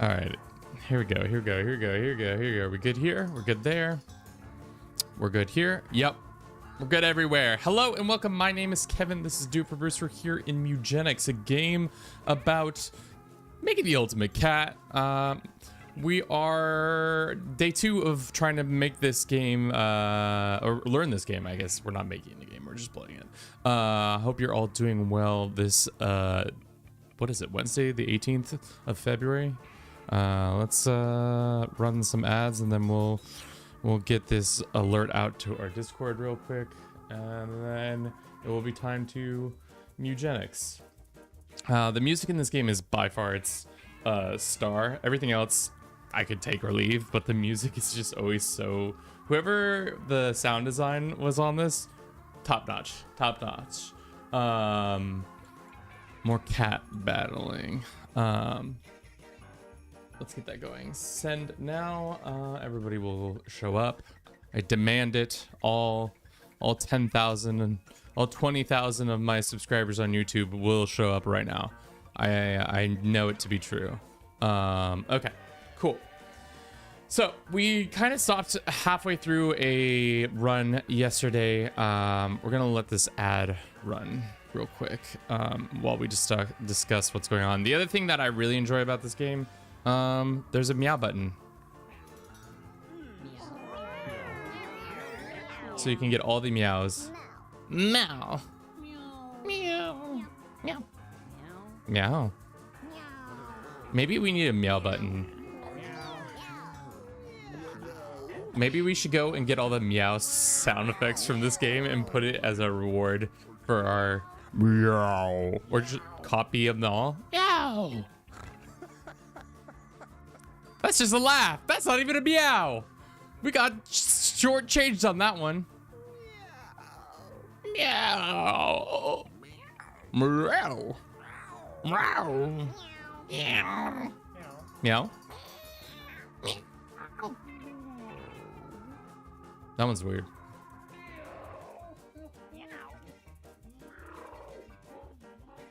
All right, here we go. Here we go. Here we go. Here we go. Here we go. We're good here. We're good there. We're good here. Yep. We're good everywhere. Hello and welcome. My name is Kevin. This is Do It For Bruce. We're here in Mewgenics, a game about making the ultimate cat. We are day 2 of trying to make this game, or learn this game, I guess. We're not making the game, we're just playing it. Hope you're all doing well this, what is it, Wednesday, the 18th of February? Let's run some ads and then we'll get this alert out to our Discord real quick. And then it will be time to Mewgenics. The music in this game is by far its star. Everything else I could take or leave, but the music is just always so... Whoever the sound design was on this, top notch. More cat battling. Let's get that going. Send now. Everybody will show up. I demand it. All 10,000 and all 20,000 of my subscribers on YouTube will show up right now. I know it to be true. Okay, cool. So we kind of stopped halfway through a run yesterday. We're gonna let this ad run real quick while we just discuss what's going on. The other thing that I really enjoy about this game, there's a meow button. So you can get all the meows. Meow. Meow. Meow. Meow. Maybe we need a meow button. Maybe we should go and get all the meow sound effects from this game and put it as a reward for our meow. Or just copy them all. Meow. That's just a laugh. That's not even a meow. We got shortchanged on that one. Meow. Meow. Meow. Meow. Meow. That one's weird.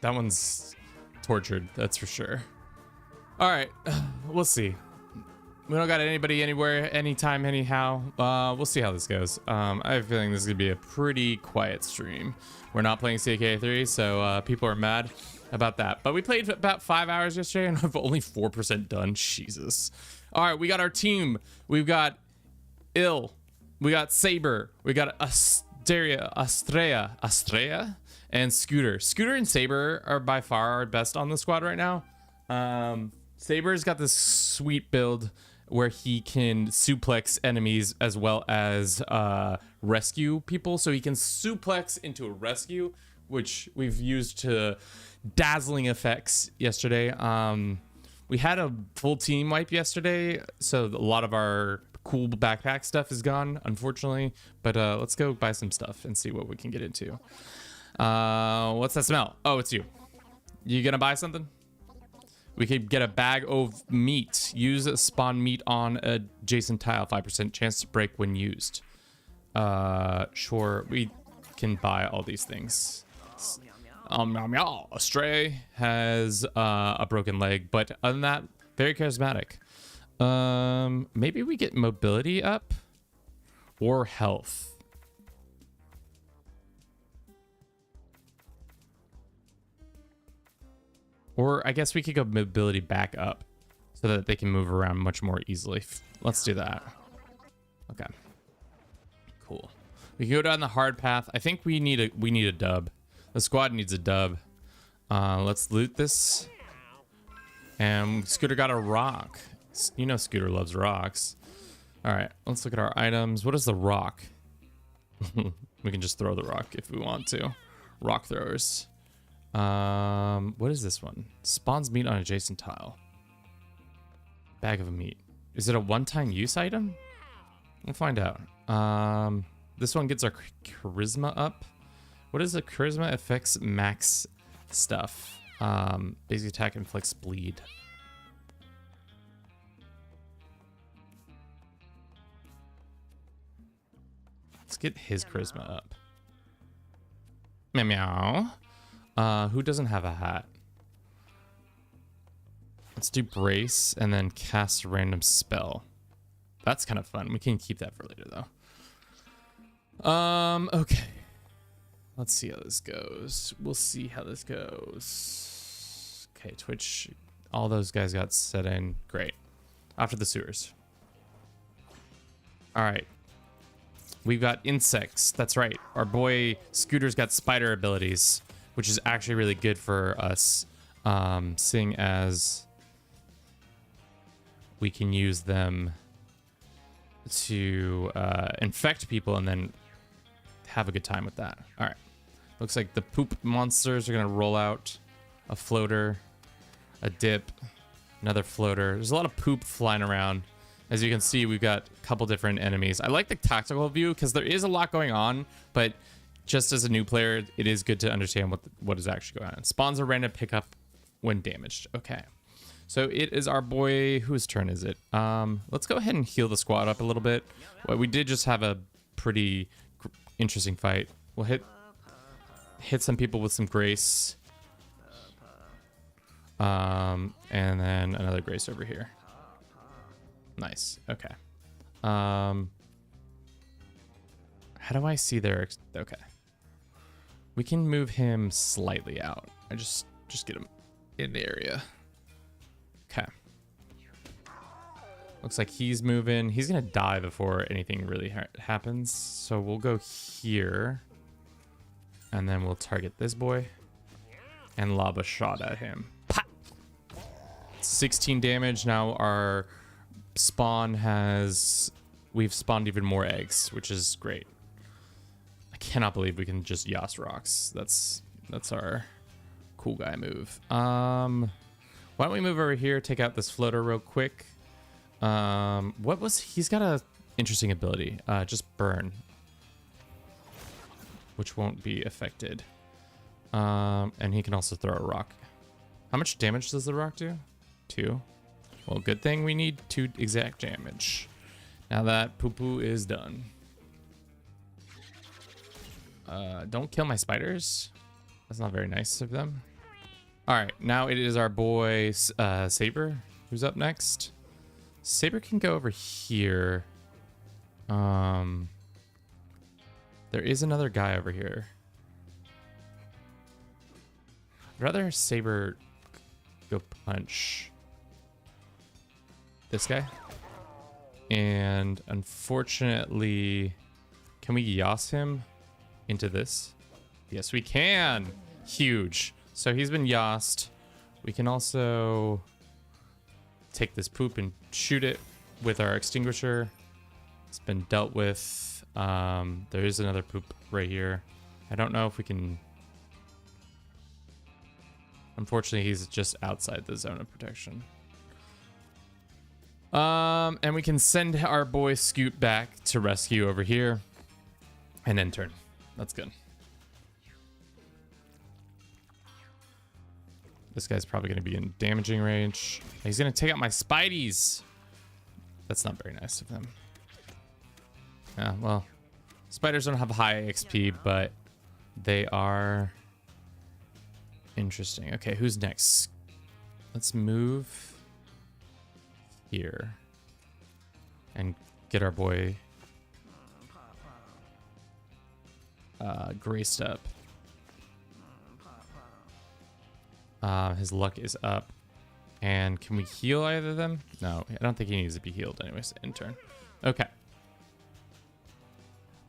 That one's tortured, that's for sure. All right, we'll see. We don't got anybody anywhere, anytime, anyhow. We'll see how this goes. I have a feeling this is gonna be a pretty quiet stream. We're not playing CK3, so people are mad about that. But we played about 5 hours yesterday and I've only 4% done. Jesus. All right, we got our team. We've got Ill. We got Saber. We got Estrella, and Scooter. Scooter and Saber are by far our best on the squad right now. Saber's got this sweet build where he can suplex enemies as well as rescue people. So he can suplex into a rescue, which we've used to dazzling effects yesterday. We had a full team wipe yesterday, so a lot of our cool backpack stuff is gone, unfortunately. But let's go buy some stuff and see what we can get into. What's that smell? Oh, it's you. You gonna buy something? We could get a bag of meat. Use a spawn meat on adjacent tile. 5% chance to break when used. Sure, we can buy all these things. Meow, meow. Stray has a broken leg, but other than that, very charismatic. Maybe we get mobility up or health. Or I guess we could go mobility back up so that they can move around much more easily. Let's do that. Okay. Cool. We can go down the hard path. I think we need a dub. The squad needs a dub. Let's loot this. And Scooter got a rock. You know Scooter loves rocks. All right, let's look at our items. What is the rock? We can just throw the rock if we want to. Rock throwers. What is this one? Spawns meat on adjacent tile. Bag of meat. Is it a one-time use item? We'll find out. This one gets our charisma up. What is the charisma? Affects max stuff. Basic attack inflicts bleed. Let's get his charisma up. Meow meow. Who doesn't have a hat? Let's do brace and then cast a random spell. That's kind of fun. We can keep that for later though. Okay. Let's see how this goes. We'll see how this goes. Okay, Twitch. All those guys got set in. Great. After the sewers. All right. We've got insects. That's right. Our boy Scooter's got spider abilities, which is actually really good for us, seeing as we can use them to infect people and then have a good time with that. All right. Looks like the poop monsters are going to roll out a floater, a dip, another floater. There's a lot of poop flying around. As you can see, we've got a couple different enemies. I like the tactical view because there is a lot going on, but just as a new player, it is good to understand what is actually going on. Spawns a random pickup when damaged. Okay. So it is our boy. Whose turn is it? Let's go ahead and heal the squad up a little bit. Well, we did just have a pretty interesting fight. We'll hit some people with some grace. And then another grace over here. Nice. Okay. How do I see their... Okay. We can move him slightly out. I just get him in the area. Okay. Looks like he's moving. He's going to die before anything really happens. So we'll go here. And then we'll target this boy. And lob a shot at him. Pop! 16 damage. Now our spawn has... We've spawned even more eggs, which is great. I cannot believe we can just Yas rocks. That's our cool guy move. Why don't we move over here, take out this floater real quick. He's got a interesting ability. Just burn, which won't be affected. And he can also throw a rock. How much damage does the rock do? 2. Well, good thing we need 2 exact damage. Now that poo-poo is done. Don't kill my spiders. That's not very nice of them. All right, now it is our boy Saber who's up next. Saber can go over here. There is another guy over here. I'd rather Saber go punch this guy. And unfortunately, can we Yas him into this? Yes, we can. Huge. So he's been Yased. We can also take this poop and shoot it with our extinguisher. It's been dealt with. There is another poop right here. I don't know if we can... Unfortunately, he's just outside the zone of protection. And we can send our boy Scoot back to rescue over here. And then turn. That's good. This guy's probably going to be in damaging range. He's going to take out my Spideys. That's not very nice of him. Yeah, well, spiders don't have high XP, but they are interesting. Okay, who's next? Let's move here and get our boy graced up. His luck is up. And can we heal either of them? No, I don't think he needs to be healed anyways. Intern. Okay.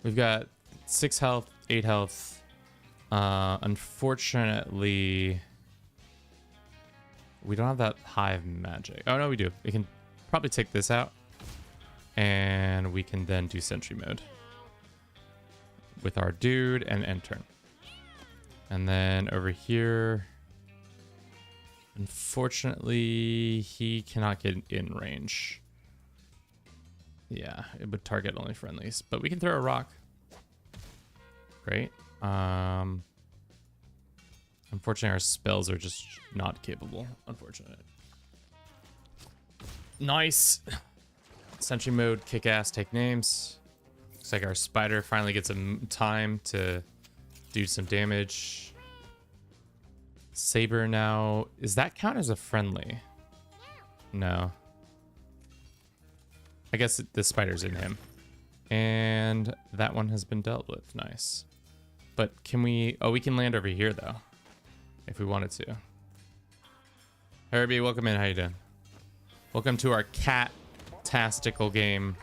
We've got 6 health, 8 health. Unfortunately, we don't have that high of magic. Oh, no, we do. We can probably take this out. And we can then do sentry mode with our dude and end turn. And then over here... Unfortunately, he cannot get in range. Yeah, it would target only friendlies, but we can throw a rock. Great. Unfortunately, our spells are just not capable. Unfortunate. Nice. Sentry mode, kick ass, take names. Looks like our spider finally gets some time to do some damage. Saber now, does that count as a friendly? No. I guess the spider's in him. And that one has been dealt with. Nice. But can we... Oh, we can land over here, though. If we wanted to. Herbie, welcome in. How you doing? Welcome to our cat-tastical game.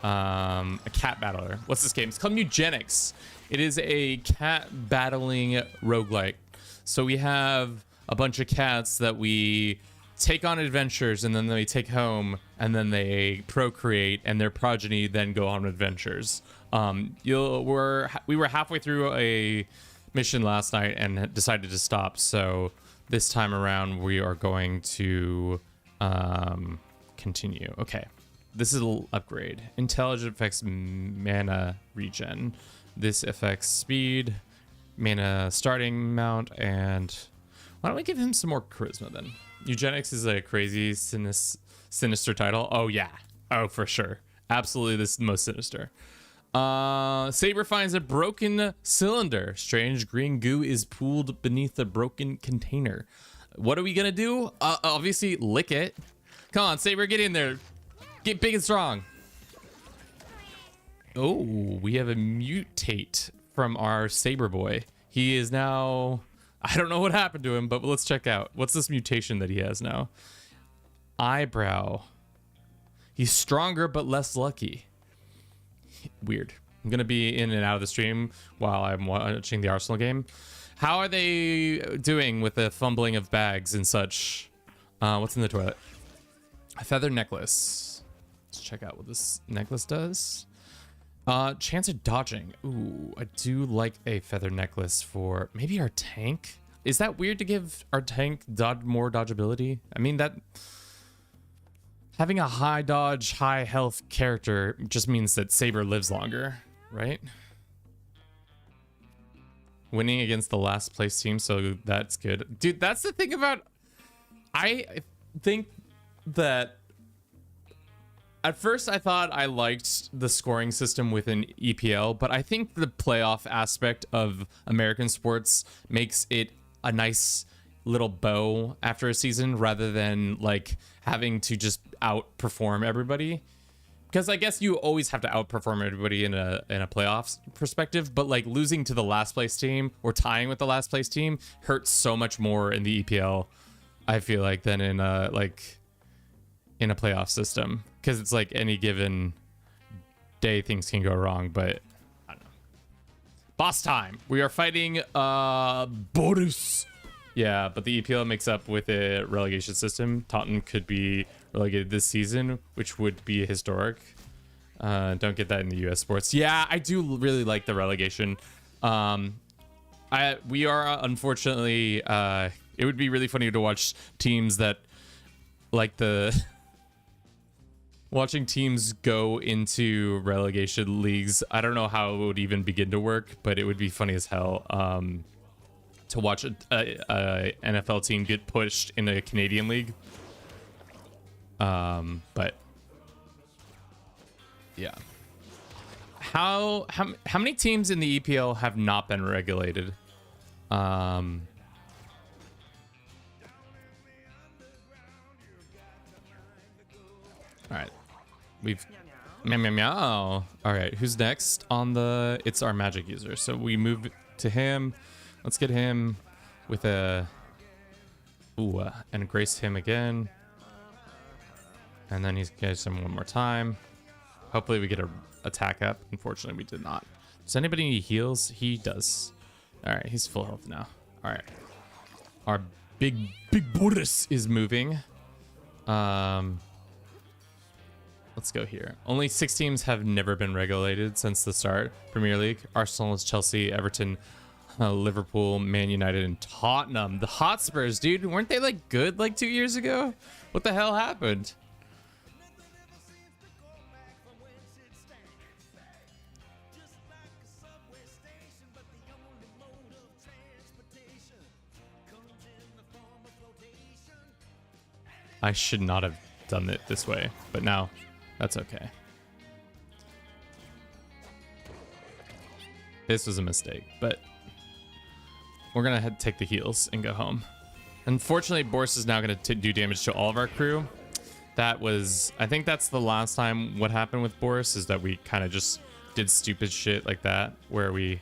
A cat battler. What's this game? It's called Mewgenics. It is a cat battling roguelike. So we have a bunch of cats that we take on adventures, and then they take home, and then they procreate, and their progeny then go on adventures. We were halfway through a mission last night and decided to stop. So this time around, we are going to continue. Okay, this is an upgrade. Intelligent affects mana regen. This affects speed, mana starting amount, and why don't we give him some more charisma then? Eugenics is a crazy sinister title. Oh yeah. Oh, for sure. Absolutely, this is the most sinister. Saber finds a broken cylinder. Strange green goo is pooled beneath the broken container. What are we gonna do? Obviously lick it. Come on, Saber, get in there. Get big and strong. Oh, we have a mutate from our Saber boy. He is now... I don't know what happened to him, but let's check out. What's this mutation that he has now? Eyebrow. He's stronger, but less lucky. Weird. I'm going to be in and out of the stream while I'm watching the Arsenal game. How are they doing with the fumbling of bags and such? What's in the toilet? A feather necklace. Let's check out what this necklace does. Chance of dodging. Ooh, I do like a feather necklace for maybe our tank. Is that weird to give our tank more dodgeability? I mean, that having a high dodge, high health character just means that Saber lives longer, right? Winning against the last place team, so that's good. Dude, that's the thing about... I think that... At first, I thought I liked the scoring system within EPL, but I think the playoff aspect of American sports makes it a nice little bow after a season rather than like having to just outperform everybody. Because I guess you always have to outperform everybody in a playoffs perspective, but like losing to the last place team or tying with the last place team hurts so much more in the EPL, I feel like, than in a playoff system. Because it's like any given day things can go wrong, but I don't know. Boss time. We are fighting Boris. Yeah, but the EPL makes up with a relegation system. Tottenham could be relegated this season, which would be historic. Don't get that in the US sports. Yeah, I do really like the relegation. We are unfortunately it would be really funny to watch teams that like the watching teams go into relegation leagues. I don't know how it would even begin to work, but it would be funny as hell to watch a NFL team get pushed in a Canadian league. But yeah. How many teams in the EPL have not been regulated? All right. We've meow meow meow. All right, who's next on the... It's our magic user. So we move to him. Let's get him with a... Ooh, and grace him again. And then he's gets him one more time. Hopefully we get a attack up. Unfortunately, we did not. Does anybody need heals? He does. All right, he's full health now. All right. Our big Boris is moving. Let's go here. Only 6 teams have never been regulated since the start. Premier League, Arsenal, Chelsea, Everton, Liverpool, Man United, and Tottenham. The Hotspurs, dude, weren't they like good like 2 years ago? What the hell happened? I should not have done it this way, but now that's okay. This was a mistake, but we're gonna head take the heals and go home. Unfortunately, Boris is now gonna do damage to all of our crew. That was, I think that's the last time what happened with Boris, is that we kind of just did stupid shit like that, where we,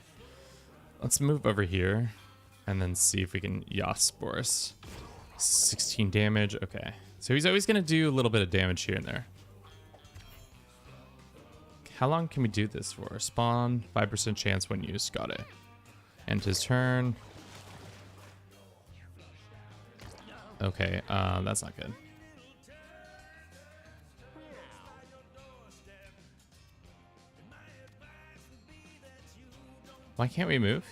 let's move over here and then see if we can Yas Boris. 16 damage. Okay. So he's always going to do a little bit of damage here and there. How long can we do this for? Spawn, 5% chance when used. Got it. End his turn. Okay, that's not good. Why can't we move?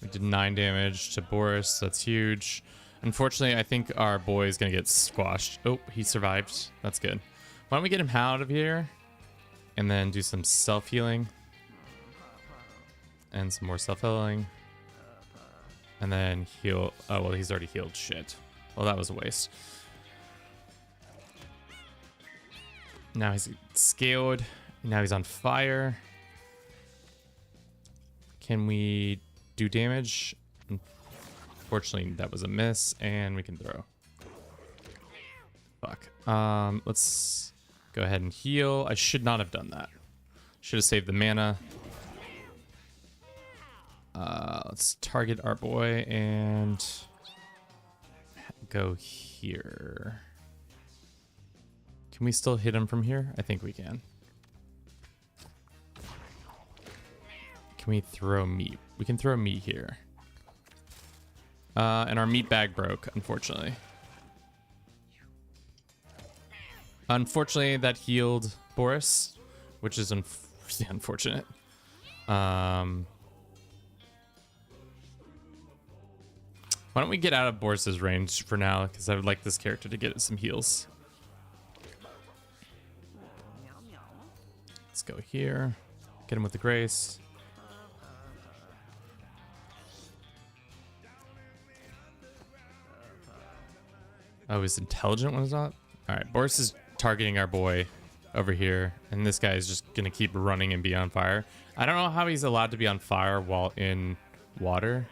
We did 9 damage to Boris. That's huge. Unfortunately, I think our boy is going to get squashed. Oh, he survived. That's good. Why don't we get him out of here and then do some self-healing. And some more self-healing. And then heal. Oh, well, he's already healed. Shit. Well, that was a waste. Now he's scaled. Now he's on fire. Can we do damage? Unfortunately, that was a miss, and we can throw. Fuck. Let's go ahead and heal. I should not have done that. Should have saved the mana. Let's target our boy and go here. Can we still hit him from here? I think we can. Can we throw meat? We can throw meat here. And our meat bag broke, unfortunately. Unfortunately, that healed Boris, which is unfortunate. Why don't we get out of Boris's range for now? Because I would like this character to get some heals. Let's go here. Get him with the grace. Oh, his intelligent one is not? Alright, Boris is targeting our boy over here. And this guy is just going to keep running and be on fire. I don't know how he's allowed to be on fire while in water.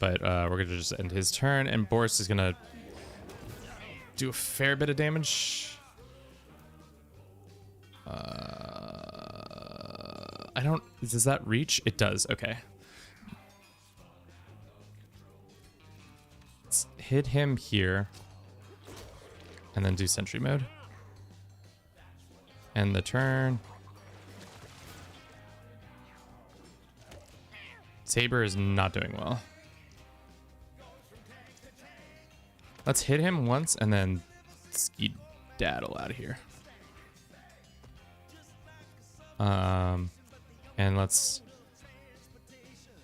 But we're going to just end his turn. And Boris is going to do a fair bit of damage. I don't... Does that reach? It does. Okay. Let's hit him here. And then do sentry mode. End the turn. Saber is not doing well. Let's hit him once and then skedaddle out of here. And let's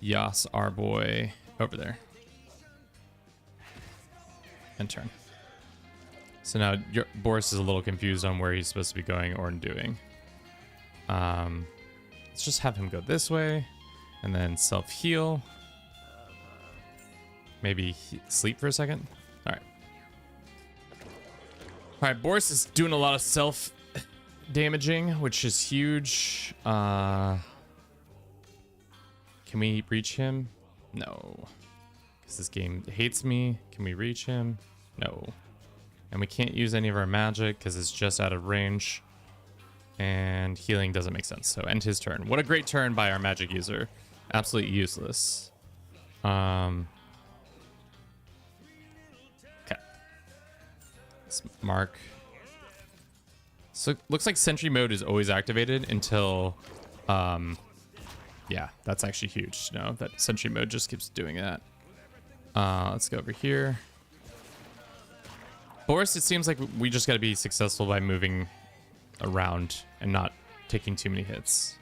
Yas our boy over there. And turn. So now Boris is a little confused on where he's supposed to be going or doing. Let's just have him go this way and then self-heal. Maybe sleep for a second. All right. All right, Boris is doing a lot of self-damaging, which is huge. Can we reach him? No. Because this game hates me. Can we reach him? No. And we can't use any of our magic because it's just out of range. And healing doesn't make sense. So end his turn. What a great turn by our magic user. Absolutely useless. Okay. Let's mark. So looks like sentry mode is always activated until... yeah, that's actually huge to know that sentry mode just keeps doing that. Let's go over here. Boris, it seems like we just got to be successful by moving around and not taking too many hits.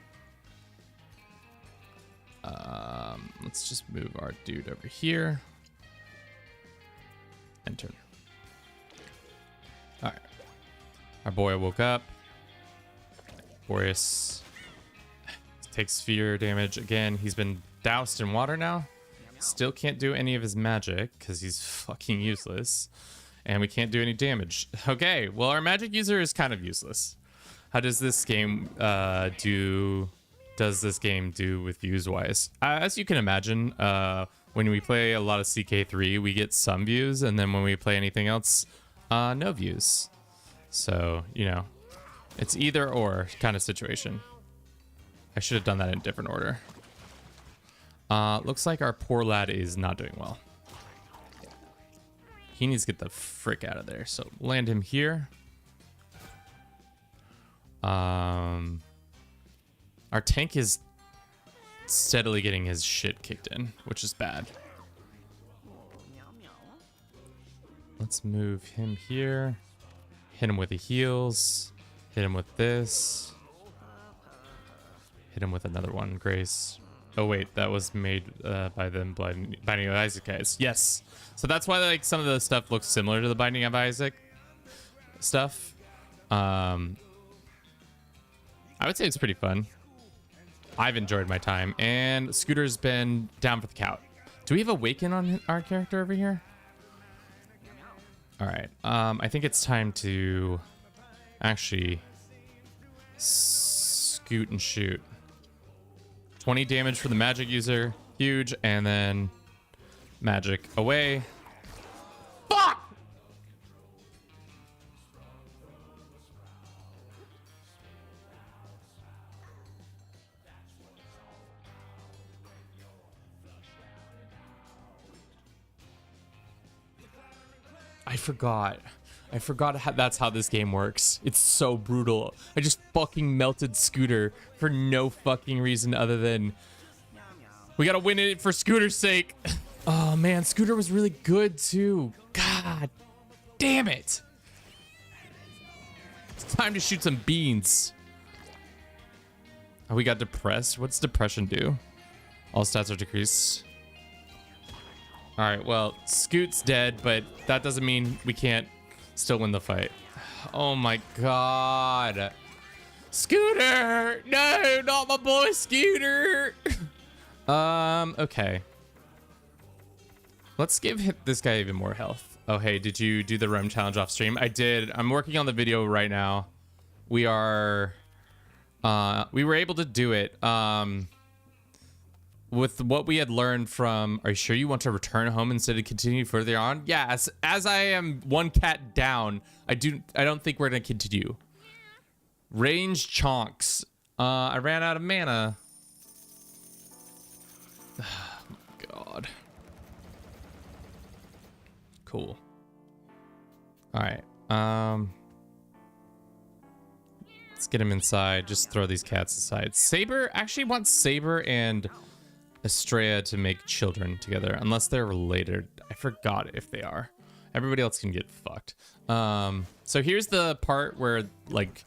Let's just move our dude over here. And turn. All right. Our boy woke up. Boris takes sphere damage again. He's been doused in water now. Still can't do any of his magic because he's fucking useless. And we can't do any damage. Okay, well, our magic user is kind of useless. How does this game does this game do with views wise? As you can imagine, when we play a lot of CK3, we get some views, and then when we play anything else, no views. So, you know, it's either or kind of situation. I should have done that in a different order. Looks like our poor lad is not doing well. He needs to get the frick out of there. So land him here. Our tank is steadily getting his shit kicked in, which is bad. Let's move him here. Hit him with the heals. Hit him with this. Hit him with another one, Grace. Oh wait, that was made by them Binding of Isaac guys. Yes. So that's why like some of the stuff looks similar to the Binding of Isaac stuff. I would say it's pretty fun. I've enjoyed my time, and Scooter's been down for the count. Do we have Awaken on our character over here? All right. I think it's time to actually scoot and shoot. 20 damage for the magic user, huge, and then magic away. Fuck! I forgot how that's how this game works. It's so brutal. I just fucking melted Scooter for no fucking reason other than we gotta win it for Scooter's sake. Oh man, Scooter was really good too. God damn it. It's time to shoot some beans. Oh, we got depressed. What's depression do? All stats are decreased. All right, well, Scoot's dead, but that doesn't mean we can't still win the fight. Oh my god. Scooter! No, not my boy Scooter! Okay. Let's give this guy even more health. Oh, hey, did you do the realm challenge off stream? I did. I'm working on the video right now. We were able to do it. With what we had learned from, are you sure you want to return home instead of continue further on? Yeah, as I am one cat down, I don't think we're gonna continue. Range chonks. I ran out of mana. Oh, God. Cool. All right. Let's get him inside. Just throw these cats aside. Saber actually wants Saber and Estrella to make children together, unless they're related. I forgot if they are. Everybody else can get fucked. So here's the part where like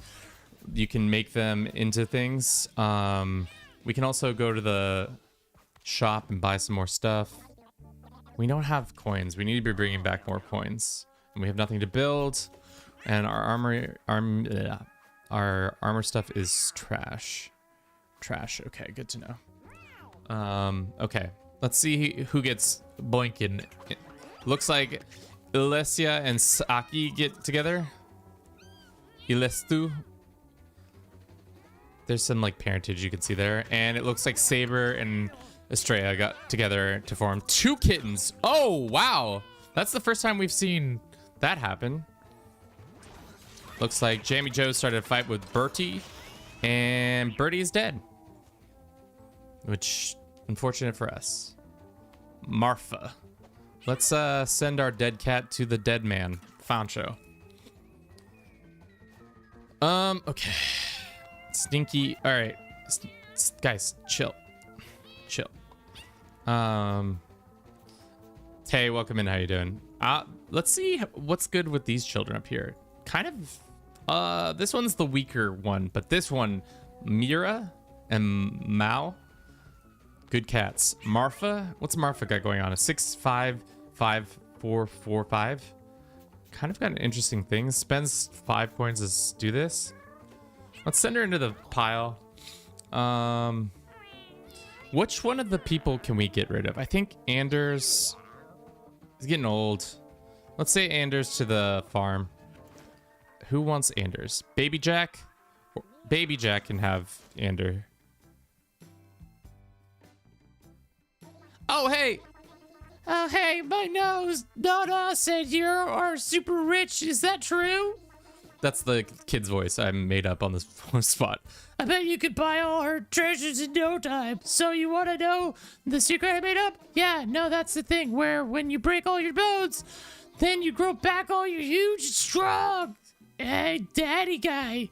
you can make them into things. We can also go to the shop and buy some more stuff. We don't have coins. We need to be bringing back more coins, and we have nothing to build. And our armor stuff is trash. Trash. Okay, good to know. Okay, let's see who gets boinkin. Looks like Ilesia and Saki get together. Ilestu. There's some like parentage you can see there, and it looks like Saber and Estrella got together to form two kittens. Oh wow, that's the first time we've seen that happen. Looks like Jamie Joe started a fight with Bertie, and Bertie is dead, which unfortunate for us. Marfa. Let's send our dead cat to the dead man, Fancho. Okay. Stinky. All right. Guys, chill. Chill. Hey, welcome in. How you doing? Let's see what's good with these children up here. Kind of, this one's the weaker one, but this one, Mira and Mao. Good cats. Marfa? What's Marfa got going on? A 6-5-5-4-4-5. Kind of got an interesting thing. Spends 5 coins to do this. Let's send her into the pile. Which one of the people can we get rid of? I think Anders is getting old. Let's say Anders to the farm. Who wants Anders? Baby Jack? Baby Jack can have Ander. Oh, hey! Oh, hey, my nose. Dada said you are super rich. Is that true? That's the kid's voice I made up on the spot. I bet you could buy all her treasures in no time. So you want to know the secret I made up? Yeah, no, that's the thing where when you break all your bones, then you grow back all your huge and strong. Hey, daddy guy.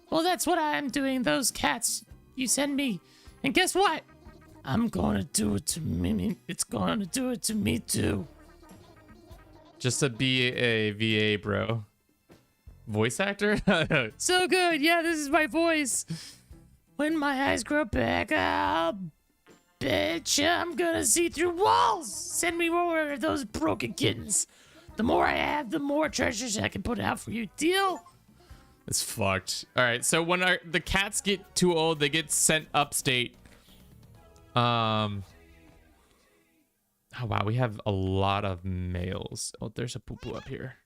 Well, that's what I'm doing. Those cats you send me. And guess what? I'm gonna do it to me. It's gonna do it to me too. Just to be a VA, bro. Voice actor? So good. Yeah, this is my voice. When my eyes grow back, bitch, I'm gonna see through walls. Send me more of those broken kittens. The more I have, the more treasures I can put out for you. Deal? It's fucked. All right, so when the cats get too old, they get sent upstate. Oh wow, we have a lot of males. Oh, there's a poo-poo up here.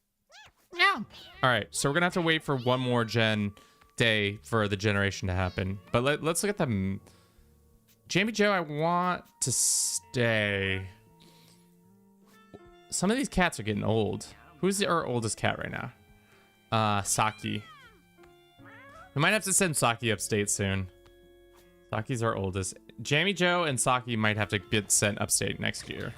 Yeah. All right, so we're gonna have to wait for one more day for the generation to happen. But let's look at them. Jamie Joe, I want to stay. Some of these cats are getting old. Who's our oldest cat right now? Saki. We might have to send Saki upstate soon. Saki's our oldest. Jamie Joe and Saki might have to get sent upstate next year.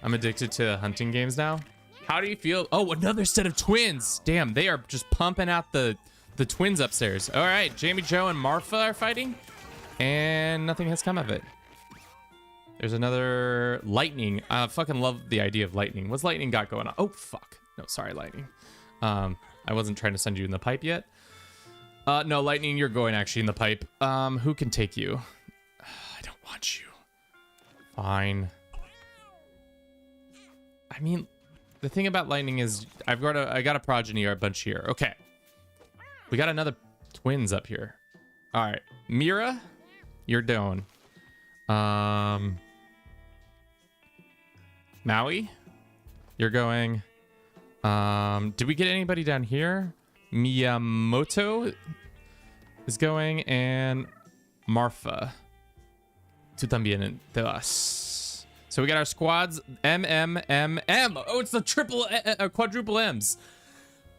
I'm addicted to hunting games now. How do you feel? Oh, another set of twins. Damn, they are just pumping out the twins upstairs. All right, Jamie Joe and Marfa are fighting, and nothing has come of it. There's another lightning. I fucking love the idea of lightning. What's lightning got going on? Oh, fuck. No, sorry, lightning. I wasn't trying to send you in the pipe yet. No, lightning, you're going actually in the pipe. Who can take you? I don't want you. Fine. I mean, the thing about lightning is I got a progeny or a bunch here. Okay. We got another twins up here. All right. Mira, you're down. Maui, you're going. Did we get anybody down here? Miyamoto is going, and Marfa. Tú también te vas. So we got our squads. M. Oh, it's the quadruple M's.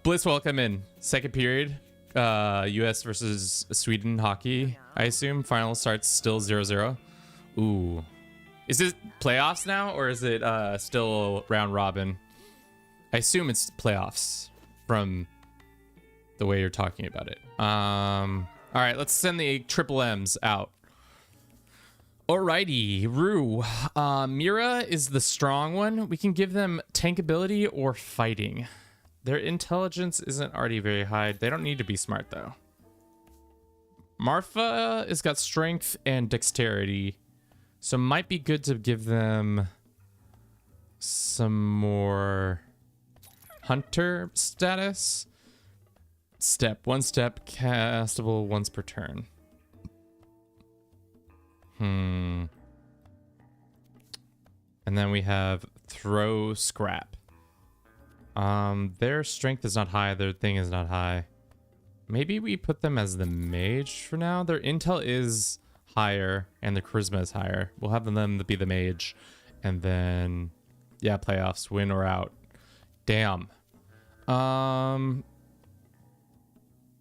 Bliss, welcome in. Second period. U.S. versus Sweden hockey, I assume. Final starts still 0-0. Ooh. Is it playoffs now, or is it still round robin? I assume it's playoffs from the way you're talking about it. All right, let's send the triple M's out. Alrighty, Rue. Mira is the strong one. We can give them tank ability or fighting. Their intelligence isn't already very high. They don't need to be smart, though. Marfa has got strength and dexterity, so it might be good to give them some more hunter status. One step, castable once per turn. And then we have throw scrap. Their strength is not high, their thing is not high. Maybe we put them as the mage for now. Their intel is higher and their charisma is higher. We'll have them to be the mage. And then, yeah, playoffs, win or out. Damn.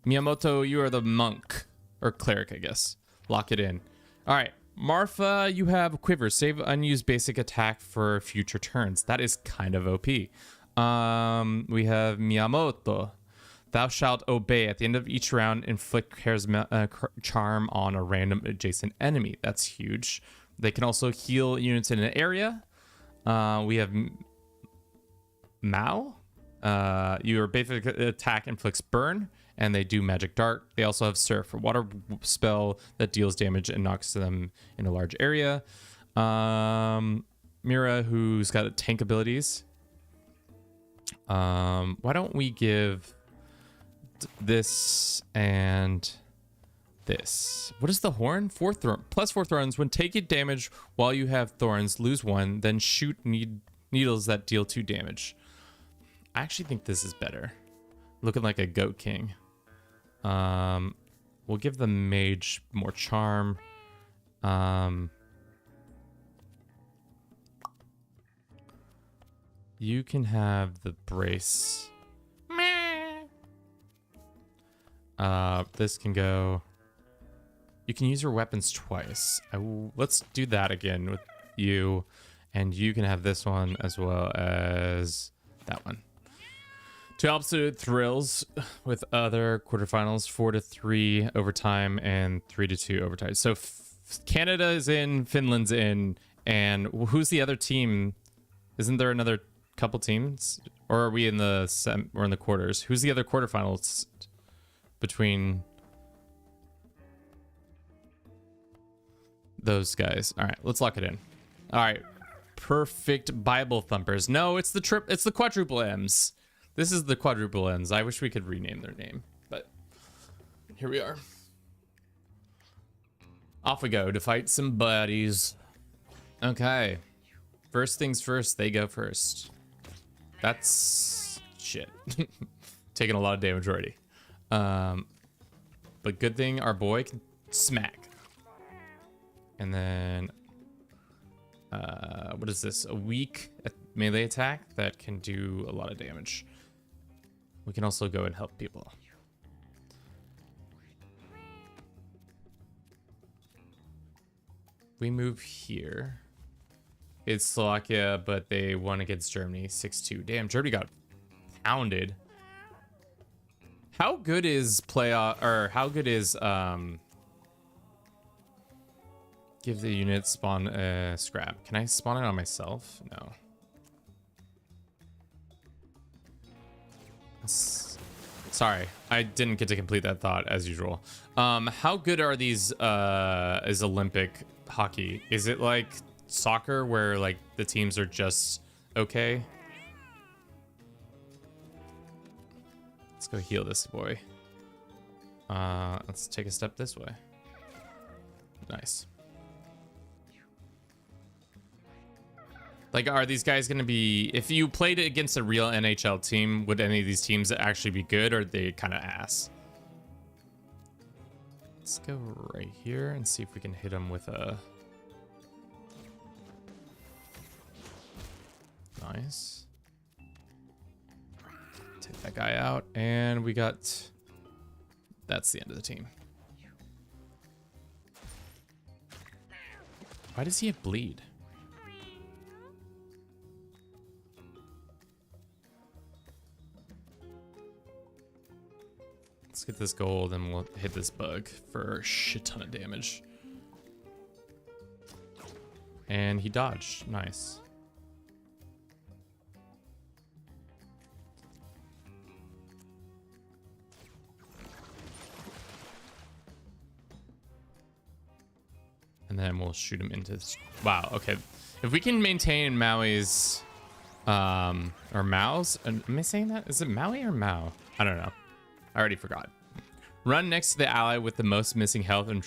Miyamoto, you are the monk. Or cleric, I guess. Lock it in. All right. Marfa, you have quiver. Save unused basic attack for future turns. That is kind of OP. We have Miyamoto. Thou shalt obey. At the end of each round, inflict charm on a random adjacent enemy. That's huge. They can also heal units in an area. We have Mao. Your basic attack inflicts burn, and they do magic dart. They also have surf, a water spell that deals damage and knocks them in a large area. Mira, who's got tank abilities. Why don't we give this and this? What is the horn? Plus 4 thorns. When taking damage while you have thorns, lose 1, then shoot needles that deal 2 damage. I actually think this is better. Looking like a goat king. We'll give the mage more charm. You can have the brace. This can go. You can use your weapons twice. Let's do that again with you. And you can have this one as well as that one. 2 absolute thrills with other quarterfinals, 4-3 overtime and 3-2 overtime. So Canada is in, Finland's in, and who's the other team? Isn't there another couple teams, or are we in the we're in the quarters? Who's the other quarterfinals between those guys? All right, let's lock it in. All right, perfect Bible thumpers. No, it's the quadruple M's. This is the quadruple M's. I wish we could rename their name, but here we are. Off we go to fight some buddies. Okay. First things first, they go first. That's shit. Taking a lot of damage already. But good thing our boy can smack. And then, what is this? A weak melee attack that can do a lot of damage. We can also go and help people. We move here. It's Slovakia, but they won against Germany 6-2. Damn, Germany got pounded. How good is give the unit spawn a scrap? Can I spawn it on myself? No. Sorry, I didn't get to complete that thought as usual. How good are these is Olympic hockey? Is it like soccer where like the teams are just okay? Let's go heal this boy. Let's take a step this way. Nice. Like, are these guys going to be... If you played it against a real NHL team, would any of these teams actually be good, or are they kind of ass? Let's go right here and see if we can hit him with a... Nice. Take that guy out, and we got... That's the end of the team. Why does he have bleed? Let's get this gold and we'll hit this bug for a shit ton of damage. And he dodged. Nice. And then we'll shoot him into this. Wow, okay. If we can maintain Maui's or Mao's, am I saying that? Is it Maui or Mao? I don't know. I already forgot. Run next to the ally with the most missing health and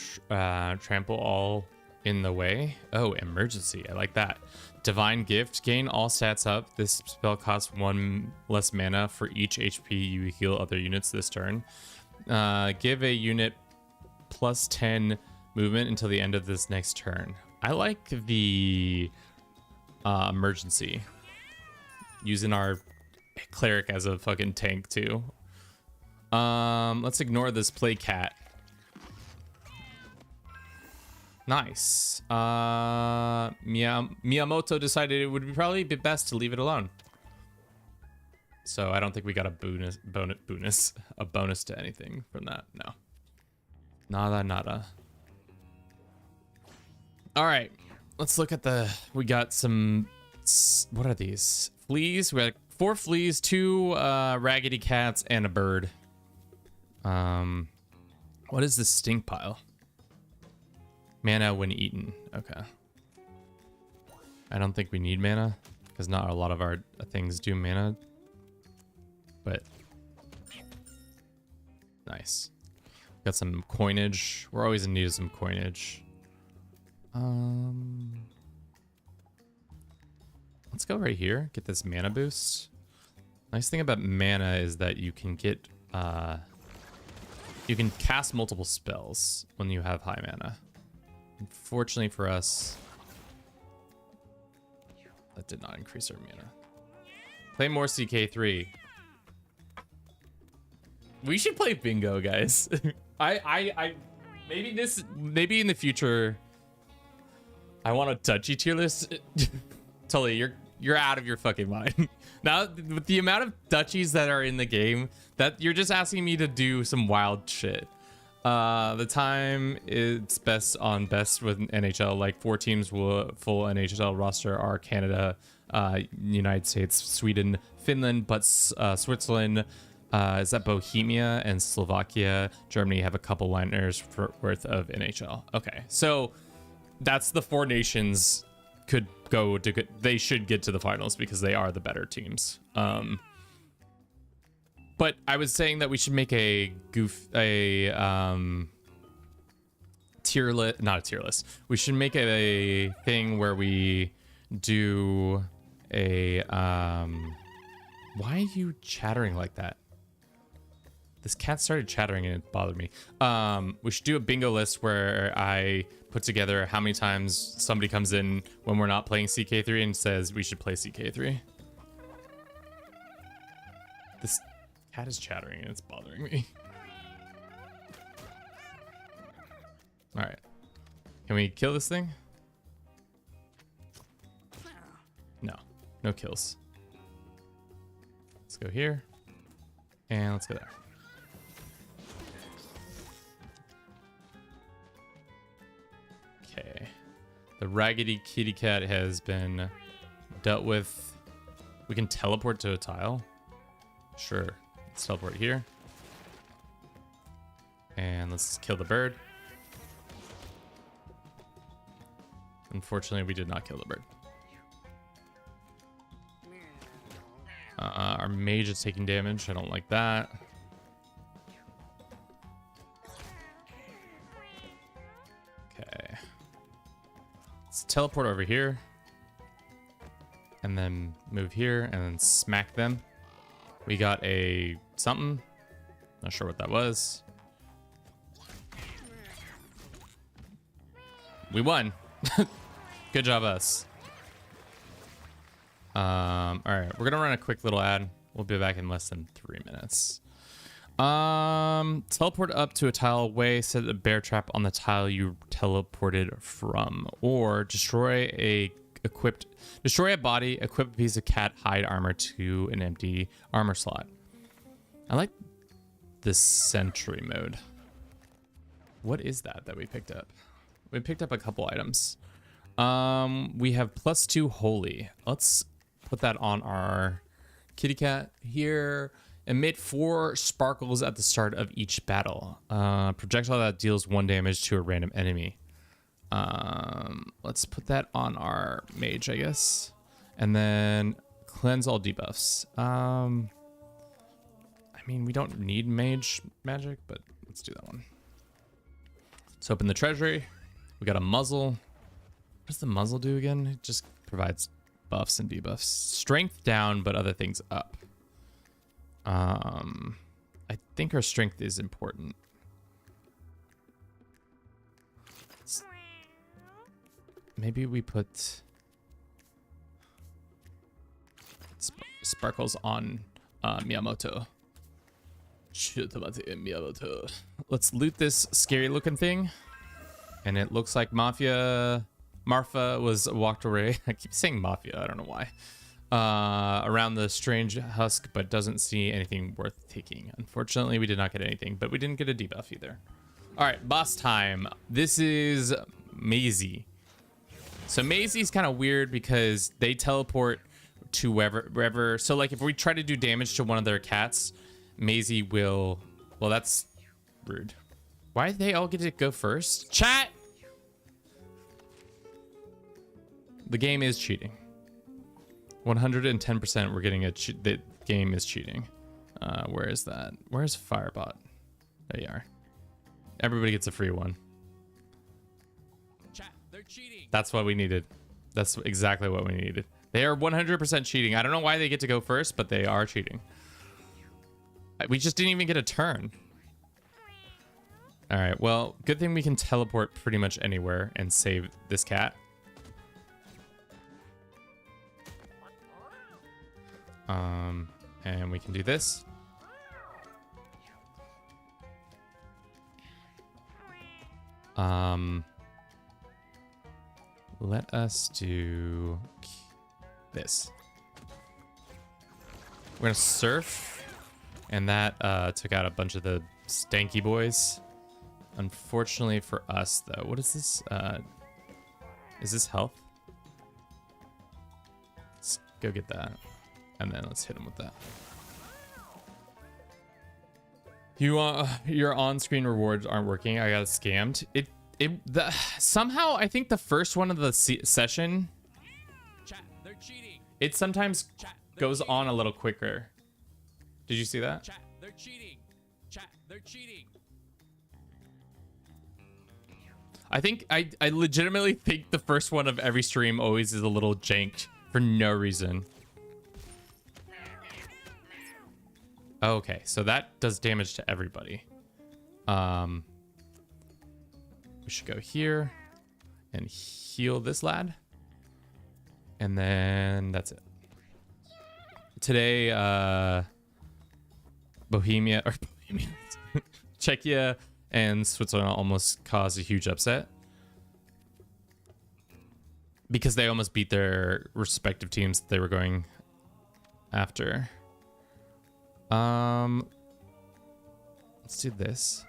trample all in the way. Oh, emergency. I like that. Divine Gift. Gain all stats up. This spell costs 1 less mana for each HP you heal other units this turn. Give a unit plus 10 movement until the end of this next turn. I like the emergency. Using our cleric as a fucking tank too. Let's ignore this play cat. Nice. Miyamoto decided it would probably be best to leave it alone. So I don't think we got a bonus to anything from that. No. Nada. All right. Let's look at we got some, what are these? Fleas? We got 4 fleas, 2 raggedy cats, and a bird. What is this stink pile? Mana when eaten. Okay. I don't think we need mana because not a lot of our things do mana. But nice. Got some coinage. We're always in need of some coinage. Let's go right here. Get this mana boost. Nice thing about mana is that you can get you can cast multiple spells when you have high mana. Unfortunately for us, that did not increase our mana. Play more CK3. We should play bingo, guys. I maybe in the future I want a touchy tier list. Tully, you're out of your fucking mind. Now with the amount of duchies that are in the game, that you're just asking me to do some wild shit. The time it's best with NHL, like 4 teams full NHL roster are Canada, United States, Sweden, Finland, but Switzerland, is that Bohemia and Slovakia, Germany have a couple liners worth of NHL. Okay, so that's the 4 nations could go to they should get to the finals because they are the better teams. But I was saying that we should make a tier list, not a tier list. We should make a thing where we do a why are you chattering like that? This cat started chattering and it bothered me. We should do a bingo list where I put together how many times somebody comes in when we're not playing CK3 and says we should play CK3. This cat is chattering and it's bothering me. All right. Can we kill this thing? No. No kills. Let's go here. And let's go there. Okay. The raggedy kitty cat has been dealt with. We can teleport to a tile. Sure. Let's teleport here. And let's kill the bird. Unfortunately, we did not kill the bird. Our mage is taking damage. I don't like that. Okay. Let's teleport over here. And then move here and then smack them. We got a something. Not sure what that was. We won. Good job, us. All right, we're gonna run a quick little ad. We'll be back in less than 3 minutes. Teleport up to a tile away, set a bear trap on the tile you teleported from, or destroy a body, equip a piece of cat hide armor to an empty armor slot. I like this sentry mode. What is that we picked up? We picked up a couple items. We have +2 holy. Let's put that on our kitty cat here. Emit 4 sparkles at the start of each battle. Projectile that deals 1 damage to a random enemy. Let's put that on our mage, I guess. And then cleanse all debuffs. I mean, we don't need mage magic, but let's do that one. Let's open the treasury. We got a muzzle. What does the muzzle do again? It just provides buffs and debuffs. Strength down, but other things up. I think our strength is important. Maybe we put sparkles on Miyamoto. Miyamoto. Let's loot this scary looking thing. And it looks like Marfa was walked away. I keep saying Mafia, I don't know why. Around the strange husk, but doesn't see anything worth taking. Unfortunately, we did not get anything, but we didn't get a debuff either. All right, boss time. This is Maisie. So Maisie's kind of weird because they teleport to wherever. So like if we try to do damage to one of their cats, Maisie will, well, that's rude. Why did they all get to go first? Chat! The game is cheating. 110% we're getting the game is cheating. Where is that? Where's Firebot? There you are. Everybody gets a free one. Chat, they're cheating. That's what we needed. That's exactly what we needed. They are 100% cheating. I don't know why they get to go first, but they are cheating. We just didn't even get a turn. All right, well, good thing we can teleport pretty much anywhere and save this cat. And we can do this. Let us do this. We're gonna surf, and that took out a bunch of the stanky boys. Unfortunately for us, though, what is this? Is this health? Let's go get that, and then let's hit him with that. Your on-screen rewards aren't working. I got scammed. Somehow I think the first one of the session, Chat, they're cheating. it sometimes Chat, goes cheating. on a little quicker. Did you see that? Chat, they're cheating. Chat, they're cheating. I think I legitimately think the first one of every stream always is a little janked for no reason. Okay, so that does damage to everybody. We should go here and heal this lad. And then that's it. Today, Czechia and Switzerland almost caused a huge upset because they almost beat their respective teams that they were going after. Let's do this.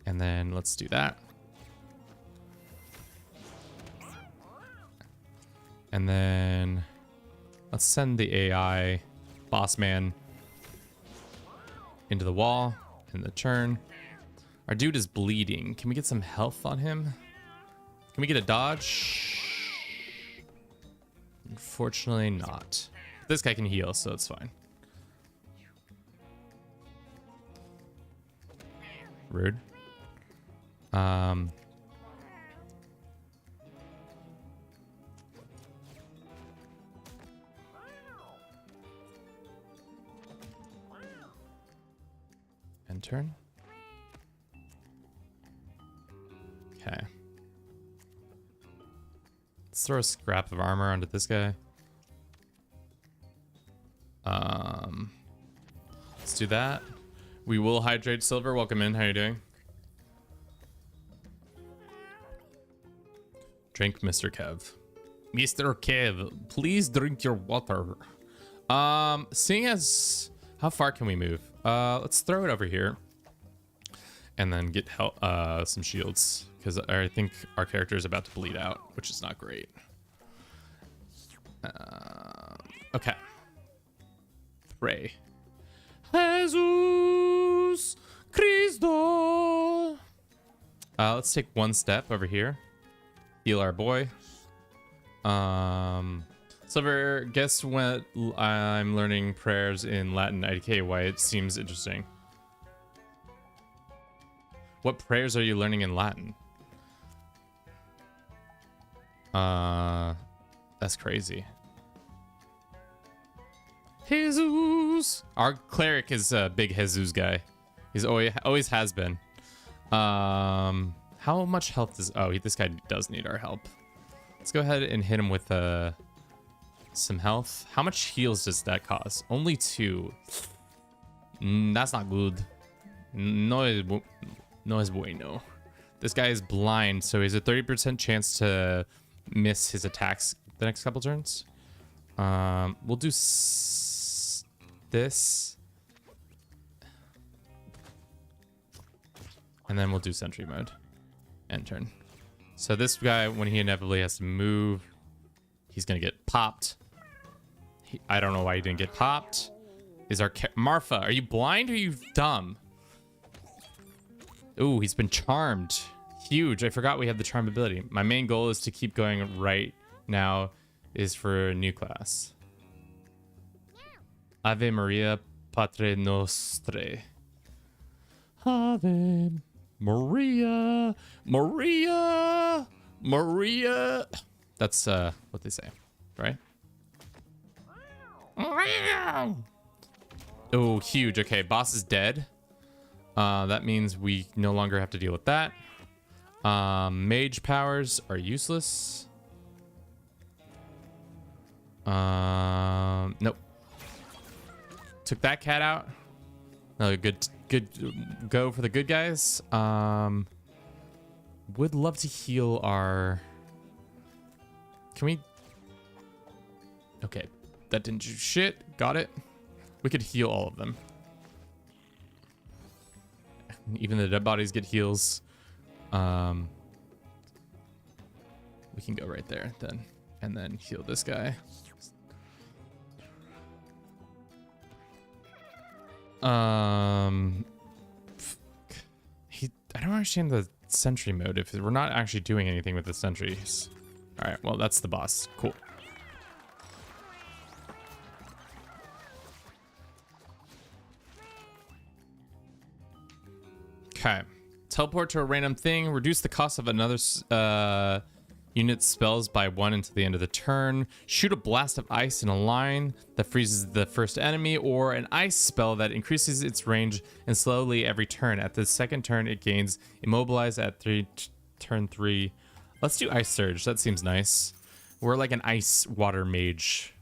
And then let's do that. And then let's send the AI boss man into the wall in the turn. Our dude is bleeding. Can we get some health on him? Can we get a dodge? Unfortunately not. This guy can heal, so it's fine. Rude. End turn. Okay. Let's throw a scrap of armor onto this guy. Let's do that. We will hydrate Silver. Welcome in. How you doing? Drink, Mr. Kev. Mr. Kev, please drink your water. Seeing as how far can we move? Let's throw it over here, and then get help, some shields, because I think our character is about to bleed out, which is not great. Okay. Pray. Jesus Cristo. Let's take one step over here. Heal our boy. Silver, guess what I'm learning prayers in Latin IDK, why it seems interesting. What prayers are you learning in Latin? That's crazy. Jesus. Our cleric is a big Jesus guy. He's always has been. How much health does... Oh, this guy does need our help. Let's go ahead and hit him with some health. How much heals does that cost? Only 2. That's not good. No es bueno. This guy is blind, so he has a 30% chance to miss his attacks the next couple turns. We'll do this. And then we'll do sentry mode. End turn. So this guy, when he inevitably has to move, he's going to get popped. I don't know why he didn't get popped. Is our... Marfa, are you blind or are you dumb? Ooh, he's been charmed. Huge. I forgot we had the charm ability. My main goal is to keep going right now is for a new class. Ave Maria Patre Nostre. Ave Maria, Maria, Maria. That's what they say, right? Oh, huge. Okay, boss is dead. That means we no longer have to deal with that. Mage powers are useless. Nope. Took that cat out. No, good go for the good guys. Would love to heal our... Can we... Okay, that didn't do shit. Got it. We could heal all of them. Even the dead bodies get heals. We can go right there then. And then heal this guy. I don't understand the sentry mode if we're not actually doing anything with the sentries. All right, well, that's the boss. Cool. Okay. Teleport to a random thing. Reduce the cost of another unit's spells by 1 until the end of the turn. Shoot a blast of ice in a line that freezes the first enemy, or an ice spell that increases its range and slowly every turn. At the second turn, it gains immobilize at turn 3. Let's do Ice Surge. That seems nice. We're like an ice water mage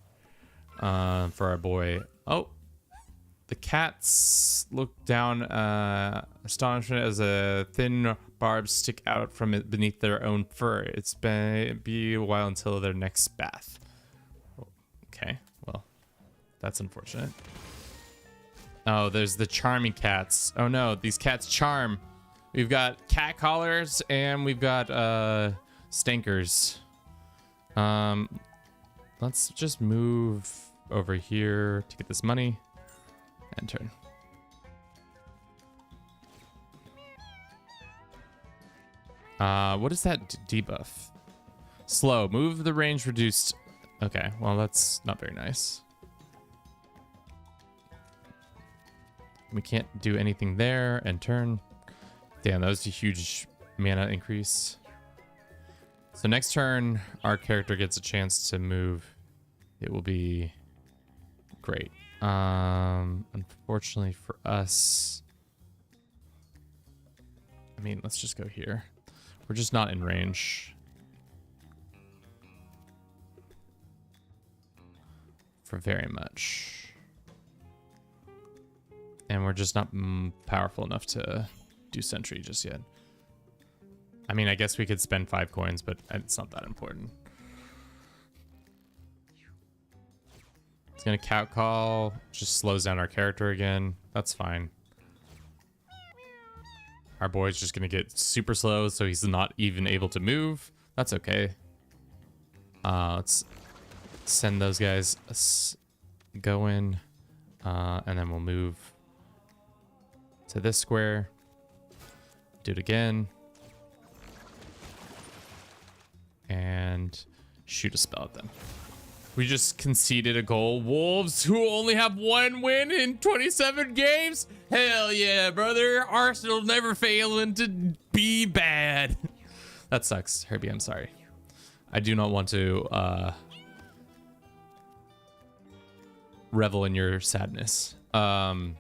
for our boy. Oh. The cats look down astonishment as a thin barbs stick out from it beneath their own fur. It's be a while until their next bath. Okay, well, that's unfortunate. Oh, there's the charming cats. Oh no, these cats charm. We've got cat collars and we've got stankers. Let's just move over here to get this money. And turn. What is that debuff? Slow. Move the range reduced. Okay, well, that's not very nice. We can't do anything there and turn. Damn, that was a huge mana increase. So next turn, our character gets a chance to move. It will be great. Unfortunately for us, I mean, let's just go here. We're just not in range for very much. And we're just not powerful enough to do sentry just yet. I mean, I guess we could spend 5 coins, but it's not that important. It's gonna cat call, just slows down our character again. That's fine. Our boy's just gonna get super slow, so he's not even able to move. That's okay. Let's send those guys go in, and then we'll move to this square. Do it again. And shoot a spell at them. We just conceded a goal. Wolves, who only have 1 win in 27 games? Hell yeah, brother. Arsenal never failing to be bad. That sucks, Herbie. I'm sorry. I do not want to revel in your sadness. Why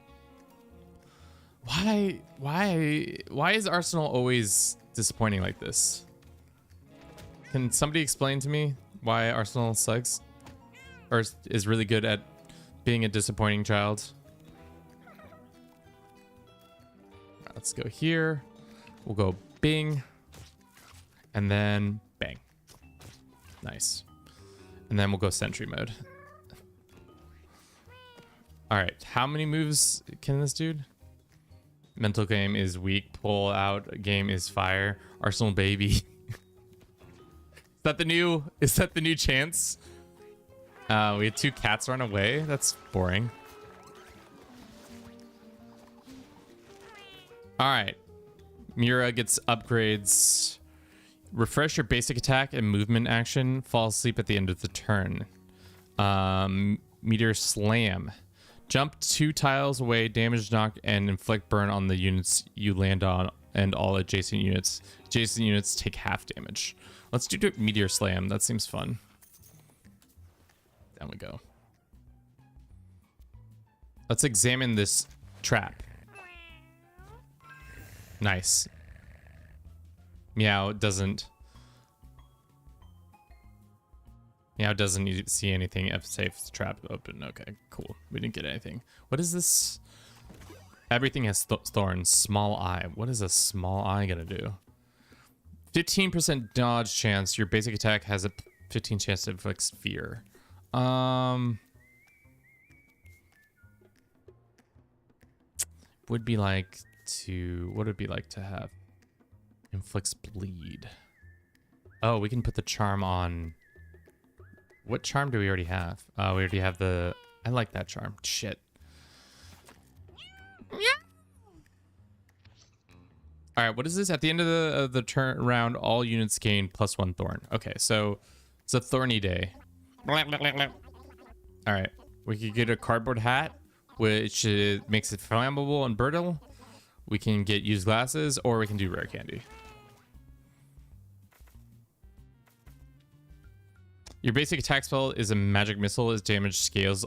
is Arsenal always disappointing like this? Can somebody explain to me why Arsenal sucks? Or is really good at being a disappointing child? Let's go here. We'll go bing. And then bang. Nice. And then we'll go sentry mode. All right. How many moves can this dude? Mental game is weak. Pull out game is fire. Arsenal baby. Is that the new chance? We had 2 cats run away. That's boring. All right. Mira gets upgrades. Refresh your basic attack and movement action. Fall asleep at the end of the turn. Meteor Slam. Jump 2 tiles away, damage knock, and inflict burn on the units you land on and all adjacent units. Adjacent units take half damage. Let's do Meteor Slam. That seems fun. Down we go. Let's examine this trap. Nice. Meow doesn't Yeah, it doesn't need to see anything. F safe trap open. Okay, cool. We didn't get anything. What is this? Everything has thorns. Small eye. What is a small eye gonna do? 15% dodge chance. Your basic attack has a 15 chance to inflict fear. Would be like to... What would it be like to have? Inflicts bleed. Oh, we can put the charm on... What charm do we already have? We already have the... I like that charm. Shit. All right, what is this? At the end of the turn round, all units gain +1 thorn. Okay, so it's a thorny day. All right, we could get a cardboard hat, which makes it flammable and brittle. We can get used glasses, or we can do rare candy. Your basic attack spell is a magic missile. Its damage scales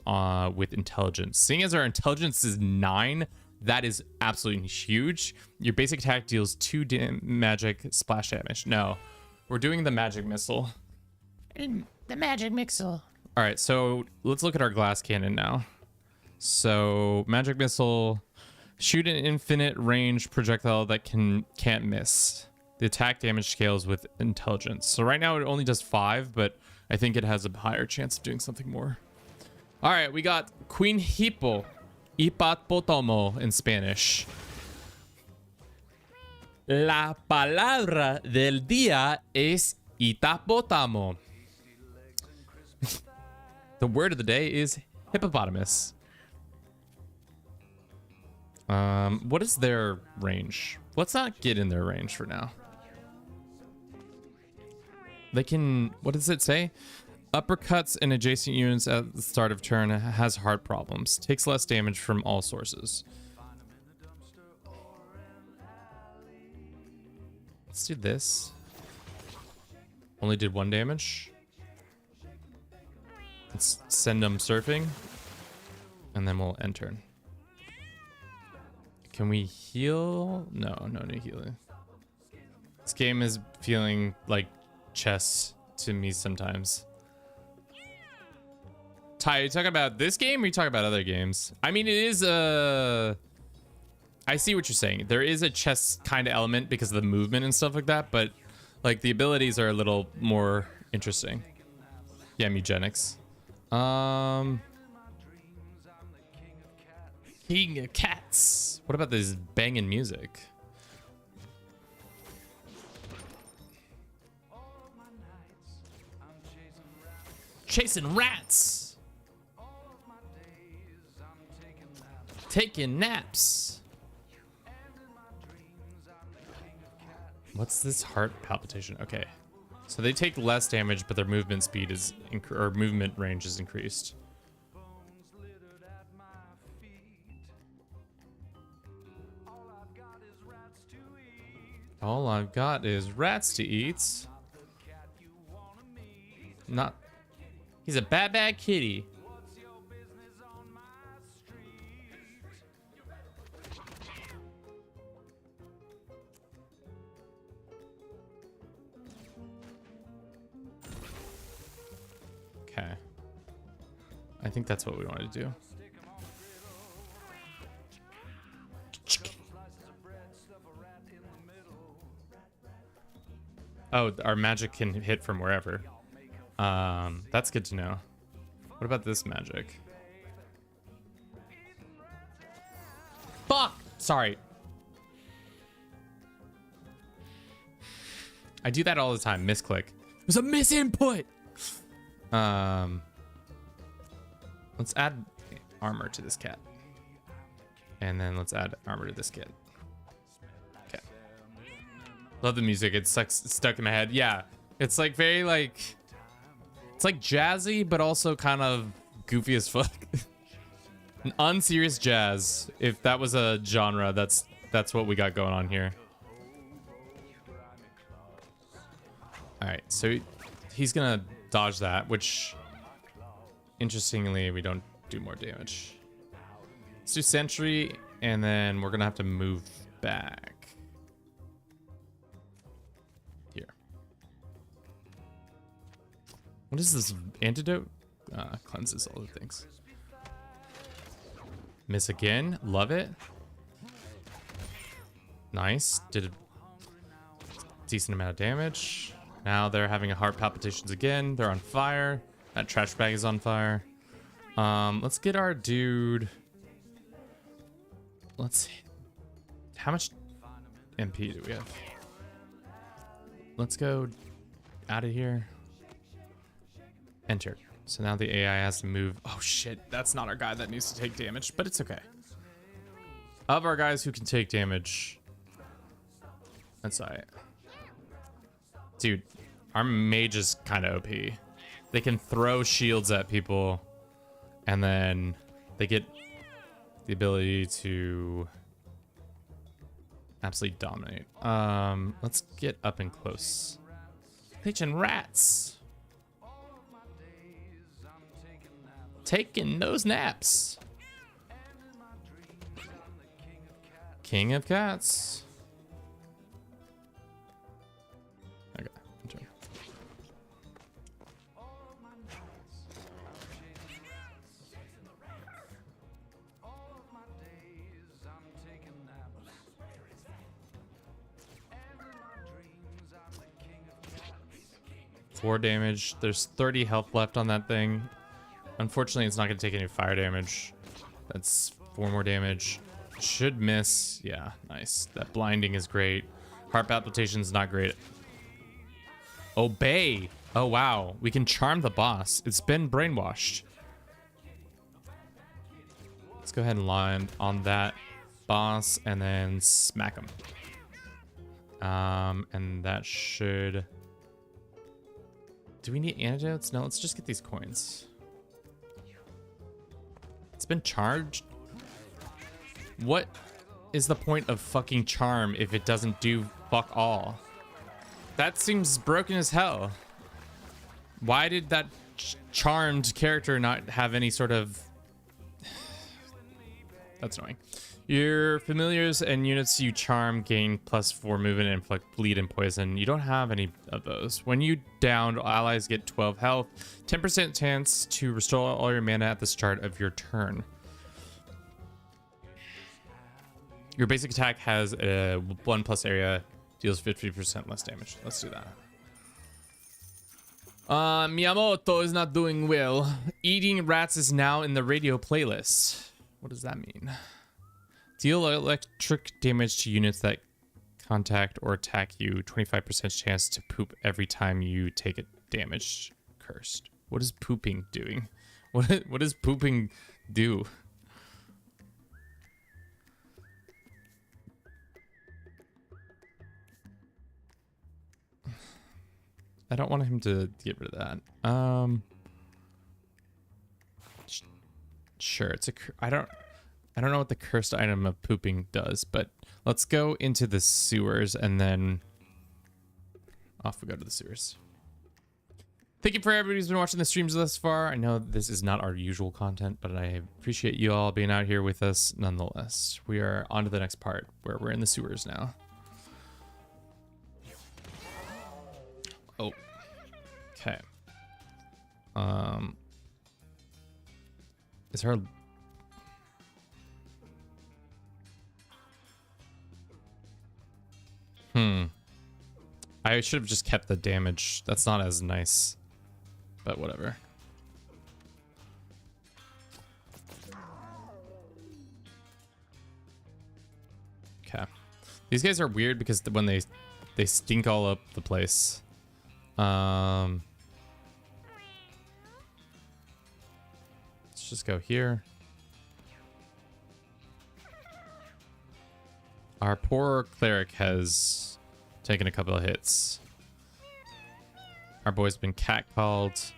with intelligence. Seeing as our intelligence is 9, that is absolutely huge. Your basic attack deals 2 magic splash damage. No, we're doing the magic missile. The magic missile. All right, so let's look at our glass cannon now. So magic missile, shoot an infinite range projectile that can't miss. The attack damage scales with intelligence. So right now it only does 5, but I think it has a higher chance of doing something more. All right, we got Queen Hippo. Hipopótamo in Spanish. La palabra del día es hipopótamo. The word of the day is hippopotamus. What is their range? Let's not get in their range for now. They can, what does it say? Uppercuts and adjacent units at the start of turn, has heart problems. Takes less damage from all sources. Let's do this. Only did 1 damage. Let's send them surfing. And then we'll end turn. Can we heal? No, no healing. This game is feeling like chess to me sometimes. Ty, are you talking about this game or are you talking about other games? I mean, it is a... I see what you're saying. There is a chess kind of element because of the movement and stuff like that, but like the abilities are a little more interesting. Yeah, Mewgenics. King of Cats. What about this banging music? Chasing rats. Taking naps. What's this heart palpitation? Okay. So they take less damage, but their movement speed is or movement range is increased. All I've got is rats to eat. Not. He's a bad kitty. Okay. I think that's what we want to do. Oh, our magic can hit from wherever. That's good to know. What about this magic? Fuck! Sorry. I do that all the time. Misclick. There's a misinput! Let's add armor to this cat. And then let's add armor to this kid. Okay. Love the music. It's stuck in my head. Yeah. It's like very like... It's like jazzy, but also kind of goofy as fuck. An unserious jazz. If that was a genre, that's what we got going on here. All right, so he's gonna dodge that, which interestingly, we don't do more damage. Let's do sentry, and then we're gonna have to move back. What is this antidote? Cleanses all the things. Miss again. Love it. Nice. Did a decent amount of damage. Now they're having heart palpitations again. They're on fire. That trash bag is on fire. Let's get our dude. Let's. How much MP do we have? Let's go out of here. Enter. So now the AI has to move. Oh shit, that's not our guy that needs to take damage, but it's okay. Of our guys who can take damage, that's alright. Dude, our mage is kind of OP. They can throw shields at people, and then they get the ability to absolutely dominate. Let's get up and close. Pitching rats. Taking those naps. King of cats. Okay, turn. Four damage. There's 30 health left on that thing. Unfortunately, it's not going to take any fire damage. That's 4 more damage. Should miss. Yeah, nice. That blinding is great. Heart palpitation is not great. Obey. Oh, wow. We can charm the boss. It's been brainwashed. Let's go ahead and land on that boss and then smack him. And that should... Do we need antidotes? No, let's just get these coins. It's been charged. What is the point of fucking charm if it doesn't do fuck all? That seems broken as hell. Why did that charmed character not have any sort of... That's annoying. Your familiars and units you charm gain +4 movement, inflict bleed, and poison. You don't have any of those. When you down, allies get 12 health, 10% chance to restore all your mana at the start of your turn. Your basic attack has a 1+ area, deals 50% less damage. Let's do that. Miyamoto is not doing well. Eating rats is now in the radio playlist. What does that mean? Deal electric damage to units that contact or attack you. 25% chance to poop every time you take a damage. Cursed. What is pooping doing? What does pooping do? I don't want him to get rid of that. Sure, it's a... I don't know what the cursed item of pooping does, but let's go into the sewers and then off we go to the sewers. Thank you for everybody who's been watching the streams thus far. I know this is not our usual content, but I appreciate you all being out here with us nonetheless. We are on to the next part where we're in the sewers now. Oh. Okay. Is her... I should have just kept the damage. That's not as nice, but whatever. Okay. These guys are weird because when they stink all up the place. Let's just go here. Our poor cleric has taken a couple of hits. Our boy's been catcalled.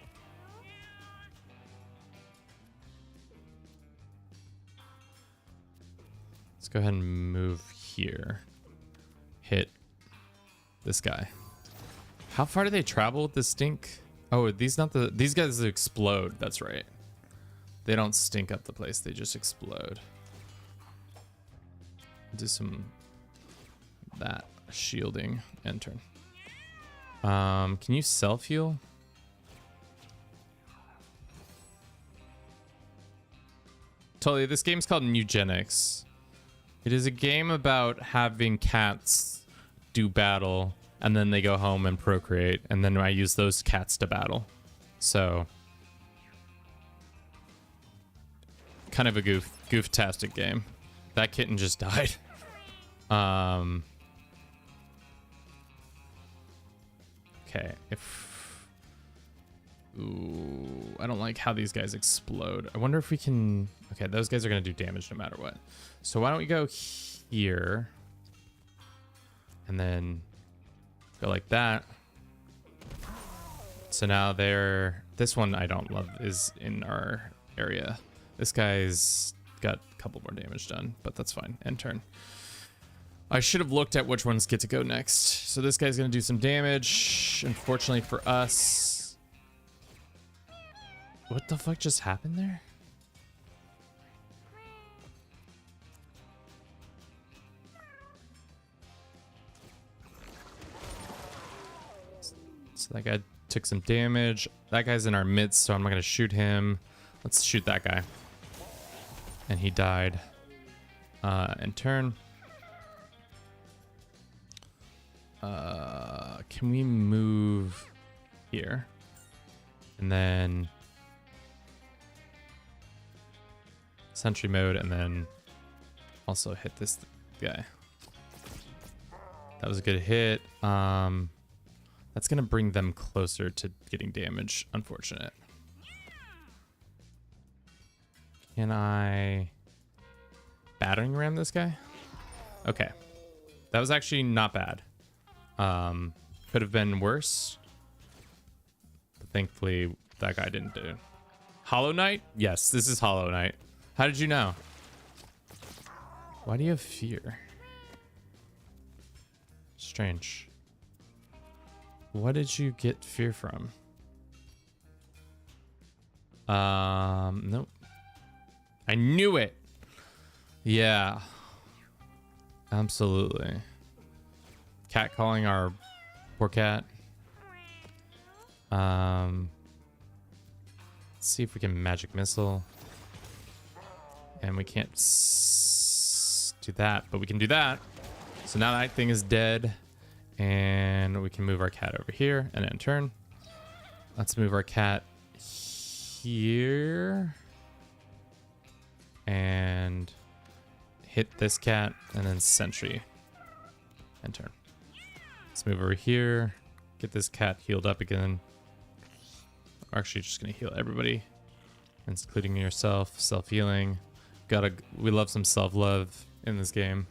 Let's go ahead and move here. Hit this guy. How far do they travel with the stink? Oh, these guys explode. That's right. They don't stink up the place. They just explode. Do some that shielding and turn. Can you self heal? totally. This game's called Mewgenics. It is a game about having cats do battle, and then they go home and procreate, and then I use those cats to battle. So, kind of a goof-tastic game. That kitten just died. Okay, ooh, I don't like how these guys explode. I wonder if we can... Okay, those guys are going to do damage no matter what. So why don't we go here. And then go like that. So now they're... This one I don't love is in our area. This guy's got a couple more damage done, but that's fine. End turn. I should have looked at which ones get to go next. So this guy's going to do some damage. Unfortunately for us. What the fuck just happened there? So that guy took some damage. That guy's in our midst, so I'm not going to shoot him. Let's shoot that guy. And he died. End turn. Can we move here? And then sentry mode, and then also hit this guy. That was a good hit. That's gonna bring them closer to getting damage. Unfortunate. Can I battering ram this guy? Okay, that was actually not bad. Could have been worse, but thankfully that guy didn't do it. Hollow Knight? Yes, this is Hollow Knight. How did you know? Why do you have fear? Strange. What did you get fear from? Nope. I knew it. Yeah. Absolutely. Cat calling our poor cat. Let's see if we can magic missile. And we can't do that, but we can do that. So now that thing is dead. And we can move our cat over here and end turn. Let's move our cat here. And hit this cat and then sentry. End turn. Let's move over here. Get this cat healed up again. We're actually just gonna heal everybody, including yourself. Self-healing. We love some self-love in this game.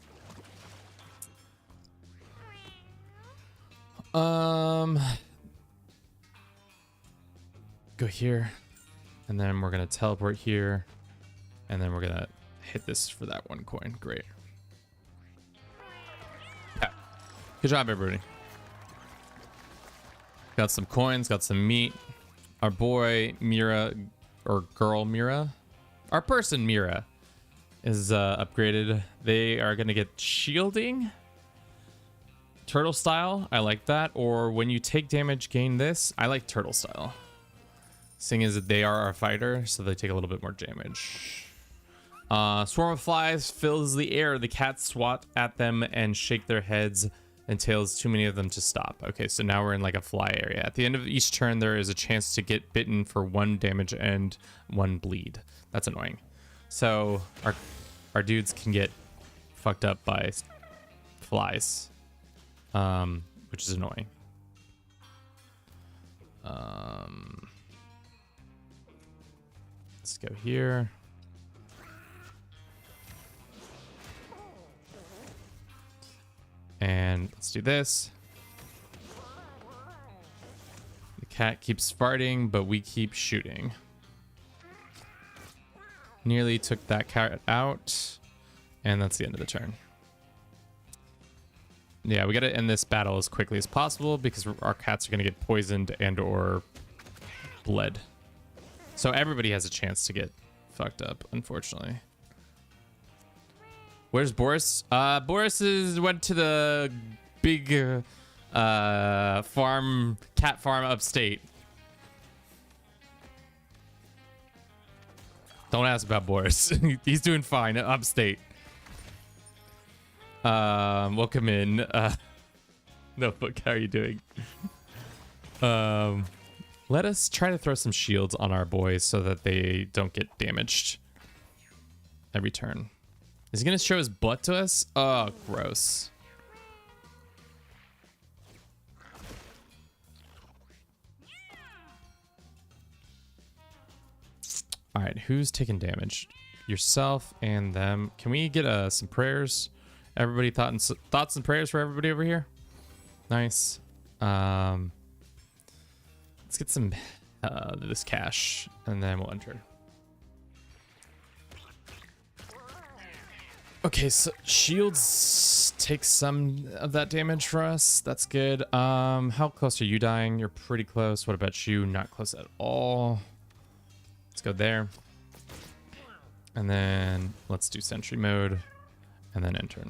Go here, and then we're gonna teleport here, and then we're gonna hit this for that 1 coin. Great. Yeah. Good job, everybody. Got some coins, got some meat. Our boy Mira, or girl Mira, our person Mira, is upgraded. They are gonna get shielding. Turtle style, I like that. Or when you take damage, gain this. I like turtle style. Seeing as they are our fighter, so they take a little bit more damage. Swarm of flies fills the air. The cats swat at them and shake their heads and tails. Too many of them to stop. Okay, so now we're in like a fly area. At the end of each turn, there is a chance to get bitten for 1 damage and 1 bleed. That's annoying. So our dudes can get fucked up by flies. Which is annoying. Let's go here. And let's do this. The cat keeps farting, but we keep shooting. Nearly took that cat out. And that's the end of the turn. Yeah, we got to end this battle as quickly as possible because our cats are going to get poisoned and or bled. So everybody has a chance to get fucked up, unfortunately. Where's Boris? Boris went to the big cat farm upstate. Don't ask about Boris. He's doing fine upstate. Welcome in. Notebook, how are you doing? Let us try to throw some shields on our boys so that they don't get damaged every turn. Is he gonna show his butt to us? Oh, gross. All right, who's taking damage? Yourself and them. Can we get some prayers? Everybody, thoughts and prayers for everybody over here. Nice. Let's get some this cash, and then we'll enter. Okay, so shields take some of that damage for us. That's good. How close are you dying? You're pretty close. What about you? Not close at all. Let's go there. And then let's do sentry mode and then enter.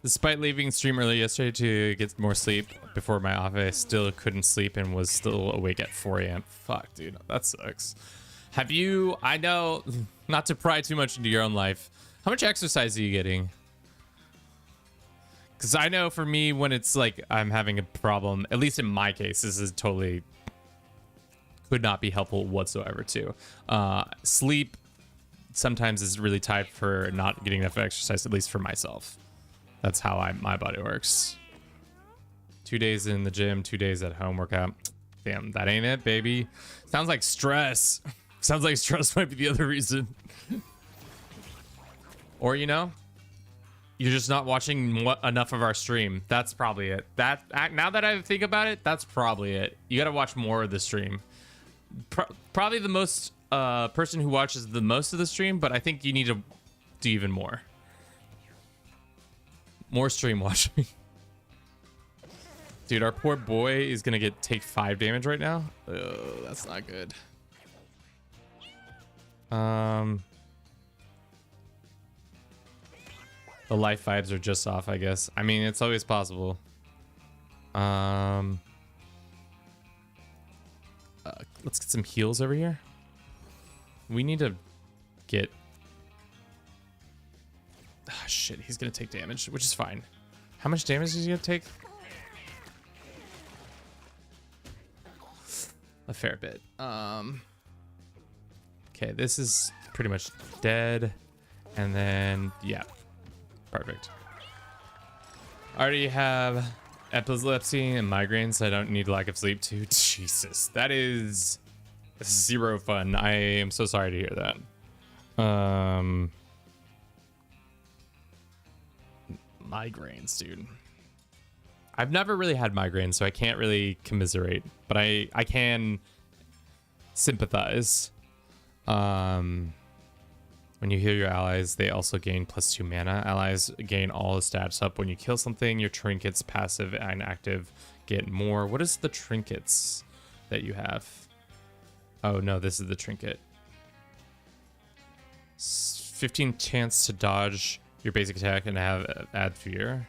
Despite leaving stream early yesterday to get more sleep before my off, I still couldn't sleep and was still awake at 4 a.m. Fuck, dude, that sucks. Have you, I know, not to pry too much into your own life, how much exercise are you getting? Because I know for me, when it's like I'm having a problem, at least in my case, this is totally could not be helpful whatsoever too. Sleep sometimes is really tied for not getting enough exercise, at least for myself. That's how my body works. 2 days in the gym, 2 days at home workout. Damn, that ain't it, baby. Sounds like stress. Sounds like stress might be the other reason. Or, you know, you're just not watching enough of our stream. That's probably it. Now that I think about it, that's probably it. You got to watch more of the stream. Probably the most person who watches the most of the stream, but I think you need to do even more. More stream watching. Dude, our poor boy is gonna take 5 damage right now. Oh, that's not good. The life vibes are just off, I guess. I mean, it's always possible. Let's get some heals over here. We need to get... Ah, shit, he's gonna take damage, which is fine. How much damage is he gonna take? A fair bit. Okay, this is pretty much dead. And then, yeah. Perfect. I already have epilepsy and migraines, so I don't need lack of sleep too. Jesus, that is zero fun. I am so sorry to hear that. Migraines, dude. I've never really had migraines, so I can't really commiserate, but I can sympathize. When you heal your allies, they also gain +2 mana. Allies gain all the stats up. When you kill something, your trinkets, passive and active, get more. What is the trinkets that you have? Oh, no, this is the trinket. 15 chance to dodge your basic attack and have add fear.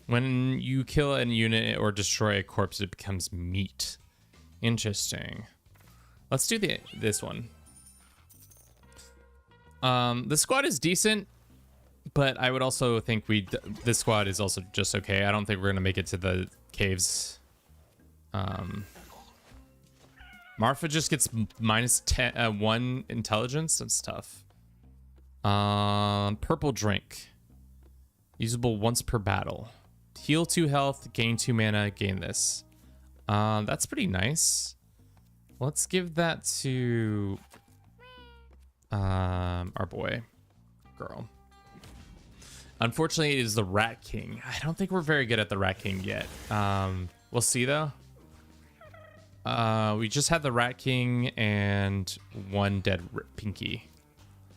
When you kill a unit or destroy a corpse, it becomes meat. Interesting. Let's do this one. The squad is decent, but I would also think this squad is also just okay. I don't think we're gonna make it to the caves. Marfa just gets -1 intelligence. That's tough. Purple drink. Usable once per battle. Heal 2 health, gain 2 mana, gain this. That's pretty nice. Let's give that to our boy. Girl. Unfortunately, it is the Rat King. I don't think we're very good at the Rat King yet. We'll see though. We just had the Rat King and 1 dead Pinky.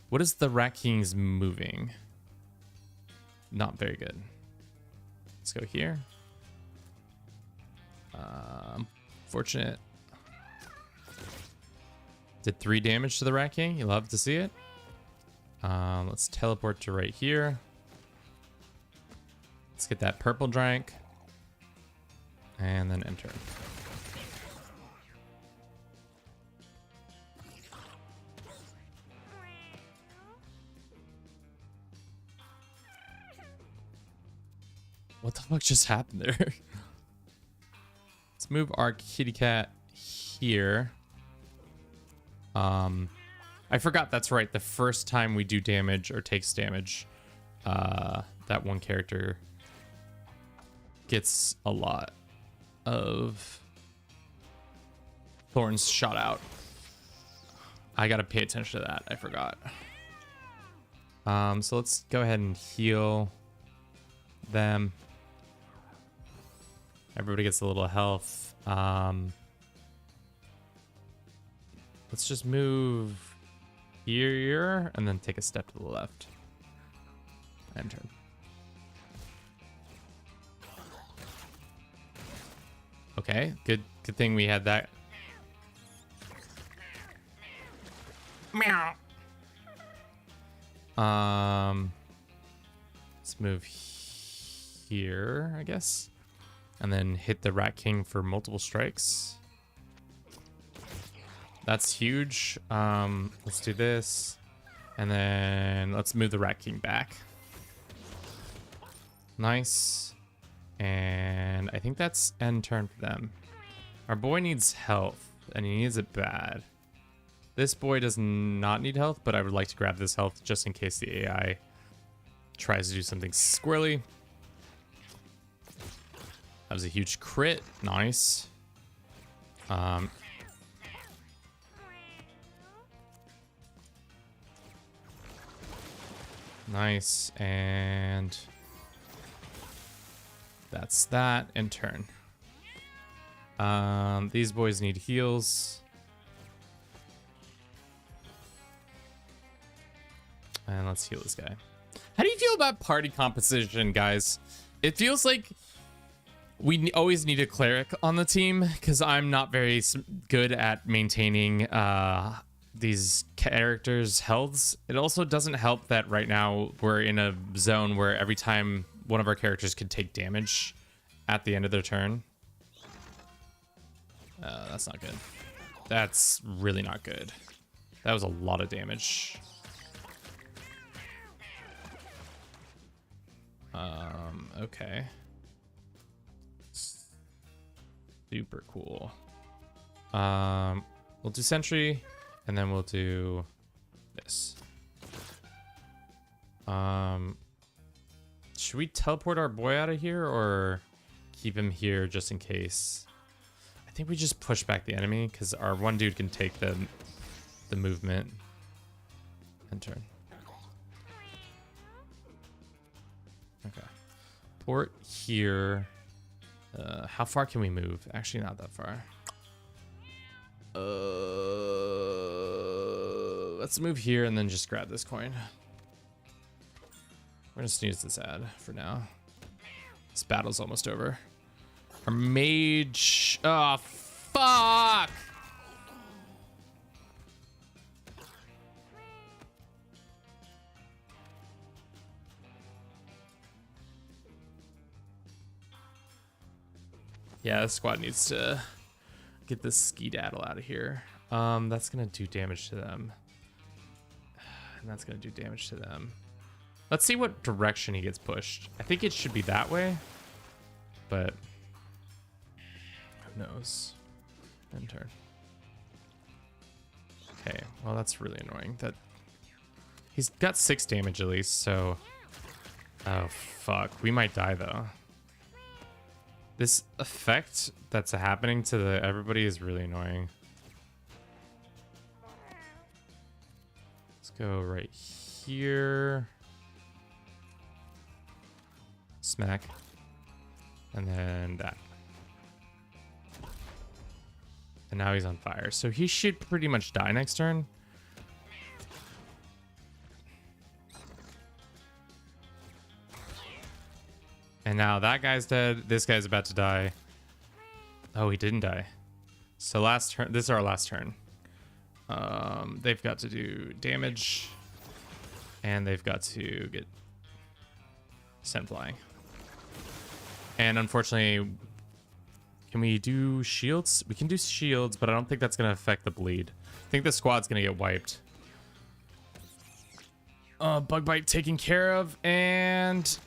What is the Rat King's moving? Not very good. Let's go here. Fortunate. Did 3 damage to the Rat King. You love to see it. Let's teleport to right here. Let's get that purple drank. And then enter. What the fuck just happened there? Let's move our kitty cat here. I forgot, that's right. The first time we do damage or takes damage, that one character gets a lot of thorns shot out. I gotta pay attention to that. I forgot. So let's go ahead and heal them. Everybody gets a little health. Let's just move here and then take a step to the left. And turn. Okay, good thing we had that. Meow. Let's move here, I guess. And then hit the Rat King for multiple strikes. That's huge. Let's do this. And then let's move the Rat King back. Nice. And I think that's end turn for them. Our boy needs health, and he needs it bad. This boy does not need health, but I would like to grab this health just in case the AI tries to do something squirrely. That was a huge crit. Nice. Nice. And that's that. And turn. These boys need heals. And let's heal this guy. How do you feel about party composition, guys? It feels like we always need a cleric on the team because I'm not very good at maintaining these characters' healths. It also doesn't help that right now we're in a zone where every time one of our characters could take damage at the end of their turn. That's not good. That's really not good. That was a lot of damage. Okay. Super cool. We'll do sentry, and then we'll do this. Should we teleport our boy out of here or keep him here just in case? I think we just push back the enemy because our one dude can take the movement and turn. Okay. Port here. How far can we move? Actually, not that far. Let's move here and then just grab this coin. We're gonna snooze this ad for now. This battle's almost over. Our mage. Oh, fuck! Yeah, the squad needs to get this skedaddle out of here. That's gonna do damage to them. And that's gonna do damage to them. Let's see what direction he gets pushed. I think it should be that way, but who knows? End turn. Okay, well that's really annoying. That he's got 6 damage at least, so oh fuck, we might die though. This effect that's happening to everybody is really annoying. Let's go right here. Smack. And then that. And now he's on fire. So he should pretty much die next turn. And now that guy's dead. This guy's about to die. Oh, he didn't die. So last turn. This is our last turn. They've got to do damage. And they've got to get sent flying. And unfortunately, can we do shields? We can do shields, but I don't think that's going to affect the bleed. I think the squad's going to get wiped. Bug bite taken care of, and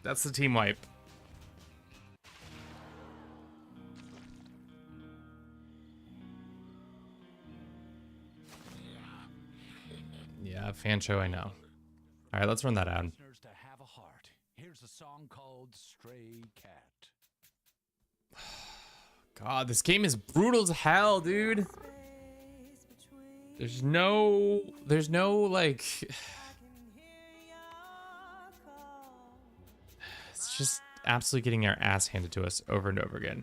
that's the team wipe. Yeah, fan show, I know. All right, let's run that out. Listeners to have a heart. Here's a song called Stray Cat. God, this game is brutal as hell, dude. There's no like, it's just absolutely getting our ass handed to us over and over again.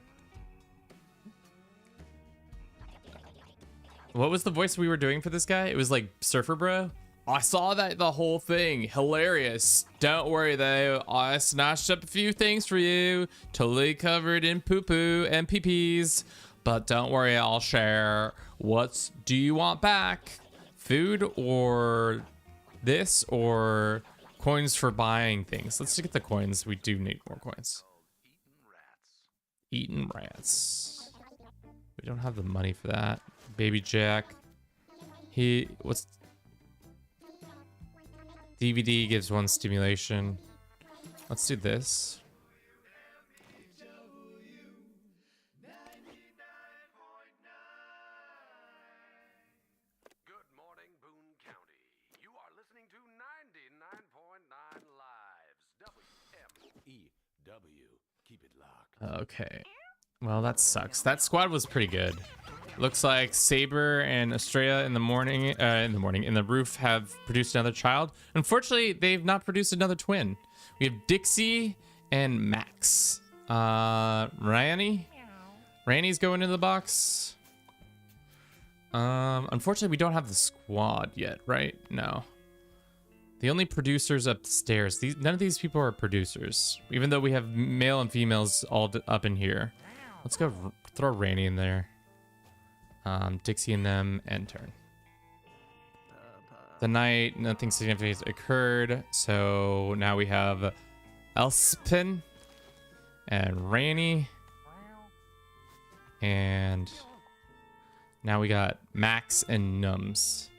What was the voice we were doing for this guy? It was like Surfer Bro. I saw that the whole thing. Hilarious. Don't worry though. I snatched up a few things for you. Totally covered in poo-poo and pee-pees. But don't worry, I'll share. What do you want back? Food or this or coins for buying things? Let's get the coins. We do need more coins. Eating rats. We don't have the money for that. Baby Jack. What's DVD gives 1 stimulation. Let's do this. Good morning, Boone County. You are listening to 99.9 Lives. WMEW. Keep it locked. Okay. Well, that sucks. That squad was pretty good. Looks like Saber and Estrella in the roof have produced another child. Unfortunately, they've not produced another twin. We have Dixie and Max. Ranny's going into the box. Unfortunately, we don't have the squad yet, right? No. The only producers upstairs. None of these people are producers, even though we have male and females all up in here. Let's go throw Ranny in there. Dixie and them, end turn. The night, nothing significant occurred, so now we have Elspin and Ranny, and now we got Max and Nums.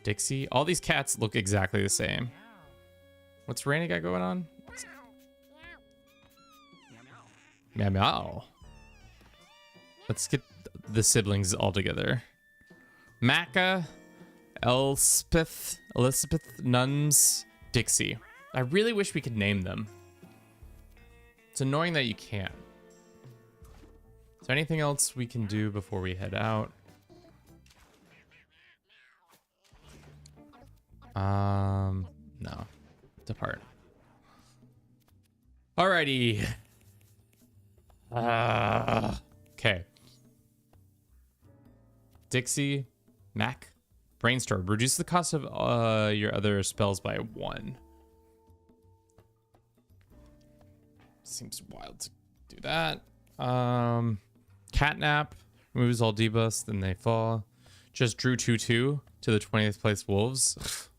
Dixie, all these cats look exactly the same. What's Ranny got going on? Meow meow. Let's get the siblings all together. Macca, Elspeth, Nums, Dixie. I really wish we could name them. It's annoying that you can't. Is there anything else we can do before we head out? No. Depart. Alrighty. Okay. Dixie, Mac, Brainstorm. Reduce the cost of your other spells by 1. Seems wild to do that. Catnap removes all debuffs, then they fall. Just drew 2/2 to the 20th place wolves.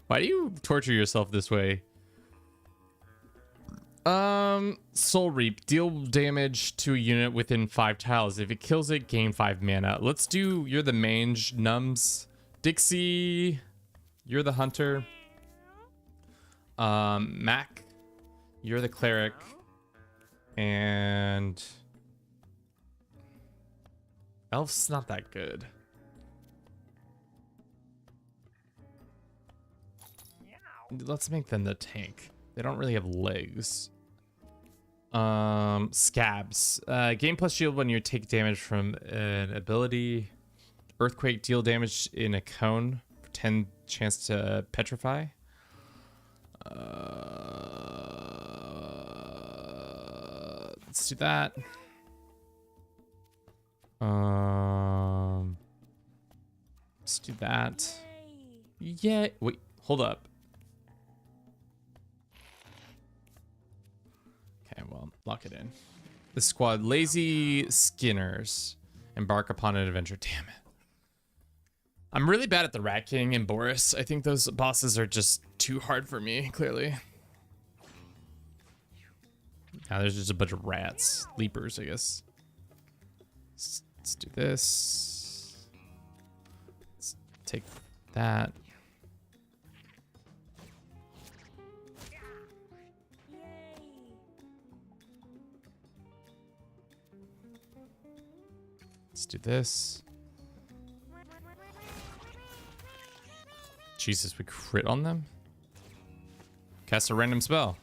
Why do you torture yourself this way? Soul Reap. Deal damage to a unit within 5 tiles. If it kills it, gain 5 mana. Let's do, you're the mage, Nums. Dixie, you're the hunter. Mac, you're the cleric. And Elf's not that good. Let's make them the tank. They don't really have legs. Scabs. Gain plus shield when you take damage from an ability. Earthquake, deal damage in a cone. 10 chance to petrify. Let's do that. Let's do that. Yeah. Wait, hold up. Okay, well, lock it in. The squad, Lazy Skinners, embark upon an adventure. Damn it. I'm really bad at the Rat King and Boris. I think those bosses are just too hard for me, clearly. Now there's just a bunch of rats. Leapers, I guess. Let's do this. Let's take that. Let's do this. Jesus, we crit on them? Cast a random spell.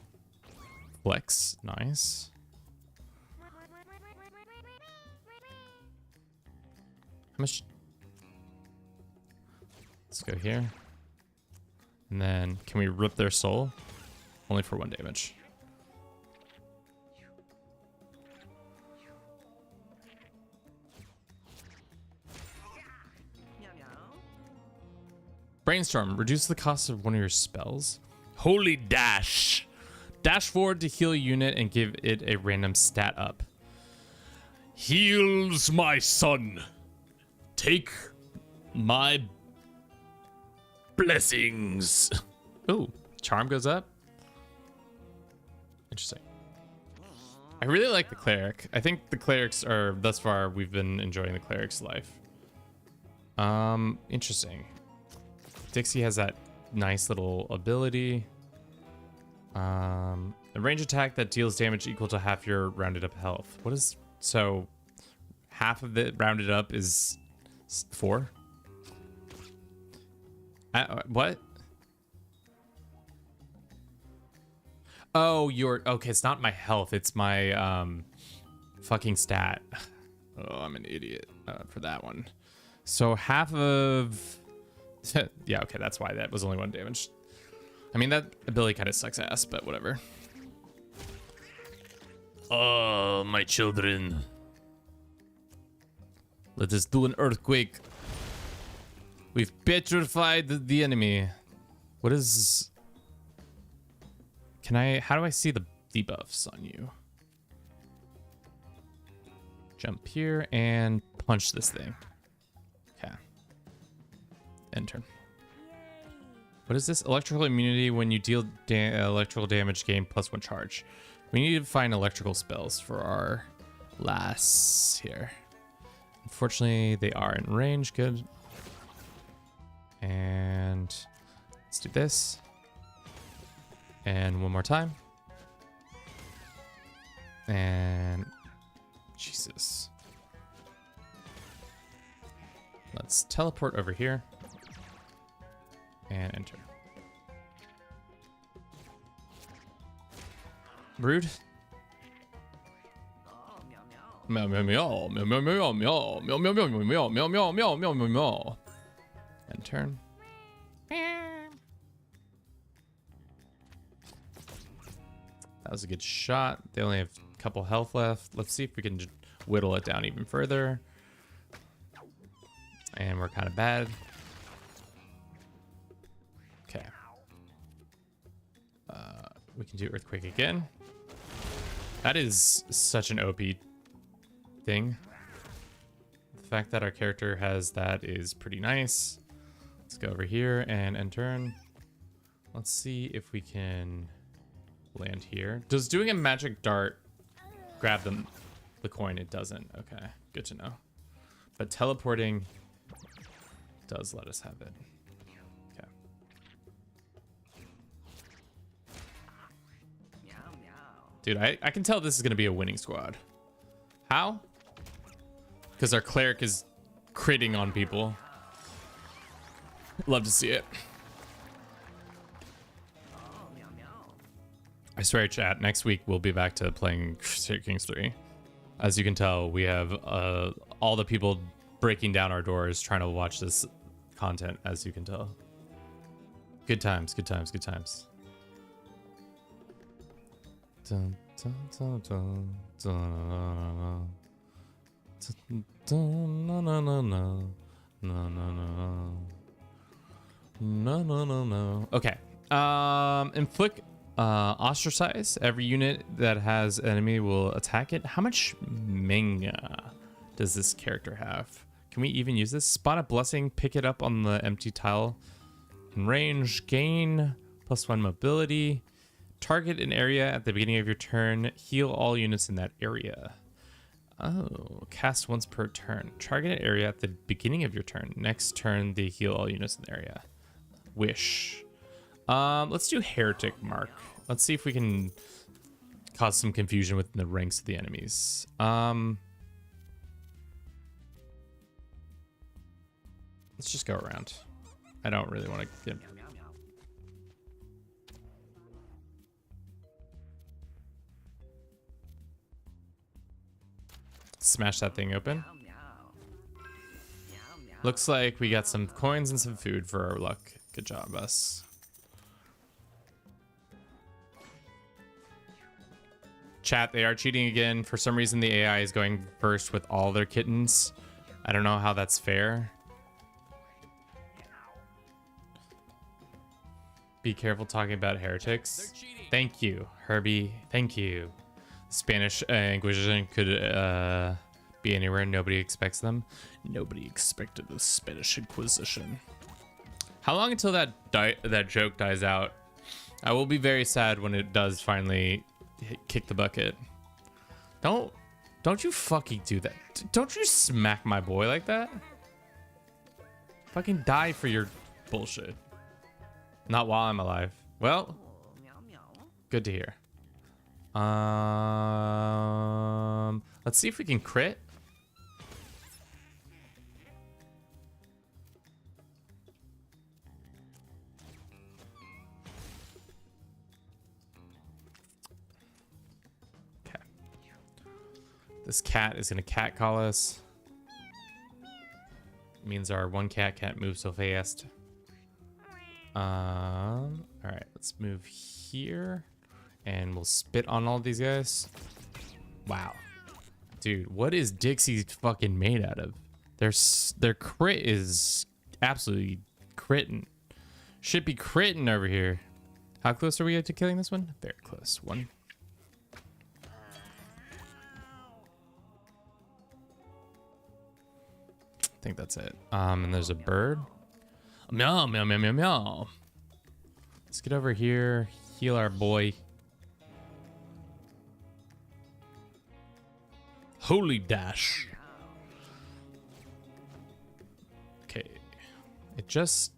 Flex, nice. How much? Let's go here. And then, can we rip their soul? Only for 1 damage. Brainstorm, reduce the cost of one of your spells. Holy dash. Dash forward to heal a unit and give it a random stat up. Heals my son. Take my blessings. Ooh, charm goes up. Interesting. I really like the cleric. I think the clerics are, thus far, we've been enjoying the cleric's life. Interesting. Dixie has that nice little ability. A range attack that deals damage equal to half your rounded up health. What is, so half of it rounded up is 4? What? Oh, okay, it's not my health, it's my fucking stat. Oh, I'm an idiot for that one. So half of yeah, okay, that's why that was only 1 damage. I mean, that ability kind of sucks ass, but whatever. Oh, my children. Let us do an earthquake. We've petrified the enemy. What is... how do I see the debuffs on you? Jump here and punch this thing. Okay. Enter. What is this? Electrical immunity. When you deal electrical damage, gain +1 charge. We need to find electrical spells for our lass here. Unfortunately, they are in range. Good. And let's do this. And one more time. And Jesus. Let's teleport over here. And enter. Rude. Meow meow meow meow meow meow meow meow meow meow meow meow meow meow meow meow meow. And turn. That was a good shot. They only have a couple health left. Let's see if we can whittle it down even further. And we're kind of bad. Okay. We can do earthquake again. That is such an OP thing. The fact that our character has that is pretty nice. Let's go over here and end turn. Let's see if we can land here. Does doing a magic dart grab the coin? It doesn't. Okay, good to know. But teleporting does let us have it. Okay. Dude, I can tell this is going to be a winning squad. How? Because our cleric is critting on people. Love to see it. I swear, chat, next week we'll be back to playing Crusader Kings 3. As you can tell, we have all the people breaking down our doors trying to watch this content, as you can tell. Good times, good times, good times. Dun, dun, dun, dun, dun, dun, no, no, no, no, no, no, no, no, no, no, no. Okay. Inflict ostracize. Every unit that has enemy will attack it. How much manga does this character have? Can we even use this? Spot a blessing, pick it up on the empty tile. In range, gain +1 mobility. Target an area at the beginning of your turn. Heal all units in that area. Oh, cast once per turn. Target an area at the beginning of your turn. Next turn, they heal all units in the area. Wish. Let's do Heretic Mark. Let's see if we can cause some confusion within the ranks of the enemies. Let's just go around. I don't really want to get... Smash that thing open. Looks like we got some coins and some food for our luck. Good job, us. Chat, they are cheating again. For some reason, the AI is going first with all their kittens. I don't know how that's fair. Be careful talking about heretics. Thank you, Herbie. Thank you. Spanish Inquisition could be anywhere. Nobody expects them. Nobody expected the Spanish Inquisition. How long until that joke dies out? I will be very sad when it does finally kick the bucket. Don't you fucking do that. Don't you smack my boy like that. Fucking die for your bullshit. Not while I'm alive. Well, good to hear. Let's see if we can crit. Okay. This cat is gonna cat call us. It means our one cat can't move so fast. All right, let's move here. And we'll spit on all these guys. Wow. Dude, what is Dixie fucking made out of? Their crit is absolutely critting. Should be critting over here. How close are we to killing this one? Very close. One. I think that's it. And there's a bird. Meow, meow, meow, meow, meow. Let's get over here. Heal our boy. Holy dash. Okay. It just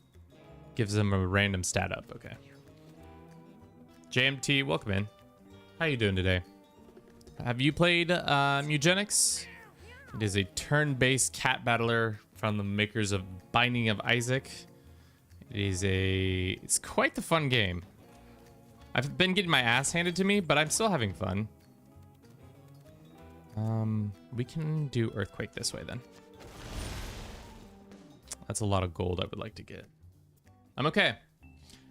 gives them a random stat up. Okay. JMT, welcome in. How you doing today? Have you played Mewgenics? It is a turn-based cat battler from the makers of Binding of Isaac. It's quite the fun game. I've been getting my ass handed to me, but I'm still having fun. We can do Earthquake this way then. That's a lot of gold I would like to get. I'm okay.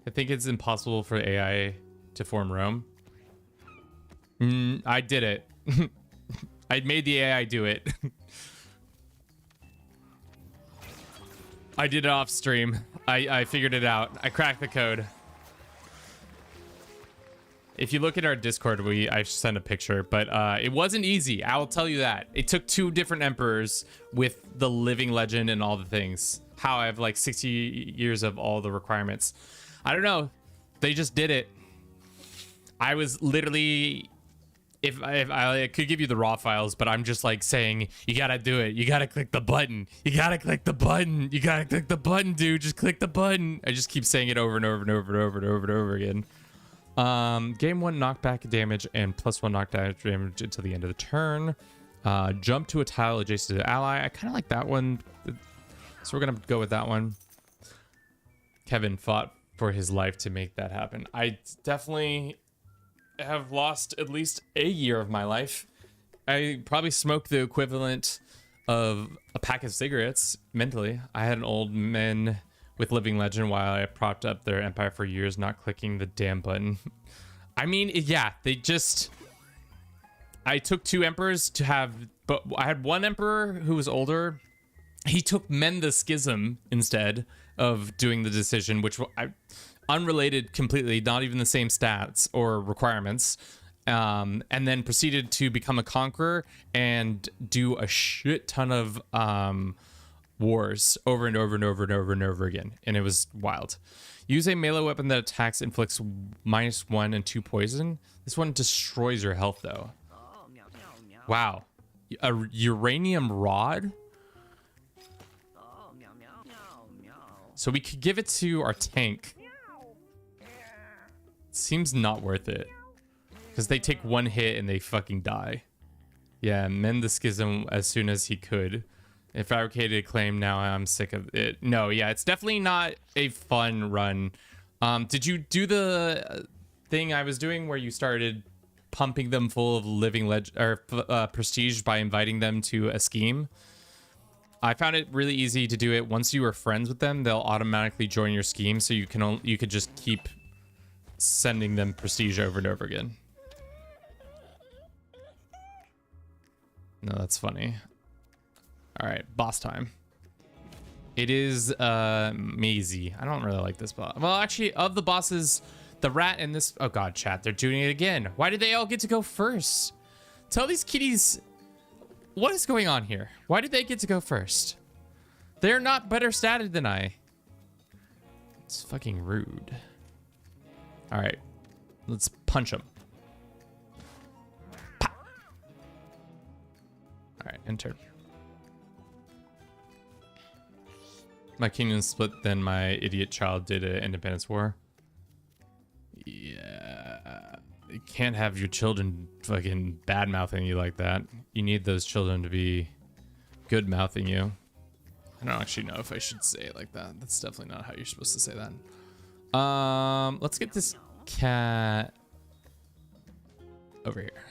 I think it's impossible for AI to form Rome. I did it. I made the AI do it. I did it off stream. I figured it out. I cracked the code. If you look at our Discord, I sent a picture, but it wasn't easy. I will tell you that. It took 2 different emperors with the living legend and all the things. How I have like 60 years of all the requirements. I don't know. They just did it. I was literally, if I could give you the raw files, but I'm just like saying, you gotta do it. You gotta click the button. You gotta click the button. You gotta click the button, dude. Just click the button. I just keep saying it over and over and over and over and over and over again. Game 1 knockback damage and +1 knockback damage until the end of the turn. Jump to a tile adjacent to the ally. I kind of like that one, so we're gonna go with that one. Kevin fought for his life to make that happen. I definitely have lost at least a year of my life. I probably smoked the equivalent of a pack of cigarettes mentally. I had an old man with living legend while I propped up their empire for years, not clicking the damn button. I mean, yeah, I took 2 emperors to have, but I had one emperor who was older. He took Mend the Schism instead of doing the decision, which unrelated completely, not even the same stats or requirements. And then proceeded to become a conqueror and do a shit ton of wars over and over and over and over and over again, and it was wild. Use a melee weapon that attacks, inflicts -1 and 2 poison. This one destroys your health though. Wow. A uranium rod? So we could give it to our tank. Seems not worth it. Because they take 1 hit and they fucking die. Yeah, mend the schism as soon as he could. If fabricated claim, now I'm sick of it. No, yeah, it's definitely not a fun run. Did you do the thing I was doing where you started pumping them full of living prestige by inviting them to a scheme? I found it really easy to do it. Once you are friends with them, they'll automatically join your scheme, so you could just keep sending them prestige over and over again. No, that's funny. All right, boss time. It is Maisie. I don't really like this boss. Well, actually, of the bosses, the rat and this... Oh god, chat, they're doing it again. Why did they all get to go first? Tell these kitties... What is going on here? Why did they get to go first? They're not better statted than I. It's fucking rude. All right, let's punch them. Pop. All right, enter. My kingdom split than my idiot child did at Independence War. Yeah. You can't have your children fucking bad-mouthing you like that. You need those children to be good-mouthing you. I don't actually know if I should say it like that. That's definitely not how you're supposed to say that. Let's get this cat over here.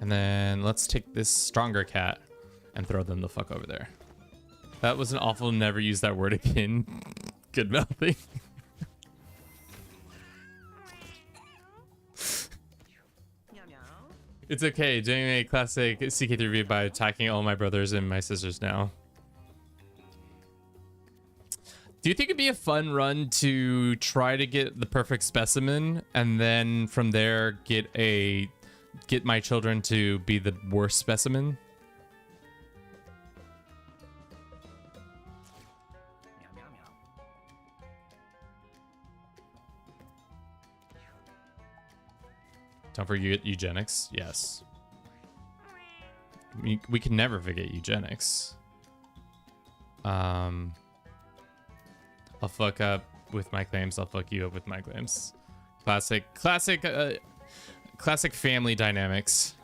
And then let's take this stronger cat and throw them the fuck over there. That was an awful never use that word again. Good mouthing. It's okay. Doing a classic CK3V by attacking all my brothers and my sisters now. Do you think it'd be a fun run to try to get the perfect specimen and then from there get my children to be the worst specimen? Don't forget eugenics. Yes. We can never forget eugenics. I'll fuck up with my claims. I'll fuck you up with my claims. Classic family dynamics.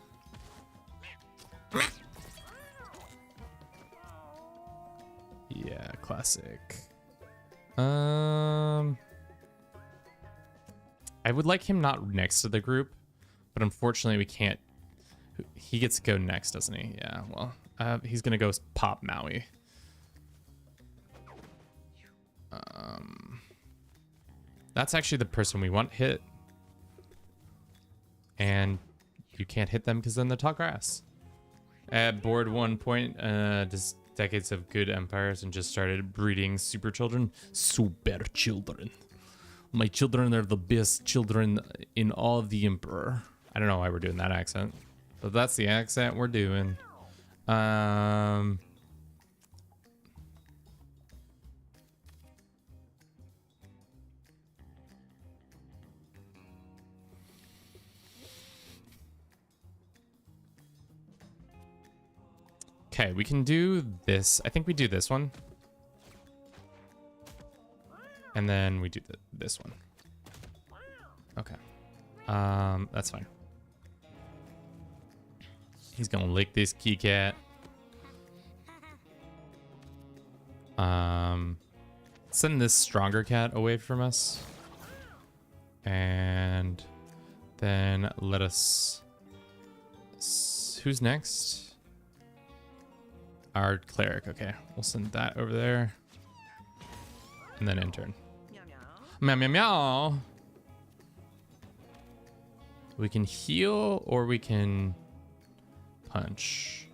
Yeah, classic. I would like him not next to the group. But unfortunately, we can't. He gets to go next, doesn't he? Yeah, well, he's going to go pop Maui. That's actually the person we want hit. And you can't hit them because then they're tall grass. At board 1 point, just decades of good empires and just started breeding super children. Super children. My children are the best children in all of the emperor. I don't know why we're doing that accent, but that's the accent we're doing. Okay, we can do this. I think we do this one. And then we do this one. Okay. That's fine. He's gonna lick this key cat. Send this stronger cat away from us. And then let us... Who's next? Our cleric. Okay, we'll send that over there. And then intern. Meow, meow, meow. We can heal or we can punch.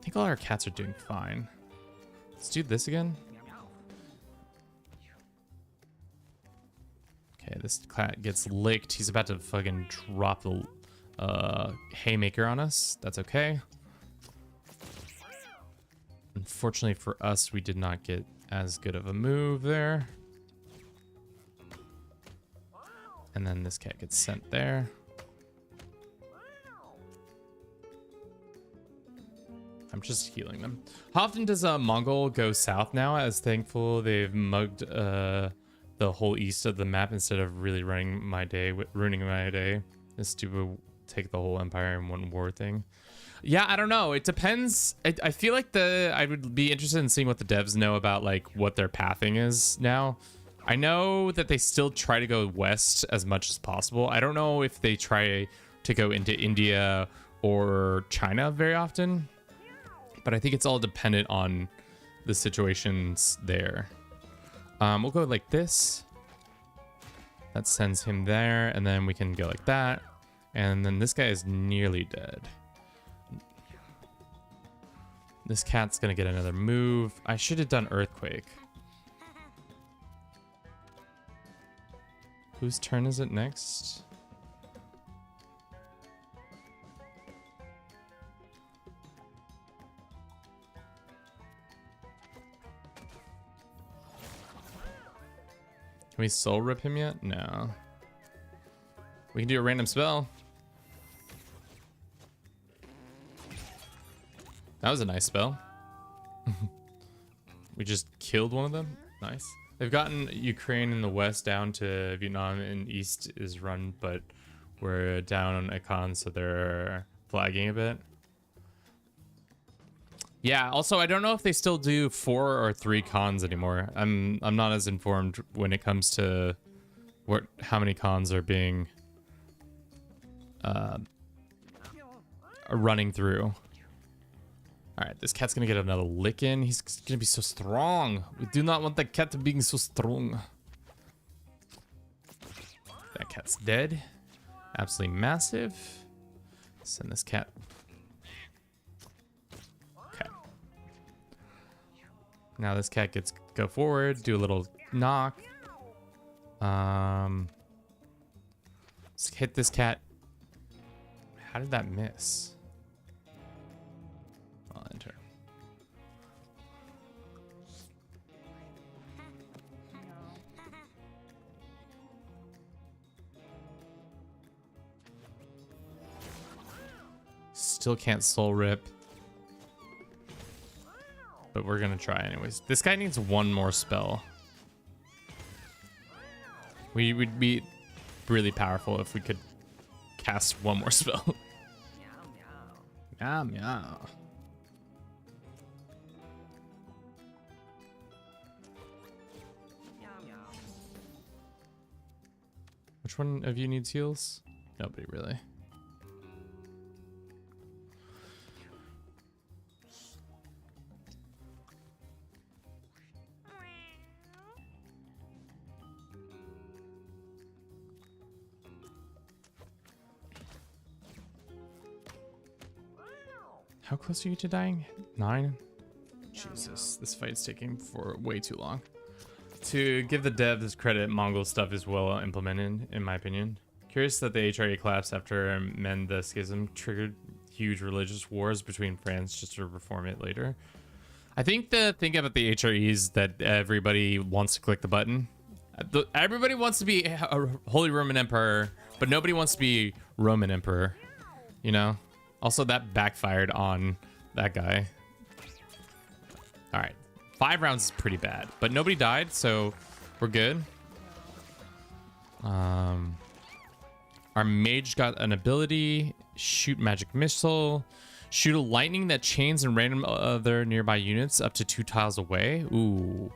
I think all our cats are doing fine. Let's do this again. Okay, this cat gets licked. He's about to fucking drop the haymaker on us. That's okay. Unfortunately for us, we did not get as good of a move there. And then this cat gets sent there. I'm just healing them. How often does Mongol go south now? As thankful they've mugged the whole east of the map instead of really ruining my day. This stupid take the whole empire in one war thing. Yeah, I don't know. It depends. I feel like I would be interested in seeing what the devs know about like what their pathing is now. I know that they still try to go west as much as possible. I don't know if they try to go into India or China very often, but I think it's all dependent on the situations there. We'll go like this. That sends him there, and then we can go like that. And then this guy is nearly dead. This cat's gonna get another move. I should have done Earthquake. Whose turn is it next? Can we soul rip him yet? No. We can do a random spell. That was a nice spell. We just killed one of them. Nice. They've gotten Ukraine in the west down to Vietnam, and east is run, but we're down on icon, so they're flagging a bit. Yeah, also I don't know if they still do 4 or 3 cons anymore. I'm not as informed when it comes to how many cons are being running through. All right, this cat's gonna get another lick in. He's gonna be so strong. We do not want that cat to be so strong. That cat's dead. Absolutely massive. Send this cat. Okay. Now this cat gets go forward, do a little knock. Let's hit this cat. How did that miss? I'll enter. Still can't soul rip. But we're gonna try anyways. This guy needs one more spell. We would be really powerful if we could cast one more spell. Meow meow. Which one of you needs heals? Nobody really. How close are you to dying? 9? Jesus, this fight's taking for way too long. To give the devs credit, Mongol stuff is well implemented, in my opinion. Curious that the HRE collapse after Mend the Schism triggered huge religious wars between France just to reform it later. I think the thing about the HRE is that everybody wants to click the button. Everybody wants to be a Holy Roman Emperor, but nobody wants to be Roman Emperor, you know? Also, that backfired on that guy. All right. 5 rounds is pretty bad, but nobody died, so we're good. Our mage got an ability, shoot magic missile, shoot a lightning that chains and random other nearby units up to 2 tiles away. Ooh.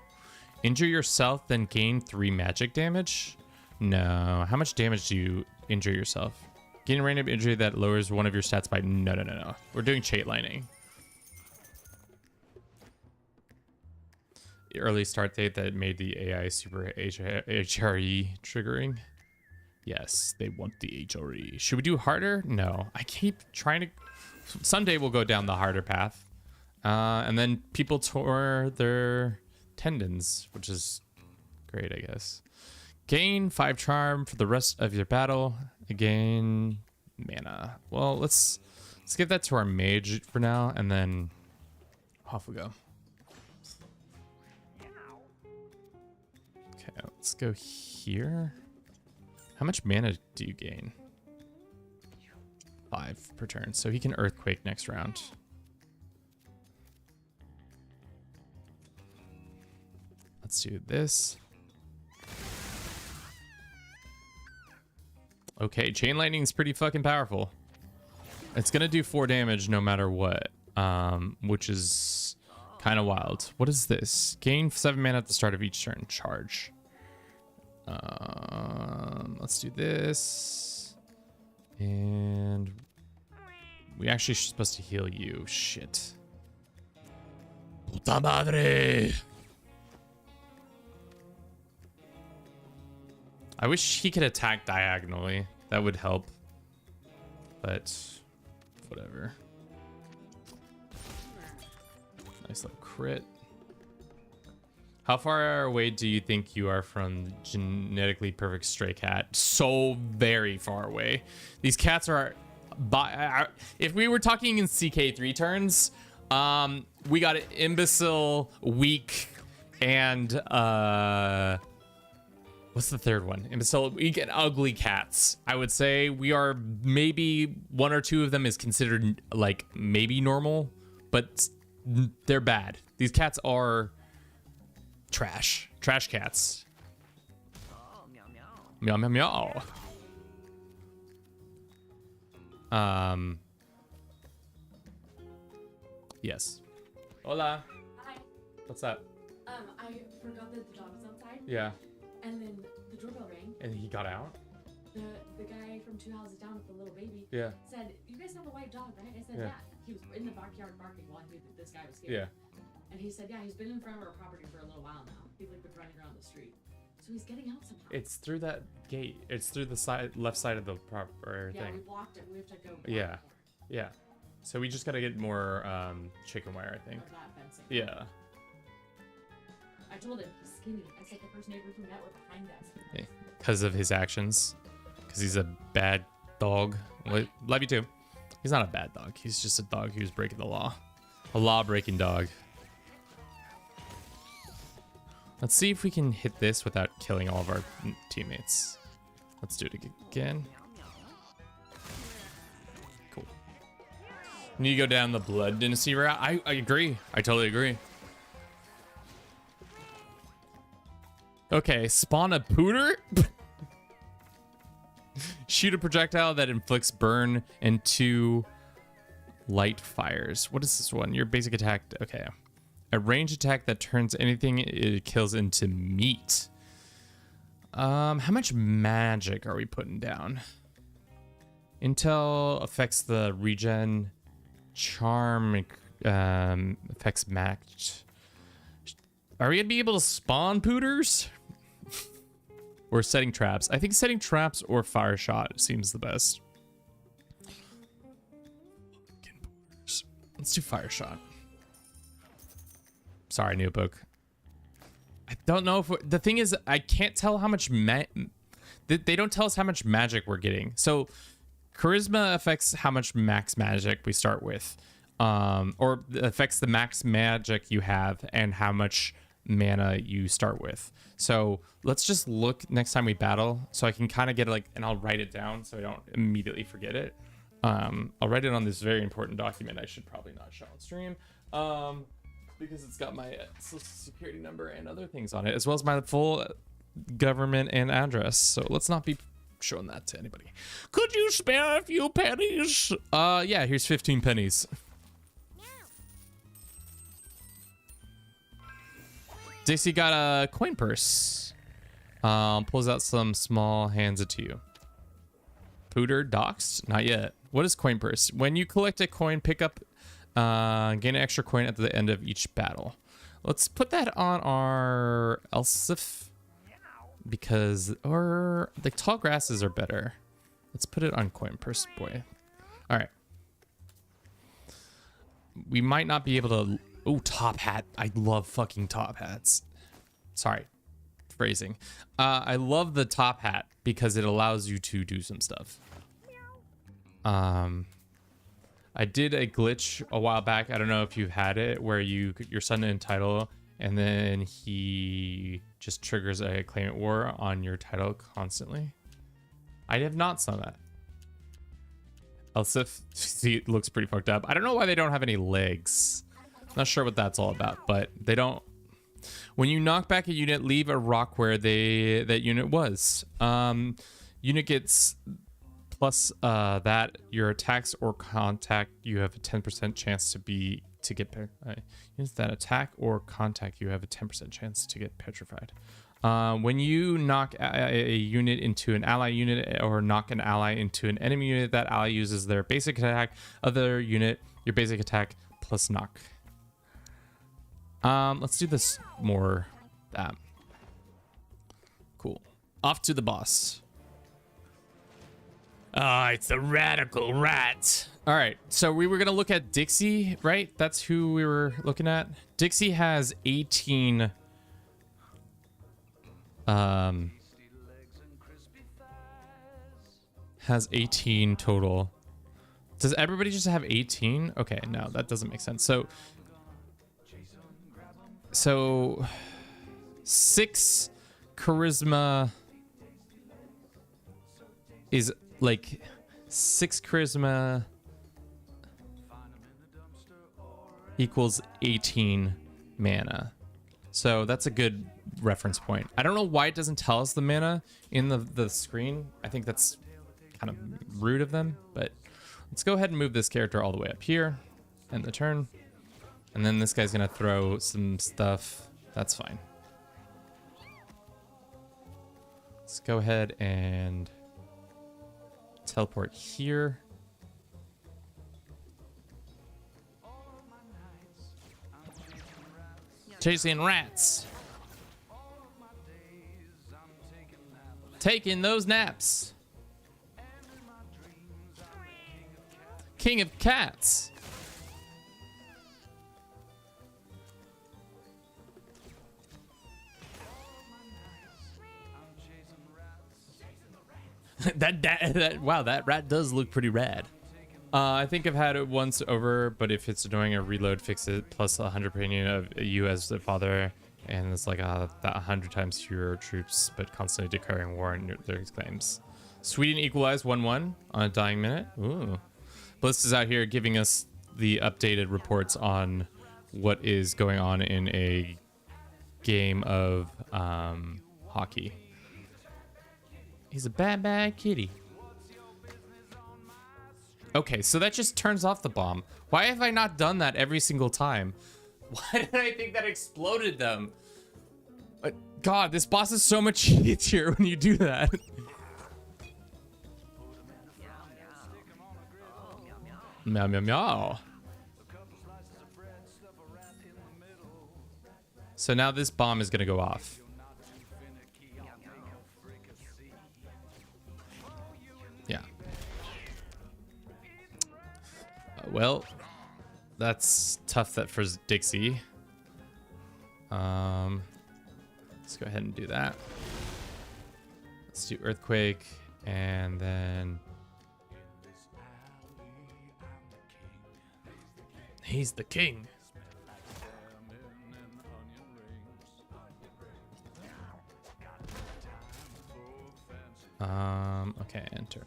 Injure yourself, then gain 3 magic damage? No. How much damage do you injure yourself? Gain a random injury that lowers one of your stats by... No. We're doing Chait Lightning. The early start date that made the AI super HRE triggering. Yes, they want the HRE. Should we do harder? No. I keep trying to... Someday we'll go down the harder path. And then people tore their tendons, which is great, I guess. Gain 5 charm for the rest of your battle. Again, mana. Well, let's give that to our mage for now, and then off we go. Let's go here. How much mana do you gain? 5 per turn. So he can Earthquake next round. Let's do this. Okay, Chain Lightning is pretty fucking powerful. It's gonna do 4 damage no matter what, which is kind of wild. What is this? Gain 7 mana at the start of each turn. Charge. Let's do this. And we actually are supposed to heal you. Shit. Puta madre. I wish he could attack diagonally. That would help. But whatever. Nice little crit. How far away do you think you are from genetically perfect stray cat? So very far away. These cats are... If we were talking in CK3 turns, we got imbecile, weak, and... what's the third one? Imbecile, weak, and ugly cats. I would say we are maybe 1 or 2 of them is considered like maybe normal, but they're bad. These cats are trash. Trash cats. Oh, meow meow. Meow meow meow. Yes. Hola. Hi. What's up? I forgot that the dog was outside, Yeah. and then the doorbell rang. And he got out? The guy from 2 houses down with the little baby Yeah. said, "You guys have a white dog, right?" I said, Yeah. "Yeah." He was in the backyard barking while he knew that this guy was scared. Yeah. And he said, "Yeah, he's been in front of our property for a little while now. He's like been running around the street, so he's getting out somehow." It's through that gate. It's through the side, left side of the proper yeah, we thing. blocked it. We have to go. block Yeah. it Yeah. So we just gotta get more chicken wire, I think. more of that fencing. Yeah. I told him he's skinny. I said the first neighbors we met were behind us. Because of his actions. Because he's a bad dog. Love you too. He's not a bad dog. He's just a dog who's breaking the law. A law-breaking dog. Let's see if we can hit this without killing all of our teammates. Let's do it again. Cool. Need to go down the blood dynasty route. I agree. I totally agree. Okay, spawn a pooter. Shoot a projectile that inflicts burn and 2 light fires. What is this one? Your basic attack. Okay. A range attack that turns anything it kills into meat. How much magic are we putting down? Intel affects the regen. Charm affects max. Are we gonna be able to spawn pooters? Or setting traps? I think setting traps or fire shot seems the best. Let's do fire shot. Sorry, new book. I don't know if the thing is, I can't tell how much they don't tell us how much magic we're getting. So charisma affects how much max magic we start with, or affects the max magic you have and how much mana you start with. So let's just look next time we battle, so I can kind of get like, and I'll write it down so I don't immediately forget it. I'll write it on this very important document I should probably not show on stream, because it's got my social security number and other things on it, as well as my full government and address. So let's not be showing that to anybody. Could you spare a few pennies? Yeah, here's 15 pennies. Dixie got a coin purse. Pulls out some small, hands it to you. Pooter doxed? Not yet. What is coin purse? When you collect a coin, pick up, gain an extra coin at the end of each battle. Let's put that on our Elsif, because, or the tall grasses are better. Let's put it on coin purse, boy. All right. We might not be able to. Oh, top hat. I love fucking top hats. Sorry, phrasing. I love the top hat because it allows you to do some stuff. I did a glitch a while back. I don't know if you've had it, where you're sending in title and then he just triggers a claim it war on your title constantly. I have not saw that. Elsif, see, it looks pretty fucked up. I don't know why they don't have any legs. Not sure what that's all about, but they don't. When you knock back a unit, leave a rock where that unit was. Unit gets plus that your attacks or contact, you have a 10% chance to get units that attack or contact, you have a 10% chance to get petrified. When you knock a unit into an ally unit or knock an ally into an enemy unit, that ally uses their basic attack, other unit, your basic attack plus knock. Let's do this more. Cool. Off to the boss. It's the radical rat. All right, so we were gonna look at Dixie, right? That's who we were looking at. Dixie has 18. Has 18 total. Does everybody just have 18? Okay, no, that doesn't make sense. So 6 charisma is like 6 charisma equals 18 mana. So that's a good reference point. I don't know why it doesn't tell us the mana in the screen. I think that's kind of rude of them, but let's go ahead and move this character all the way up here. End the turn. And then this guy's gonna throw some stuff. That's fine. Let's go ahead and teleport here. Chasing rats. Taking those naps. King of cats. Wow, that rat does look pretty rad. I think I've had it once over, but if it's doing a reload, fix it. Plus 100 opinion of you as the father, and it's like that 100 times fewer troops, but constantly declaring war on their claims. Sweden equalized 1-1 on a dying minute. Ooh. Bliss is out here giving us the updated reports on what is going on in a game of hockey. He's a bad, bad kitty. Okay, so that just turns off the bomb. Why have I not done that every single time? Why did I think that exploded them? God, this boss is so much easier when you do that. Meow, meow, meow. So now this bomb is gonna go off. Yeah. Well, that's tough that for Dixie. Let's go ahead and do that. Let's do Earthquake, and then he's the king. Okay, enter.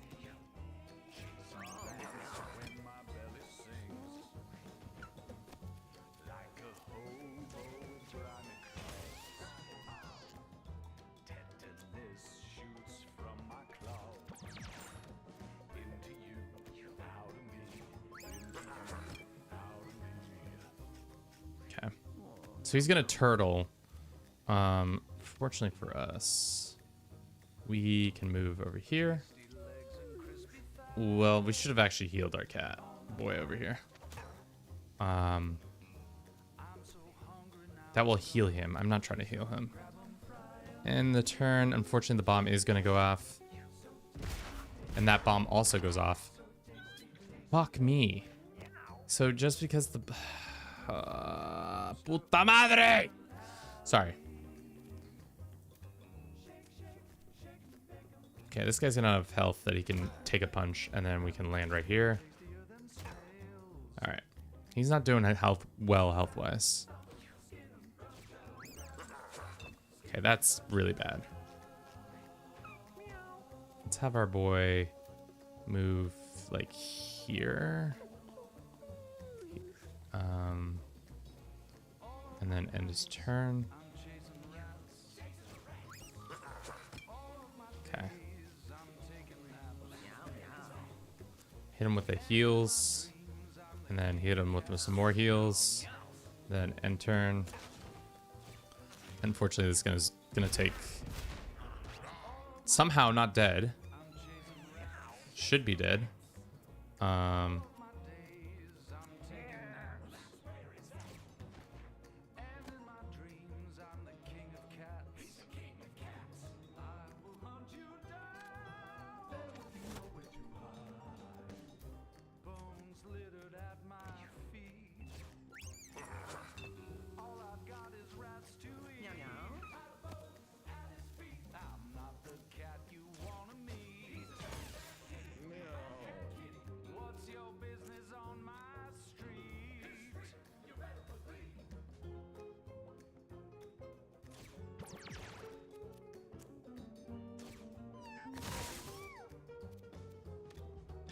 Okay. So he's gonna turtle. Fortunately for us, we can move over here. Well, we should have actually healed our cat boy over here. That will heal him. I'm not trying to heal him. And the turn, unfortunately, the bomb is going to go off. And that bomb also goes off. Fuck me. So just because the... puta madre! Sorry. Okay, this guy's gonna have health that he can take a punch, and then we can land right here. All right, he's not doing health-wise. Okay, that's really bad. Let's have our boy move like here. And then end his turn. Okay. Hit him with the heals. And then hit him with some more heals. Then end turn. Unfortunately, this is gonna take... Somehow not dead. Should be dead.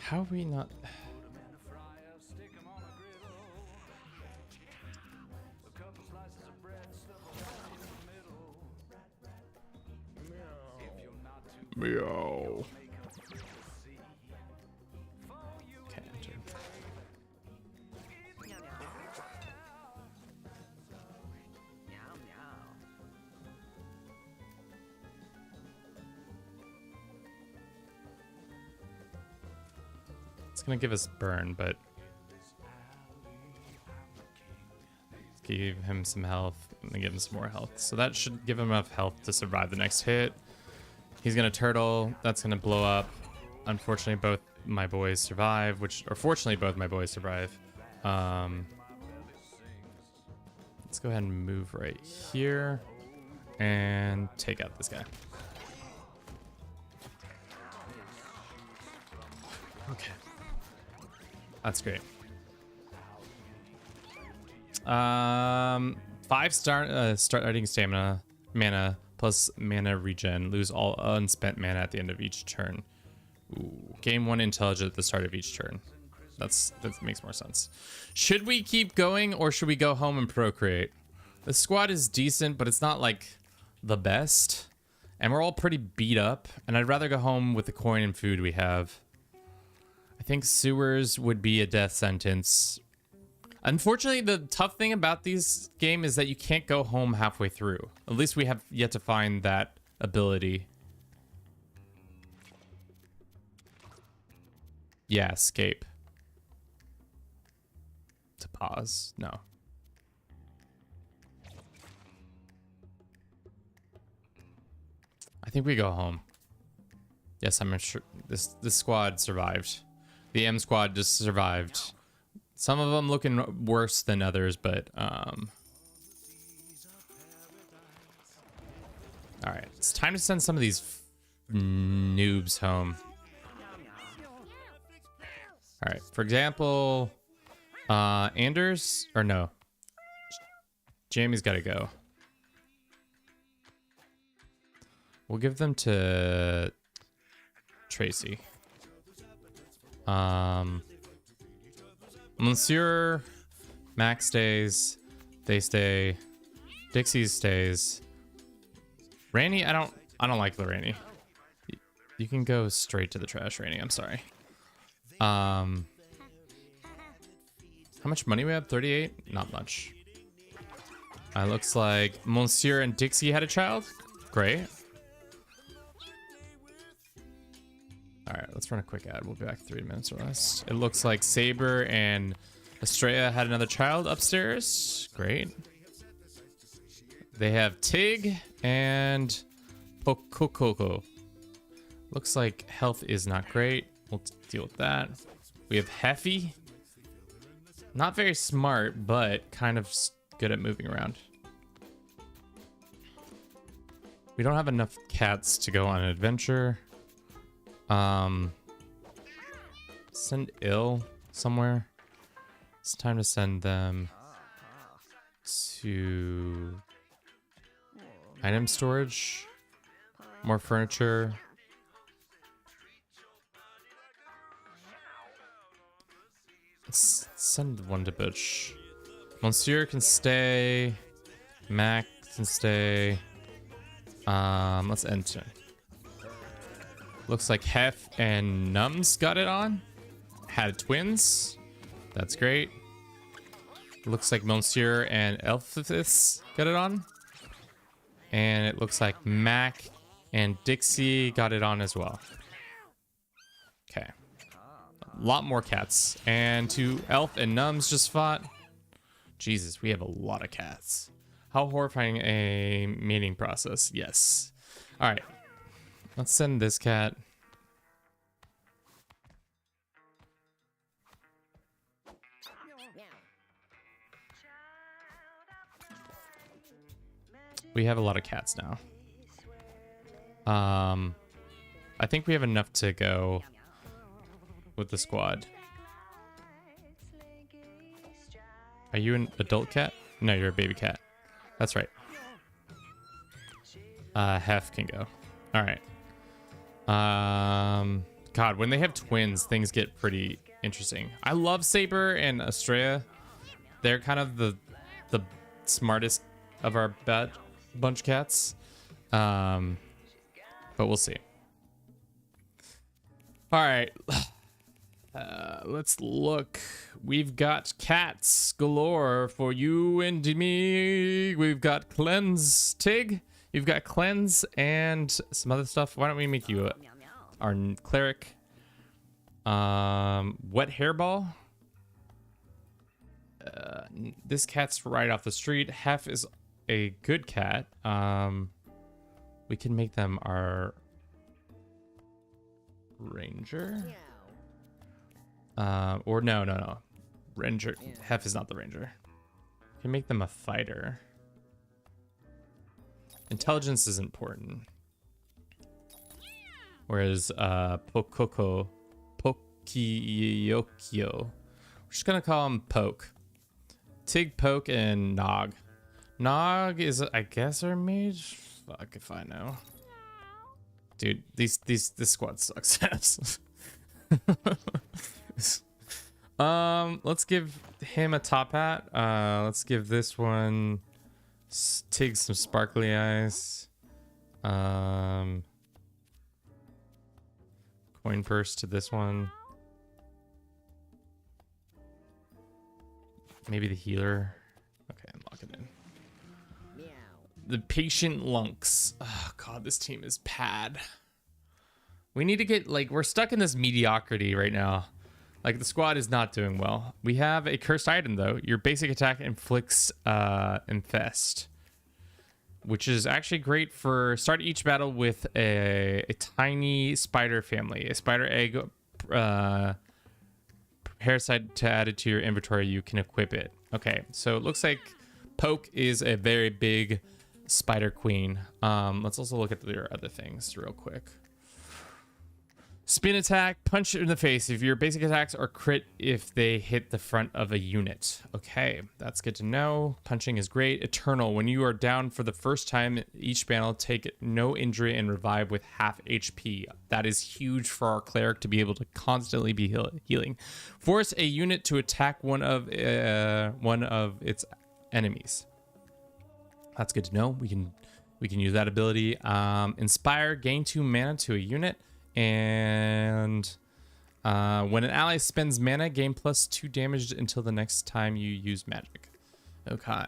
How are we not... Meow. Okay, enter. It's gonna give us burn, but give him some health and then give him some more health. So that should give him enough health to survive the next hit. He's gonna turtle. That's gonna blow up. Unfortunately, both my boys survive, or fortunately, both my boys survive. Let's go ahead and move right here and take out this guy. Okay. That's great. 5 starting stamina, mana, plus mana regen. Lose all unspent mana at the end of each turn. Ooh. Gain 1 intelligence at the start of each turn. That makes more sense. Should we keep going or should we go home and procreate? The squad is decent, but it's not like the best. And we're all pretty beat up. And I'd rather go home with the coin and food we have. I think sewers would be a death sentence. Unfortunately, the tough thing about this game is that you can't go home halfway through. At least we have yet to find that ability. Yeah, escape. To pause? No. I think we go home. Yes, I'm sure this squad survived. The M squad just survived. Some of them looking worse than others, but all right, it's time to send some of these noobs home. All right, for example, Anders, or no, Jamie's got to go. We'll give them to Tracy. Monsieur, Max stays, they stay, Dixie stays. Rainy, I don't like the Rainy. You can go straight to the trash, Rainy. I'm sorry. How much money we have? 38? Not much. Looks like Monsieur and Dixie had a child. Great. All right, let's run a quick ad. We'll be back in 3 minutes or less. It looks like Saber and Estrella had another child upstairs. Great. They have Tig and Pokokoko. Looks like health is not great. We'll deal with that. We have Heffy. Not very smart, but kind of good at moving around. We don't have enough cats to go on an adventure. Send Ill somewhere. It's time to send them to Item storage. More furniture. Let's send one to Butch. Monsieur can stay. Mac can stay. Let's enter. Looks like Hef and Nums got it on. Had twins. That's great. Looks like Monsieur and Elphithis got it on. And it looks like Mac and Dixie got it on as well. Okay. A lot more cats. And two Elf and Nums just fought. Jesus, we have a lot of cats. How horrifying a mating process. Yes. All right. Let's send this cat. We have a lot of cats now. I think we have enough to go with the squad. Are you an adult cat? No, you're a baby cat. That's right. Hef can go. All right. God, when they have twins, things get pretty interesting. I love Saber and Estrella. They're kind of the smartest of our bunch of cats. But we'll see. All right. Let's look. We've got cats galore for you and me. We've got Cleanse Tig. You've got Cleanse and some other stuff. Why don't we make you our cleric? Wet Hairball. This cat's right off the street. Hef is a good cat. We can make them our ranger. Or no. Ranger. Hef is not the ranger. We can make them a fighter. Intelligence is important. Whereas Pokiyokyo, we're just gonna call him Poke. Tig, Poke, and Nog. Nog is, I guess, our mage. Fuck if I know. Dude, this squad sucks. Let's give him a top hat. Let's give this one Tig some sparkly eyes. Coin purse to this one. Maybe the healer. Okay, unlock it in. The patient lunks. Oh god, this team is pad. We need to get, like, we're stuck in this mediocrity right now. Like, the squad is not doing well. We have a cursed item, though. Your basic attack inflicts infest, which is actually great for start each battle with a tiny spider family. A spider egg parasite to add it to your inventory. You can equip it. Okay, so it looks like Poke is a very big spider queen. Let's also look at their other things real quick. Spin attack, punch in the face if your basic attacks are crit if they hit the front of a unit. Okay, that's good to know. Punching is great. Eternal, when you are down for the first time each battle, take no injury and revive with half HP. That is huge for our cleric to be able to constantly be healing. Force a unit to attack one of its enemies. That's good to know. We can use that ability. Inspire, gain 2 mana to a unit. And when an ally spends mana, gain +2 damage until the next time you use magic. Okay.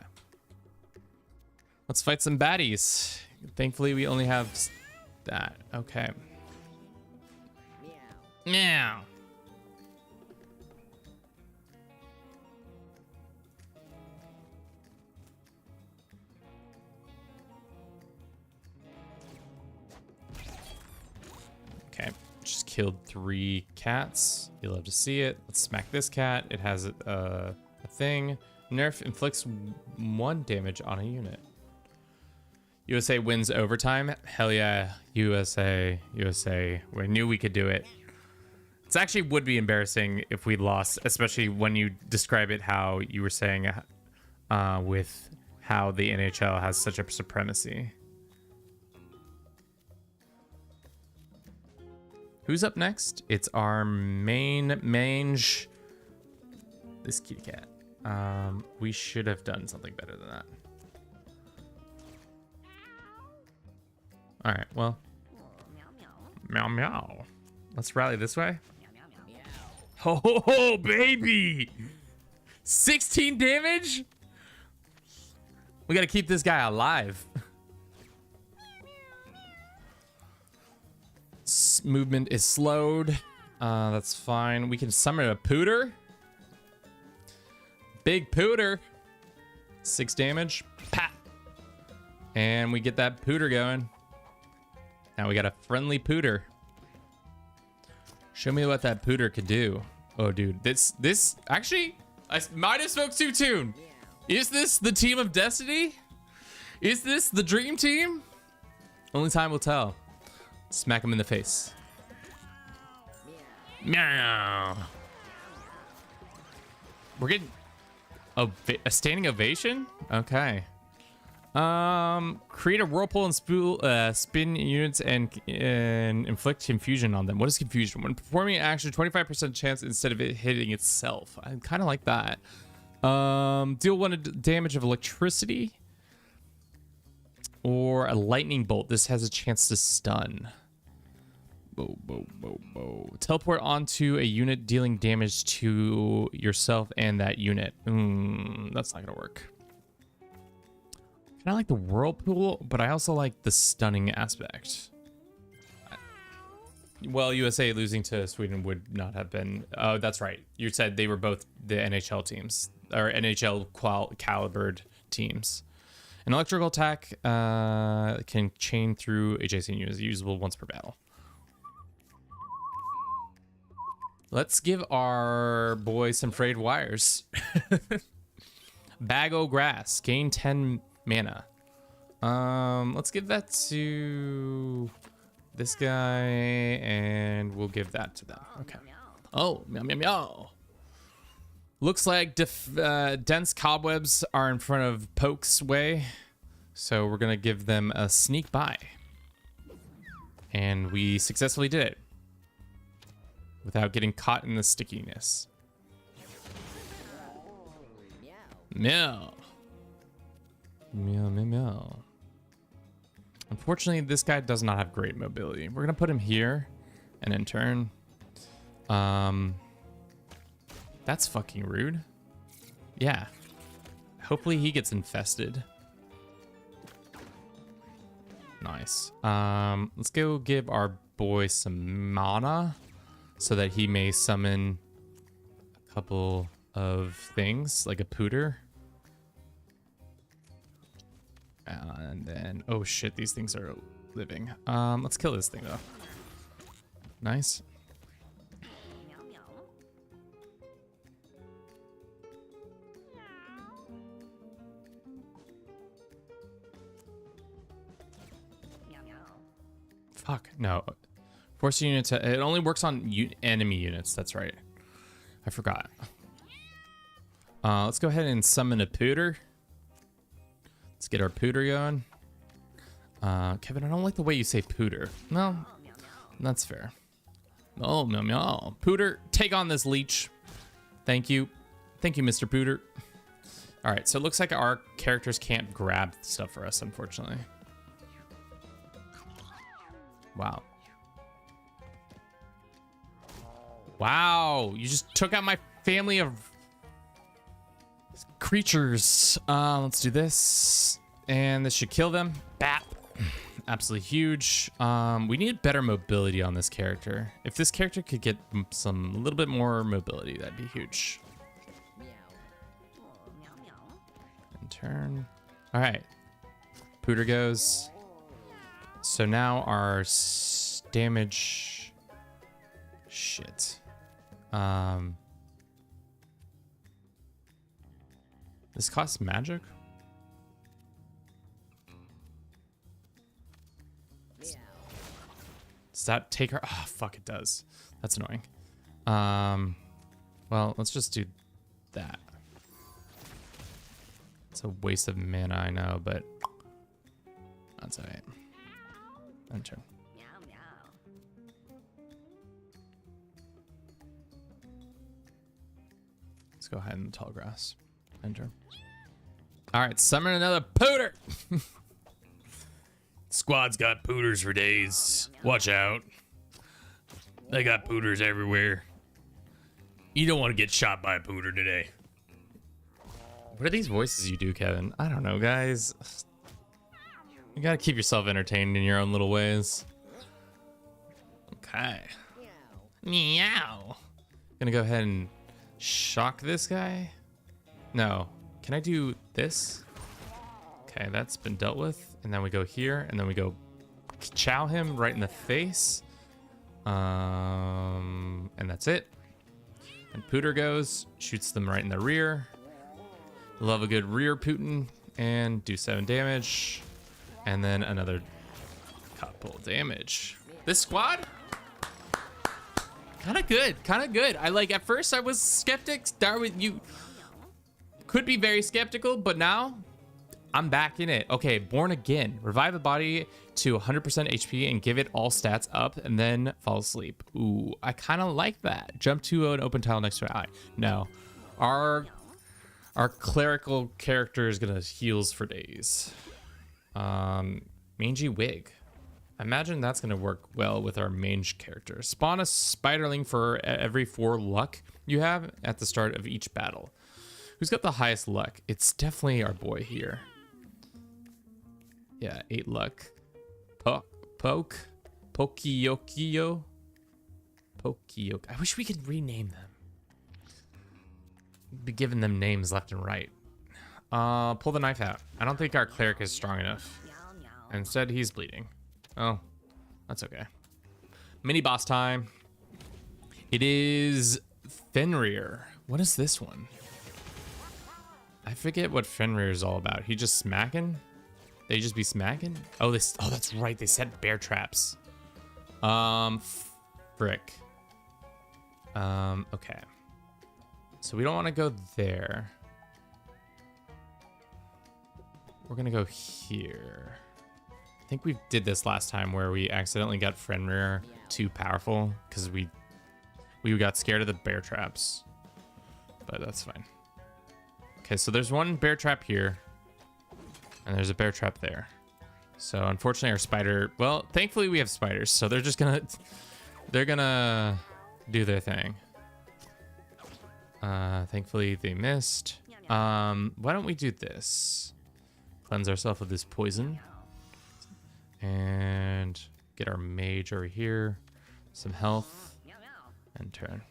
Let's fight some baddies. Thankfully, we only have that. Okay. Meow. Okay, just killed 3 cats. You love to see it. Let's smack this cat. It has a thing. Nerf inflicts 1 damage on a unit. USA wins overtime. Hell yeah, USA. We knew we could do it. It actually would be embarrassing if we lost, especially when you describe it how you were saying with how the NHL has such a supremacy. Who's up next? It's our main mange. This kitty cat. We should have done something better than that. All right, well. Meow, meow. Let's rally this way. Oh, baby. 16 damage? We got to keep this guy alive. Movement is slowed. That's fine. We can summon a pooter. Big pooter. 6 damage. Pat. And we get that pooter going. Now we got a friendly pooter. Show me what that pooter could do. Oh, dude. This actually, I might have spoke too soon. Is this the team of destiny? Is this the dream team? Only time will tell. Smack him in the face. Meow. We're getting a standing ovation? Okay. Create a whirlpool and spin units and inflict confusion on them. What is confusion? When performing an action, 25% chance instead of it hitting itself. I kind of like that. Deal 1 damage of electricity or a lightning bolt. This has a chance to stun. Bo, bo, bo, bo. Teleport onto a unit, dealing damage to yourself and that unit. That's not gonna work. I like the whirlpool, but I also like the stunning aspect. Well, USA losing to Sweden would not have been. Oh, that's right. You said they were both the NHL teams or NHL calibered teams. An electrical attack can chain through adjacent units, usable once per battle. Let's give our boy some frayed wires. Bag o' grass, gain 10 mana. Let's give that to this guy, and we'll give that to them. Okay. Oh, meow, meow, meow. Looks like dense cobwebs are in front of Poke's way, so we're gonna give them a sneak by. And we successfully did it without getting caught in the stickiness. Meow. Meow, meow, meow. Unfortunately, this guy does not have great mobility. We're gonna put him here and in turn. That's fucking rude. Yeah. Hopefully he gets infested. Nice. Let's go give our boy some mana so that he may summon a couple of things like a pooter. And then, oh shit, these things are living. Let's kill this thing though. Nice. Fuck, no. Force a unit to, it only works on enemy units, that's right. I forgot. Let's go ahead and summon a pooter. Let's get our pooter going. Kevin, I don't like the way you say pooter. No, that's fair. Oh, meow, meow. Pooter, take on this leech. Thank you. Thank you, Mr. Pooter. All right, so it looks like our characters can't grab stuff for us, unfortunately. Wow. Wow, you just took out my family of creatures. Let's do this. And this should kill them. Bap. Absolutely huge. We need better mobility on this character. If this character could get a little bit more mobility, that'd be huge. And turn. All right. Pooter goes. So now our damage. Shit. This costs magic? Does that take her? Oh, fuck, it does. That's annoying. Well, let's just do that. It's a waste of mana, I know, but that's all right. End turn. go hide in the tall grass. Enter. All right, summon another pooter. Squad's got pooters for days. Watch out. They got pooters everywhere. You don't want to get shot by a pooter today. What are these voices you do, Kevin? I don't know, guys. You gotta keep yourself entertained in your own little ways. Okay. Meow. Gonna go ahead and shock this guy. No. Can I do this? Okay, that's been dealt with. And then we go here, and then we go chow him right in the face. And that's it. And Pooter goes, shoots them right in the rear. Love a good rear Putin, and do 7 damage. And then another couple damage. This squad? Kind of good. I like, at first I was skeptic. You could be very skeptical, but now I'm back in it. Okay, Born Again. Revive a body to 100% HP and give it all stats up and then fall asleep. Ooh, I kind of like that. Jump to an open tile next to an eye. No. Our clerical character is gonna heals for days. Mangy Wig. I imagine that's gonna work well with our mange character. Spawn a spiderling for every 4 luck you have at the start of each battle. Who's got the highest luck? It's definitely our boy here. Yeah, 8 luck. Pokiyokio. I wish we could rename them. Be giving them names left and right. Pull the knife out. I don't think our cleric is strong enough. Instead, he's bleeding. Oh, that's okay. Mini boss time. It is Fenrir. What is this one? I forget what Fenrir is all about. He just smacking? They just be smacking? Oh, that's right. They set bear traps. Frick. Okay. So we don't want to go there. We're gonna go here. I think we did this last time where we accidentally got Fenrir too powerful because we got scared of the bear traps. But that's fine. Okay, so there's one bear trap here. And there's a bear trap there. So unfortunately our spider, well, thankfully we have spiders, so they're gonna do their thing. Thankfully they missed. Why don't we do this? Cleanse ourselves of this poison. And get our mage over here. Some health. And turn.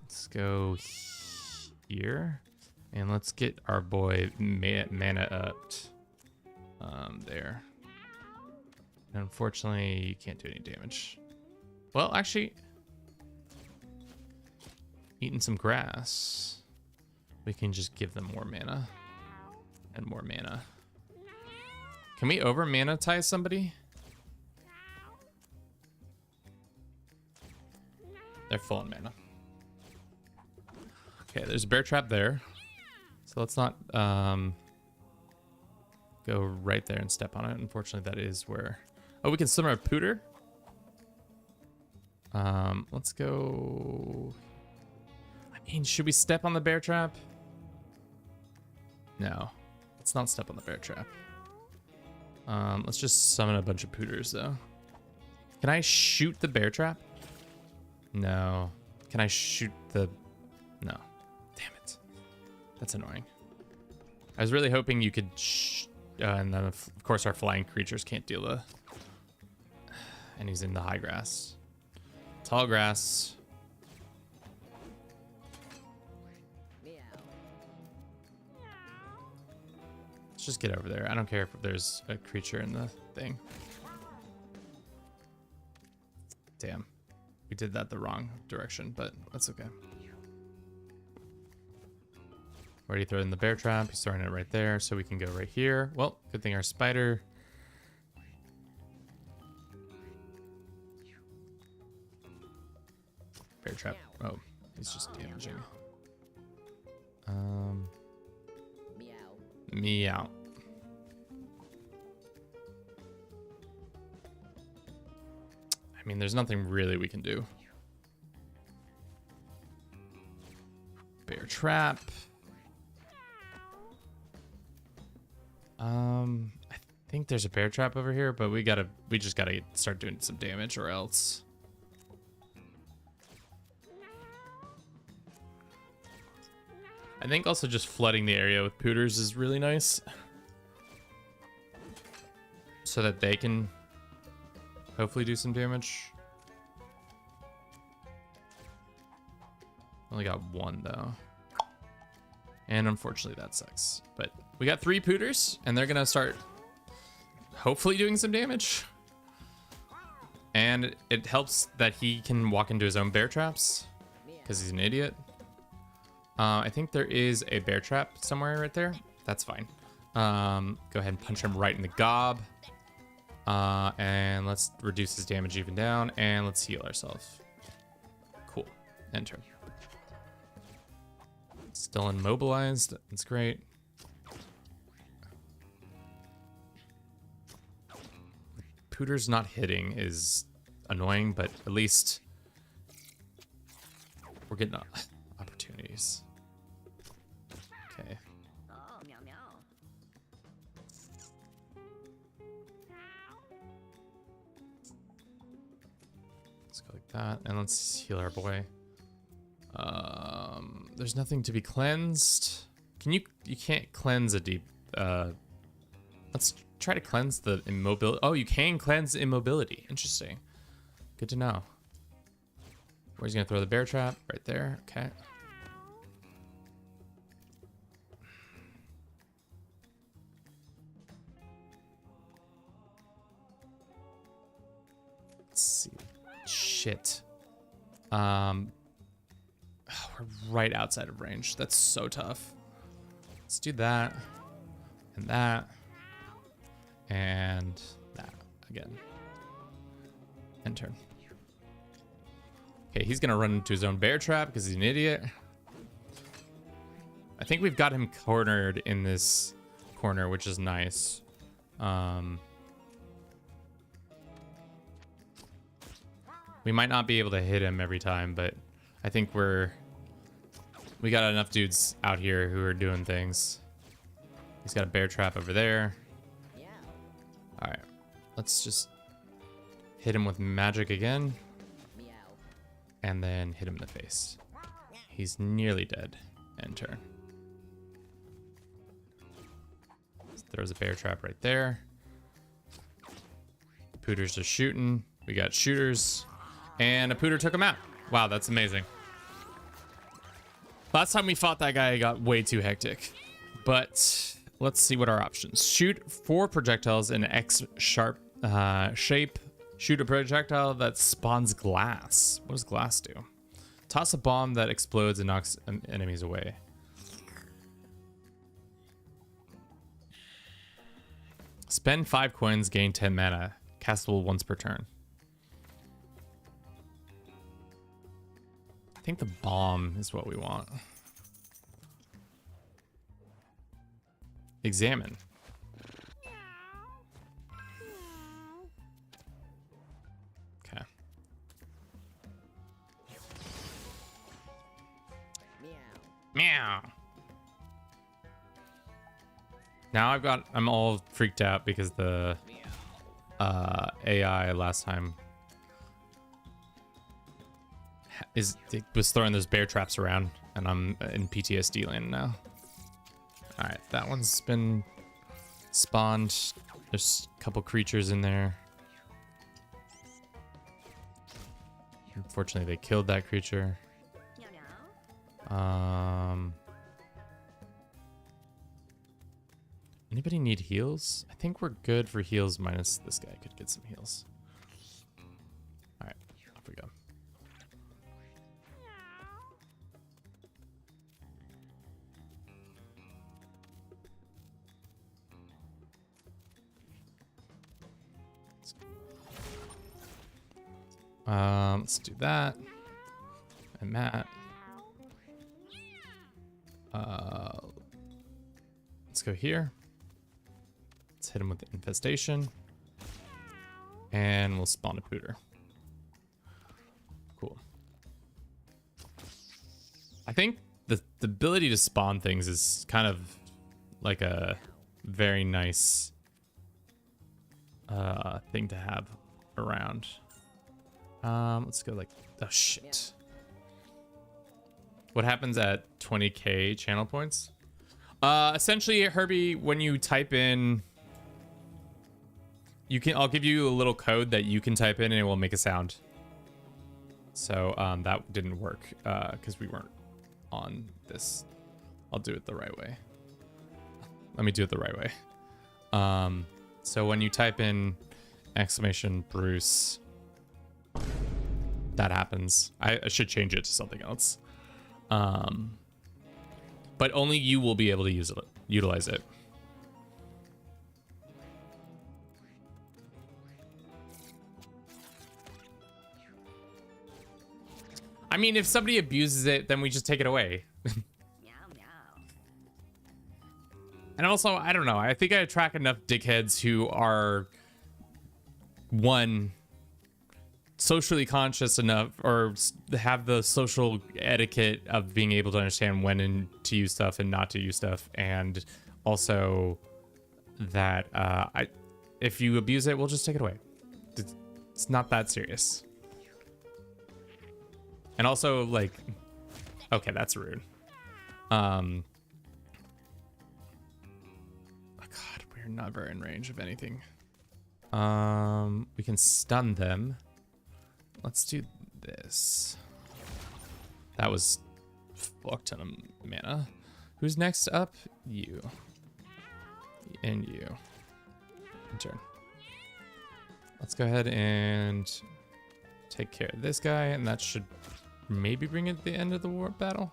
Let's go here. And let's get our boy mana upped. There. And unfortunately, you can't do any damage. Well, actually, eating some grass, we can just give them more mana. And more mana. Can we over mana-tize somebody? They're full on mana. Okay, there's a bear trap there. So let's not go right there and step on it. Unfortunately, that is where... Oh, we can summon a pooter. Let's go... I mean, should we step on the bear trap? No. Let's not step on the bear trap. Let's just summon a bunch of pooters, though. Can I shoot the bear trap? No. Can I shoot the... No. Damn it. That's annoying. I was really hoping you could... and then, of course, our flying creatures can't deal the... And he's in the high grass. Tall grass. Let's just get over there. I don't care if there's a creature in the thing. Damn. We did that the wrong direction, but that's okay. Already thrown in the bear trap. He's throwing it right there, so we can go right here. Well, good thing our spider... Bear trap. Oh, he's just damaging. Meow. I mean, there's nothing really we can do. bear trap. I think there's a bear trap over here, but we just gotta start doing some damage or else. I think also just flooding the area with pooters is really nice. So that they can hopefully do some damage. Only got one though. And unfortunately that sucks. But we got 3 pooters and they're gonna start hopefully doing some damage. And it helps that he can walk into his own bear traps because he's an idiot. I think there is a bear trap somewhere right there. That's fine. Go ahead and punch him right in the gob. And let's reduce his damage even down. And let's heal ourselves. Cool. Enter. Still immobilized. That's great. Pooter's not hitting is annoying, but at least we're getting opportunities. Okay. Oh, meow meow. Let's go like that, and let's heal our boy. There's nothing to be cleansed. You can't cleanse a deep, let's try to cleanse the immobility. Oh, you can cleanse immobility. Interesting. Good to know. Where's he gonna throw the bear trap? Right there, okay. Let's see. Shit. We're right outside of range. That's so tough. Let's do that. And that. And that again. Enter. Okay, he's gonna run into his own bear trap because he's an idiot. I think we've got him cornered in this corner, which is nice. We might not be able to hit him every time, but I think we got enough dudes out here who are doing things. He's got a bear trap over there. All right, let's just hit him with magic again. And then hit him in the face. He's nearly dead. Enter. Throws a bear trap right there. Pooters are shooting. We got shooters. And a pooter took him out. Wow, that's amazing. Last time we fought that guy, it got way too hectic. But let's see what our options. Shoot 4 projectiles in X sharp shape. Shoot a projectile that spawns glass. What does glass do? Toss a bomb that explodes and knocks enemies away. Spend 5 coins, gain 10 mana. Castable once per turn. I think the bomb is what we want. Examine. Okay. Meow. Now I'm all freaked out because the AI last time was throwing those bear traps around, and I'm in PTSD land now. All right, that one's been spawned. There's a couple creatures in there. Unfortunately, they killed that creature. Anybody need heals? I think we're good for heals minus this guy could get some heals. All right, off we go. Let's do that. And Matt. Let's go here. Let's hit him with the infestation. And we'll spawn a pooter. Cool. I think the ability to spawn things is kind of like a very nice thing to have around. Let's go like, oh shit. What happens at 20k channel points? Essentially, Herbie, when you type in, I'll give you a little code that you can type in and it will make a sound. So that didn't work because we weren't on this. I'll do it the right way. Let me do it the right way. So when you type in exclamation Bruce, that happens. I should change it to something else. But only you will be able to utilize it. I mean, if somebody abuses it, then we just take it away. Meow meow. And also, I don't know. I think I attract enough dickheads who are, one, socially conscious enough or have the social etiquette of being able to understand when to use stuff and not to use stuff. And also that if you abuse it, we'll just take it away. It's not that serious. And also, like, okay, that's rude. Oh God, we're never in range of anything. We can stun them. Let's do this. That was fuck ton of mana. Who's next up? You. And you. Turn. Let's go ahead and take care of this guy, and that should maybe bring it to the end of the battle.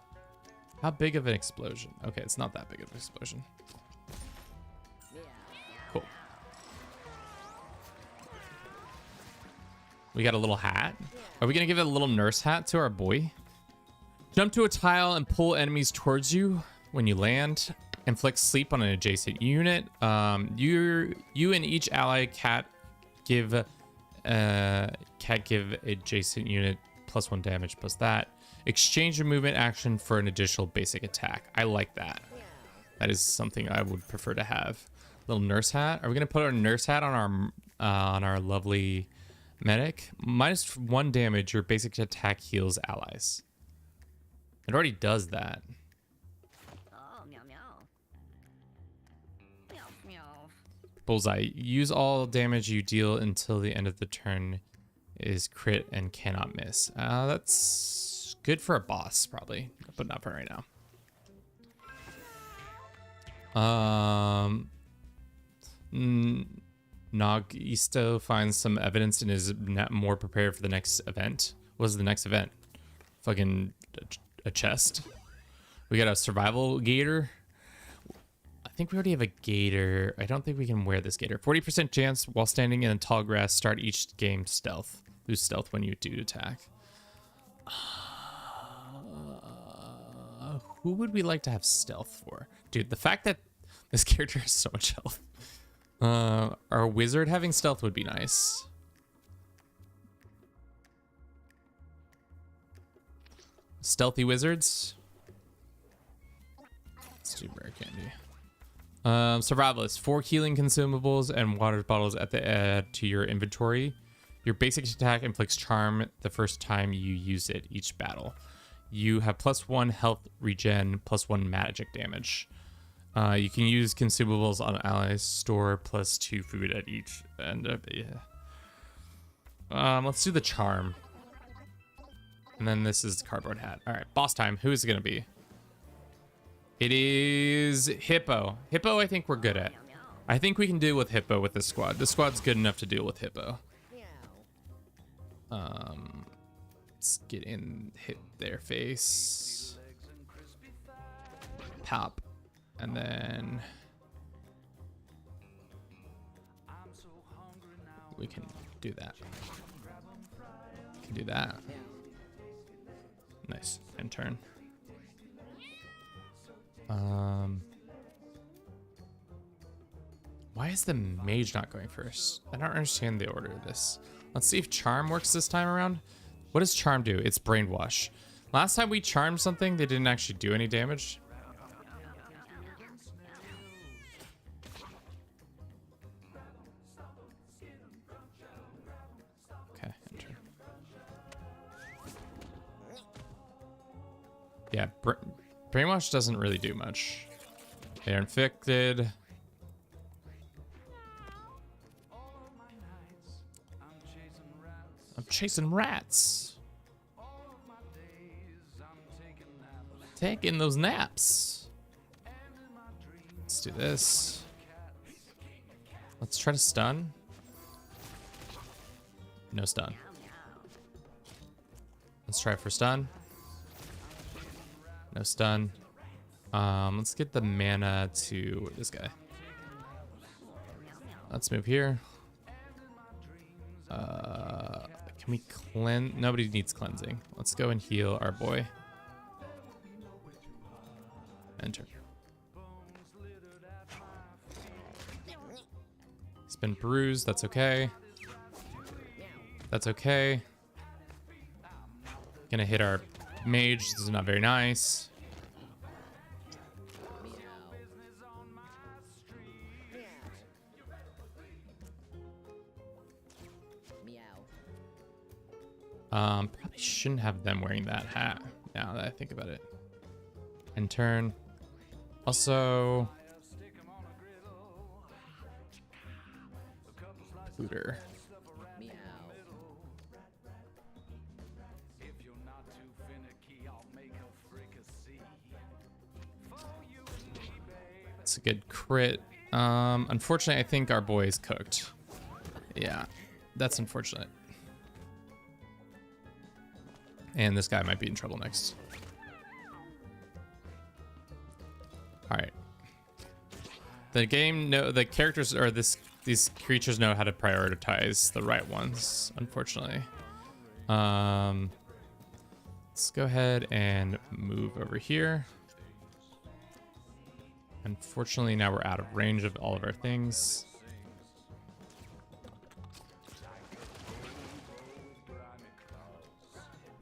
How big of an explosion? Okay, it's not that big of an explosion. Cool. We got a little hat. Are we gonna give it a little nurse hat to our boy? Jump to a tile and pull enemies towards you when you land. Inflict sleep on an adjacent unit. You and each ally cat give adjacent unit +1 damage plus that. Exchange your movement action for an additional basic attack. I like that. That is something I would prefer to have. Little nurse hat. Are we gonna put our nurse hat on our lovely medic? -1 damage. Your basic attack heals allies. It already does that. Oh, meow meow. Meow meow. Bullseye. Use all damage you deal until the end of the turn is crit and cannot miss. That's good for a boss, probably, but not for right now. Nagisto finds some evidence and is more prepared for the next event. What is the next event? Fucking a chest. We got a survival gator. I think we already have a gator. I don't think we can wear this gator. 40% chance while standing in tall grass. Start each game stealth. Lose stealth when you do attack. Who would we like to have stealth for? Dude, the fact that this character has so much health. Our wizard having stealth would be nice. Stealthy wizards. Let's do rare candy. Survivalist. 4 healing consumables and water bottles at the add to your inventory. Your basic attack inflicts charm the first time you use it each battle. You have +1 health regen, +1 magic damage. You can use consumables on allies. Store +2 food at each end of the. Let's do the charm. And then this is the cardboard hat. All right, boss time. Who is it gonna be? It is Hippo. Hippo, I think we're good at. I think we can deal with Hippo with this squad. This squad's good enough to deal with Hippo. Let's get in, hit their face. Pop. And then we can do that. Can do that. Nice. And turn. Why is the mage not going first? I don't understand the order of this. Let's see if charm works this time around. What does charm do? It's brainwash. Last time we charmed something, they didn't actually do any damage. Okay, enter. Yeah, brainwash doesn't really do much. They're infected. I'm chasing rats. Taking those naps. Let's do this. Let's try to stun. No stun. Let's try for stun. No stun. Let's get the mana to this guy. Let's move here. Can we cleanse? Nobody needs cleansing. Let's go and heal our boy. Enter. He's been bruised. That's okay. That's okay. Gonna hit our mage. This is not very nice. Probably shouldn't have them wearing that hat now that I think about it. And turn. Also, Pooter. It's a good crit. Unfortunately, I think our boy is cooked. Yeah, that's unfortunate. And this guy might be in trouble next. All right. The game, the characters or these creatures know how to prioritize the right ones. Unfortunately, let's go ahead and move over here. Unfortunately, now we're out of range of all of our things.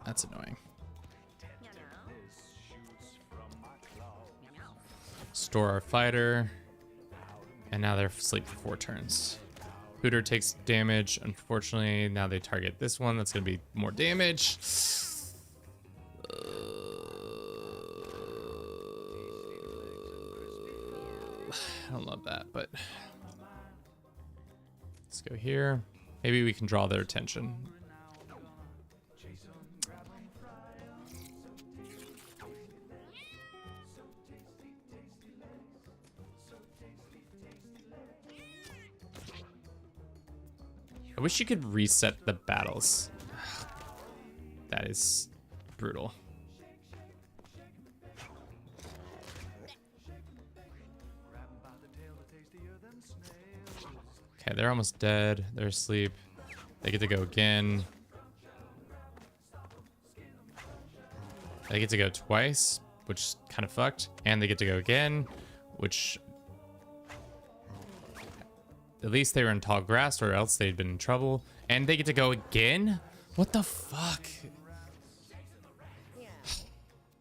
That's annoying. Store our fighter. And now they're asleep for 4 turns. Hooter takes damage. Unfortunately, now they target this one. That's going to be more damage. I don't love that, but let's go here. Maybe we can draw their attention. I wish you could reset the battles. That is brutal. Okay, they're almost dead. They're asleep. They get to go again. They get to go twice, which is kind of fucked. And they get to go again, which... At least they were in tall grass, or else they'd been in trouble. And they get to go again? What the fuck?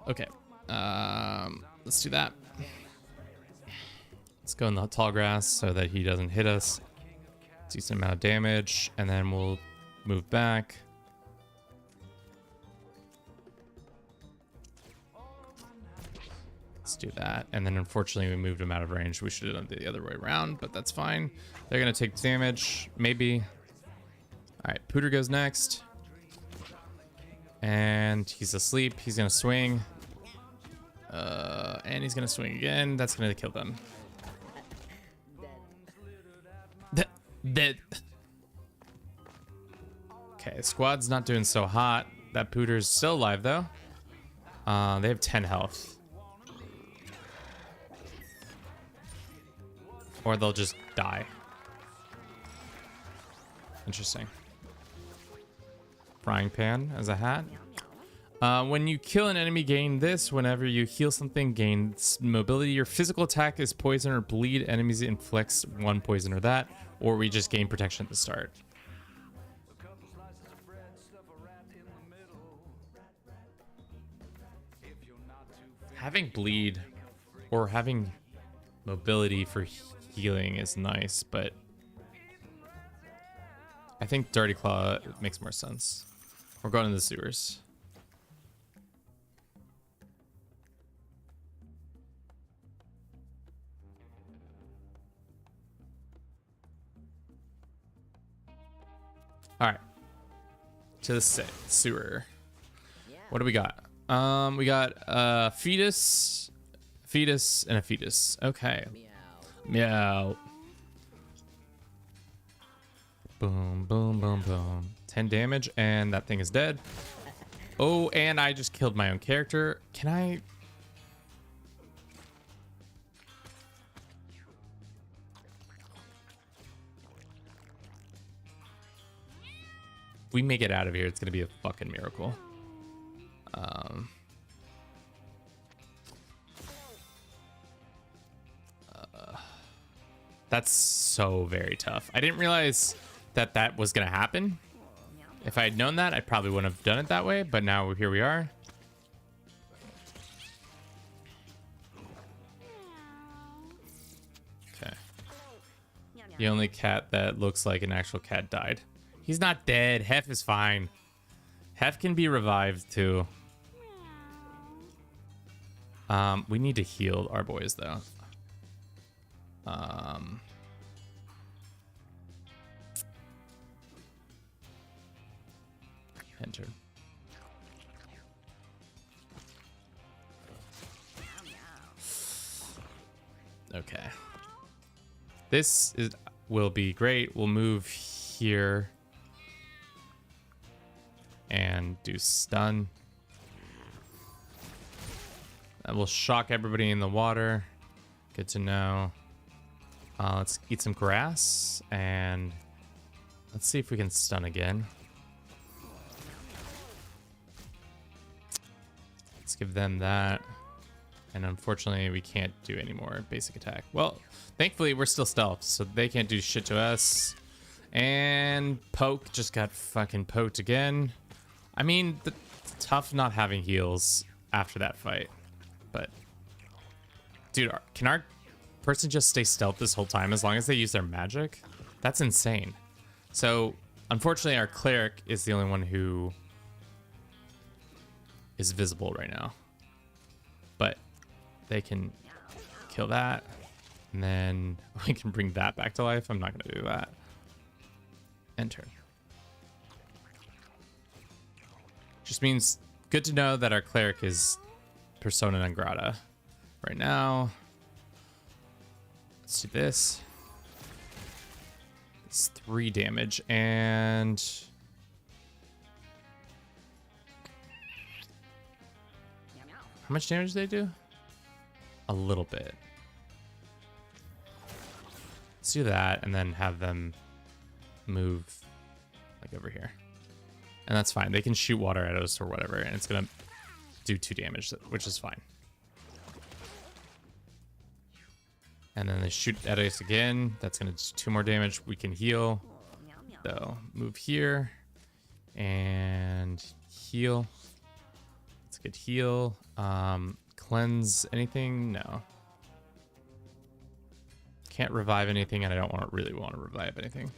Okay. Let's do that. Let's go in the tall grass so that he doesn't hit us. Decent amount of damage. And then we'll move back. Let's do that. And then unfortunately we moved him out of range. We should have done it the other way around, but that's fine. They're going to take damage. Maybe. All right. Pooter goes next. And he's asleep. He's going to swing. And he's going to swing again. That's going to kill them. Dead. Okay. Squad's not doing so hot. That Pooter's still alive, though. They have 10 health. Or they'll just die. Interesting. Frying pan as a hat. When you kill an enemy, gain this. Whenever you heal something, gain mobility. Your physical attack is poison or bleed. Enemies inflicts 1 poison or that. Or we just gain protection at the start. Having bleed or having mobility for healing is nice, but I think Dirty Claw makes more sense. We're going to the sewers. All right, to the sewer. What do we got? We got a fetus, and a fetus. Okay. Meow. Boom, boom, boom, boom. 10 damage, and that thing is dead. Oh, and I just killed my own character. Can I? If we make it out of here, it's gonna be a fucking miracle. That's so very tough. I didn't realize that that was gonna happen. If I had known that, I probably wouldn't have done it that way, but now here we are. Okay. The only cat that looks like an actual cat died. He's not dead. Hef is fine. Hef can be revived too. We need to heal our boys though. Enter. Okay. This will be great. We'll move here and do stun. That will shock everybody in the water. Good to know. Let's eat some grass and let's see if we can stun again. Let's give them that. And unfortunately, we can't do any more basic attack. Well, thankfully, we're still stealth, so they can't do shit to us. And Poke just got fucking poked again. I mean, it's tough not having heals after that fight. But, dude, can our person just stay stealth this whole time as long as they use their magic? That's insane. So, unfortunately, our cleric is the only one who is visible right now. But they can kill that, and then we can bring that back to life. I'm not going to do that. Enter. Just means good to know that our cleric is persona non grata right now. Let's do this. It's 3 damage, and how much damage do they do? A little bit. Let's do that and then have them move like over here. And that's fine. They can shoot water at us or whatever, and it's gonna do 2 damage, which is fine. And then they shoot at us again. That's gonna do 2 more damage. We can heal. So move here and heal. Let's get heal. Cleanse anything? No. Can't revive anything, and I don't really want to revive anything.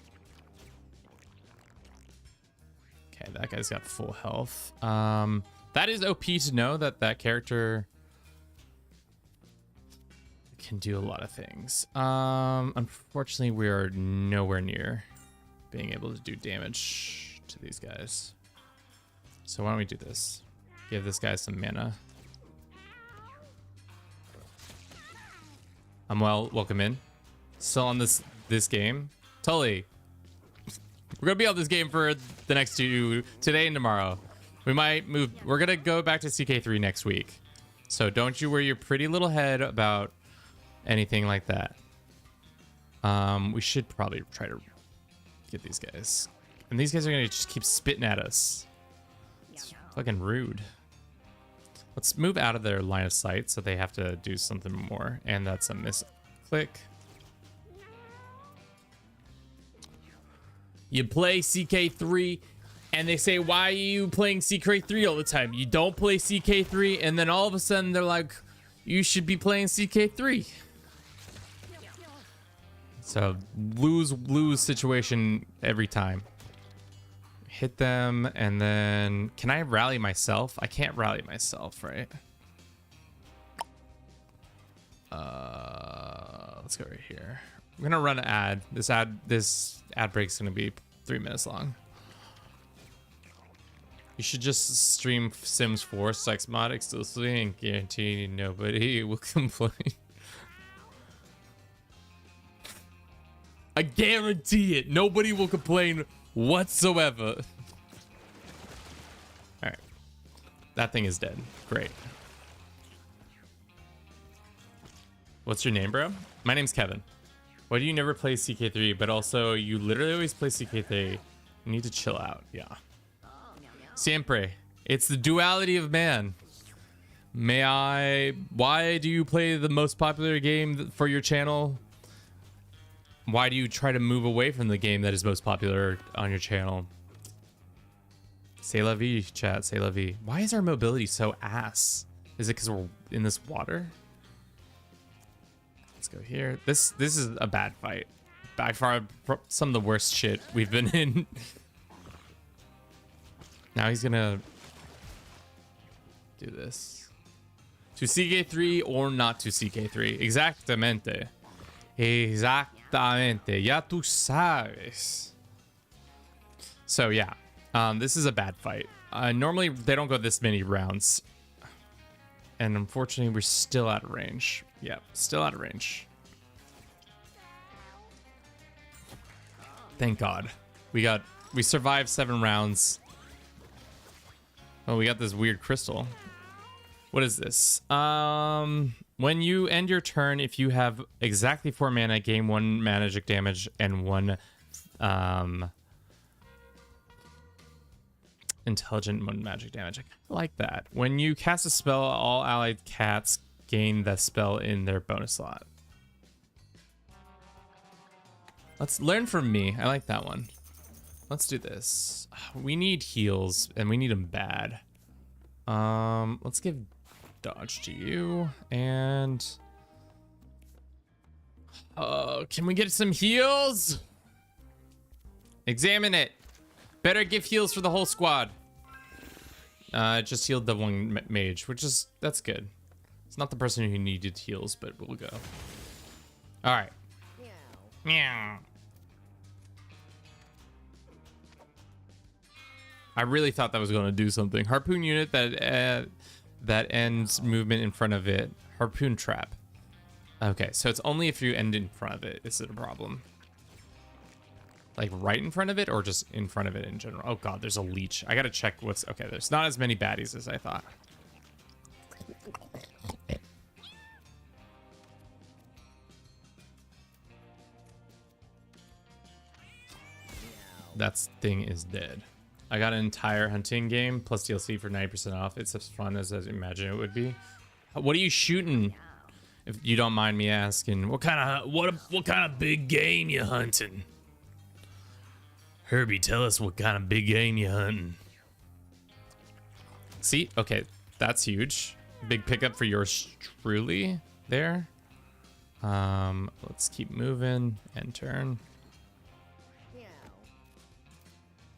Okay, that guy's got full health. That is OP to know that that character can do a lot of things. Unfortunately, we are nowhere near being able to do damage to these guys. So why don't we do this? Give this guy some mana. Welcome in. Still on this game. Tully. We're gonna be on this game for the next 2 today and tomorrow. We might move. We're gonna go back to CK3 next week. So don't you worry your pretty little head about anything like that. We should probably try to get these guys. And these guys are gonna just keep spitting at us. It's fucking rude. Let's move out of their line of sight so they have to do something more. And that's a misclick. You play CK3 and they say, why are you playing CK3 all the time? You don't play CK3, and then all of a sudden they're like, you should be playing CK3. So lose situation every time. Hit them, and then can I rally myself? I can't rally myself, right? Let's go right here. I'm gonna run an ad. This ad break's gonna be 3 minutes long. You should just stream Sims 4 sex mod exclusively and guarantee nobody will complain. I guarantee it. Nobody will complain whatsoever. Alright. That thing is dead. Great. What's your name, bro? My name's Kevin. Why do you never play CK3, but also you literally always play CK3? You need to chill out. Yeah. Siempre. It's the duality of man. Why do you play the most popular game for your channel? Why do you try to move away from the game that is most popular on your channel? C'est la vie, chat. C'est la vie. Why is our mobility so ass? Is it because we're in this water? Let's go here. This is a bad fight. By far, some of the worst shit we've been in. Now he's gonna do this. To CK3 or not to CK3. Exactamente. Exactamente. Ya tú sabes. So yeah, this is a bad fight. Normally they don't go this many rounds. And unfortunately we're still out of range. Yep, still out of range. Thank God. We survived 7 rounds. Oh, we got this weird crystal. What is this? When you end your turn, if you have exactly 4 mana, gain 1 magic damage and 1 intelligent 1 magic damage. I like that. When you cast a spell, all allied cats gain that spell in their bonus slot. Let's learn from me. I like that one. Let's do this. We need heals, and we need them bad. Let's give dodge to you, and can we get some heals? Examine it. Better give heals for the whole squad. Just healed the one mage, that's good. It's not the person who needed heals, but we'll go. All right. Meow. I really thought that was going to do something. Harpoon unit that ends movement in front of it. Harpoon trap. Okay, so it's only if you end in front of it. Is it a problem? Like right in front of it or just in front of it in general? Oh God, there's a leech. I got to check what's... Okay, there's not as many baddies as I thought. That thing is dead. I got an entire hunting game plus DLC for 90% off. It's as fun as I imagine it would be. What are you shooting? If you don't mind me asking, what kind of big game you hunting? Herbie, tell us what kind of big game you hunting. See, okay, that's huge. Big pickup for yours truly there. Let's keep moving and turn.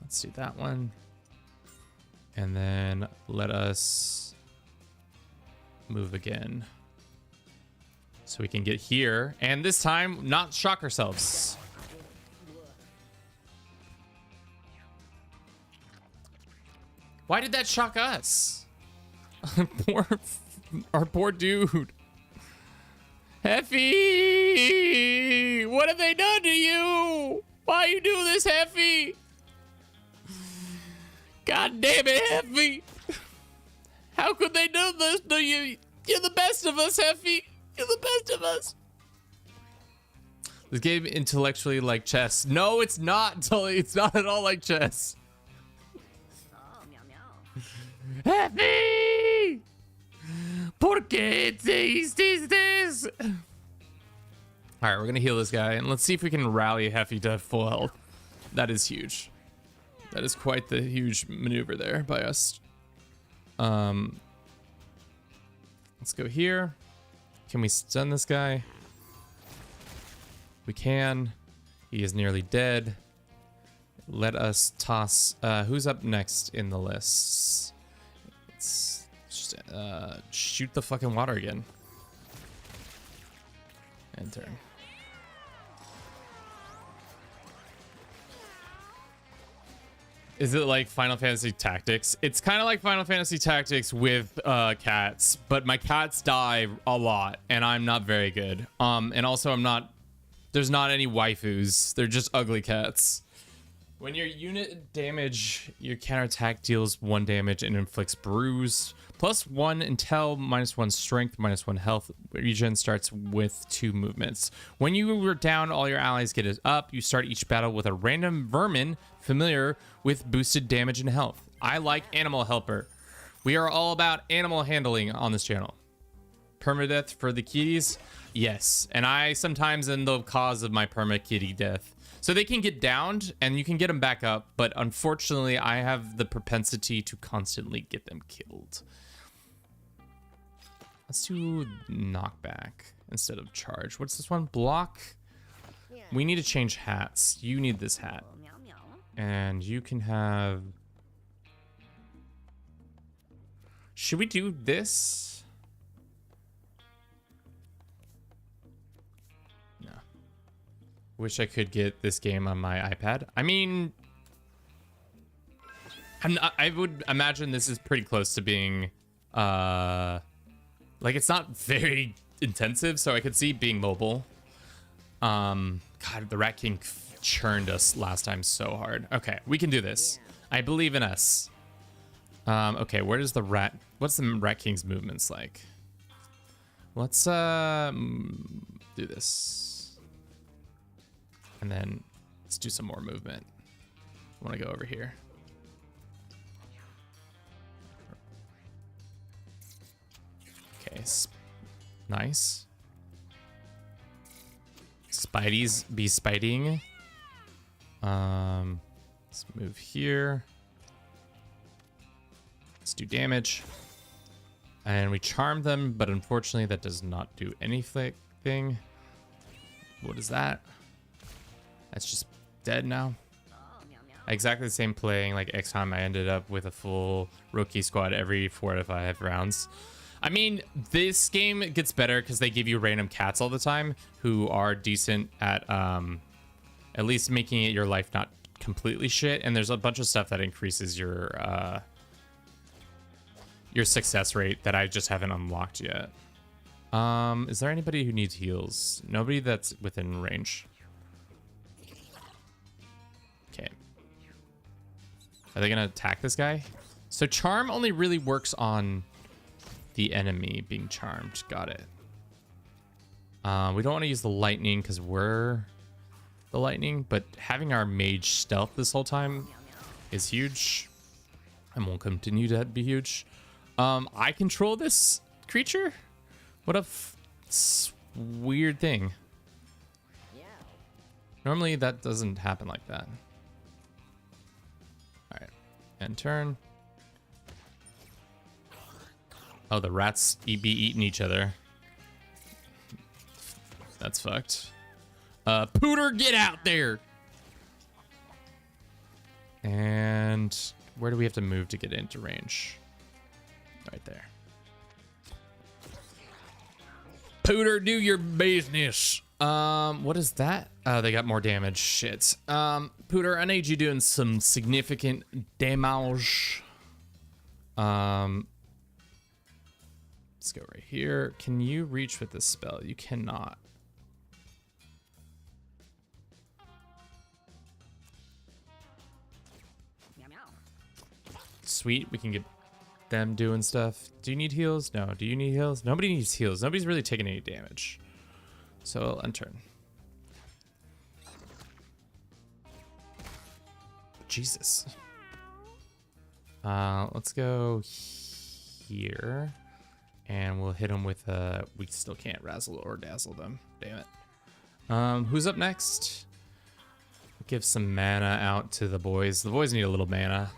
Let's do that one. And then let us move again. So we can get here. And this time, not shock ourselves. Why did that shock us? Our poor dude. Heffy! What have they done to you? Why you do this, Heffy? God damn it, Heffy! How could they do this to you? You're the best of us, Heffy! You're the best of us! This game intellectually like chess. No, it's not, Tully. It's not at all like chess. Oh, meow meow. Heffy! ¿Por qué te hiciste this? Alright, we're gonna heal this guy, and let's see if we can rally Heffy to full health. That is huge. That is quite the huge maneuver there by us. Let's go here. Can we stun this guy? We can. He is nearly dead. Let us toss. Who's up next in the list? Let's just, shoot the fucking water again. And turn. Is it like Final Fantasy Tactics? It's kind of like Final Fantasy Tactics with cats, but my cats die a lot, and I'm not very good. And also I'm not. There's not any waifus. They're just ugly cats. When your unit damage, your counterattack deals 1 damage and inflicts bruise. +1 intel, -1 strength, -1 health. Regen starts with 2 movements. When you are down, all your allies get it up. You start each battle with a random vermin familiar with boosted damage and health. I like Animal Helper. We are all about animal handling on this channel. Permadeath for the kitties? Yes. And I sometimes am the cause of my perma kitty death. So they can get downed and you can get them back up, but unfortunately I have the propensity to constantly get them killed. Let's do knockback instead of charge. What's this one? Block. We need to change hats. You need this hat. And you can have... Should we do this? Wish I could get this game on my iPad. I mean, I would imagine this is pretty close to being, like it's not very intensive, so I could see being mobile. God, the Rat King churned us last time so hard. Okay, we can do this. I believe in us. Okay, where does the what's the Rat King's movements like? Let's do this. And then let's do some more movement. I want to go over here. Okay, nice. Spidey's be spiding. Let's move here. Let's do damage. And we charm them, but unfortunately that does not do anything. What is that? That's just dead now. Exactly the same playing like XCOM. I ended up with a full rookie squad every 4 to 5 rounds. I mean, this game gets better because they give you random cats all the time who are decent at least making it your life not completely shit. And there's a bunch of stuff that increases your success rate that I just haven't unlocked yet. Is there anybody who needs heals? Nobody that's within range. Okay. Are they gonna attack this guy? So charm only really works on the enemy being charmed. Got it. We don't want to use the lightning because we're the lightning, but having our mage stealth this whole time is huge and will continue to be huge. I control this creature? What a weird thing. Normally that doesn't happen like that. Alright, end turn. Oh, the rats be eating each other. That's fucked. Pooter, get out there! And where do we have to move to get into range? Right there. Pooter, do your business. What is that? Oh, they got more damage. Shit. Pooter, I need you doing some significant damage. Let's go right here. Can you reach with this spell? You cannot. Sweet, we can get them doing stuff. Do you need heals? No. Do you need heals? Nobody needs heals. Nobody's really taking any damage. So I'll unturn. Jesus. Let's go here. And we'll hit them with we still can't razzle or dazzle them. Damn it. Who's up next? Give some mana out to the boys. The boys need a little mana.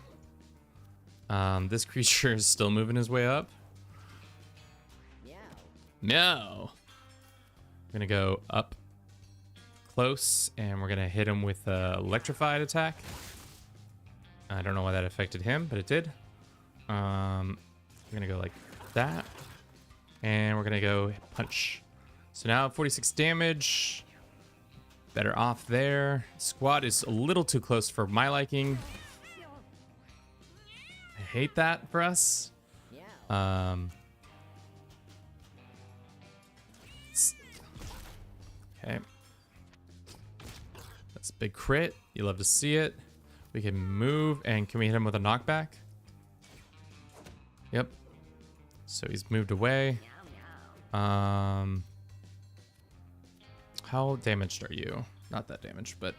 This creature is still moving his way up. No. We're gonna go up close, and we're gonna hit him with a electrified attack. I don't know why that affected him, but it did. We're gonna go like that, and we're gonna go punch. So now 46 damage. Better off there. Squad is a little too close for my liking. I hate that for us. Okay. That's a big crit. You love to see it. We can move, and can we hit him with a knockback? Yep. So he's moved away. How damaged are you? Not that damaged, but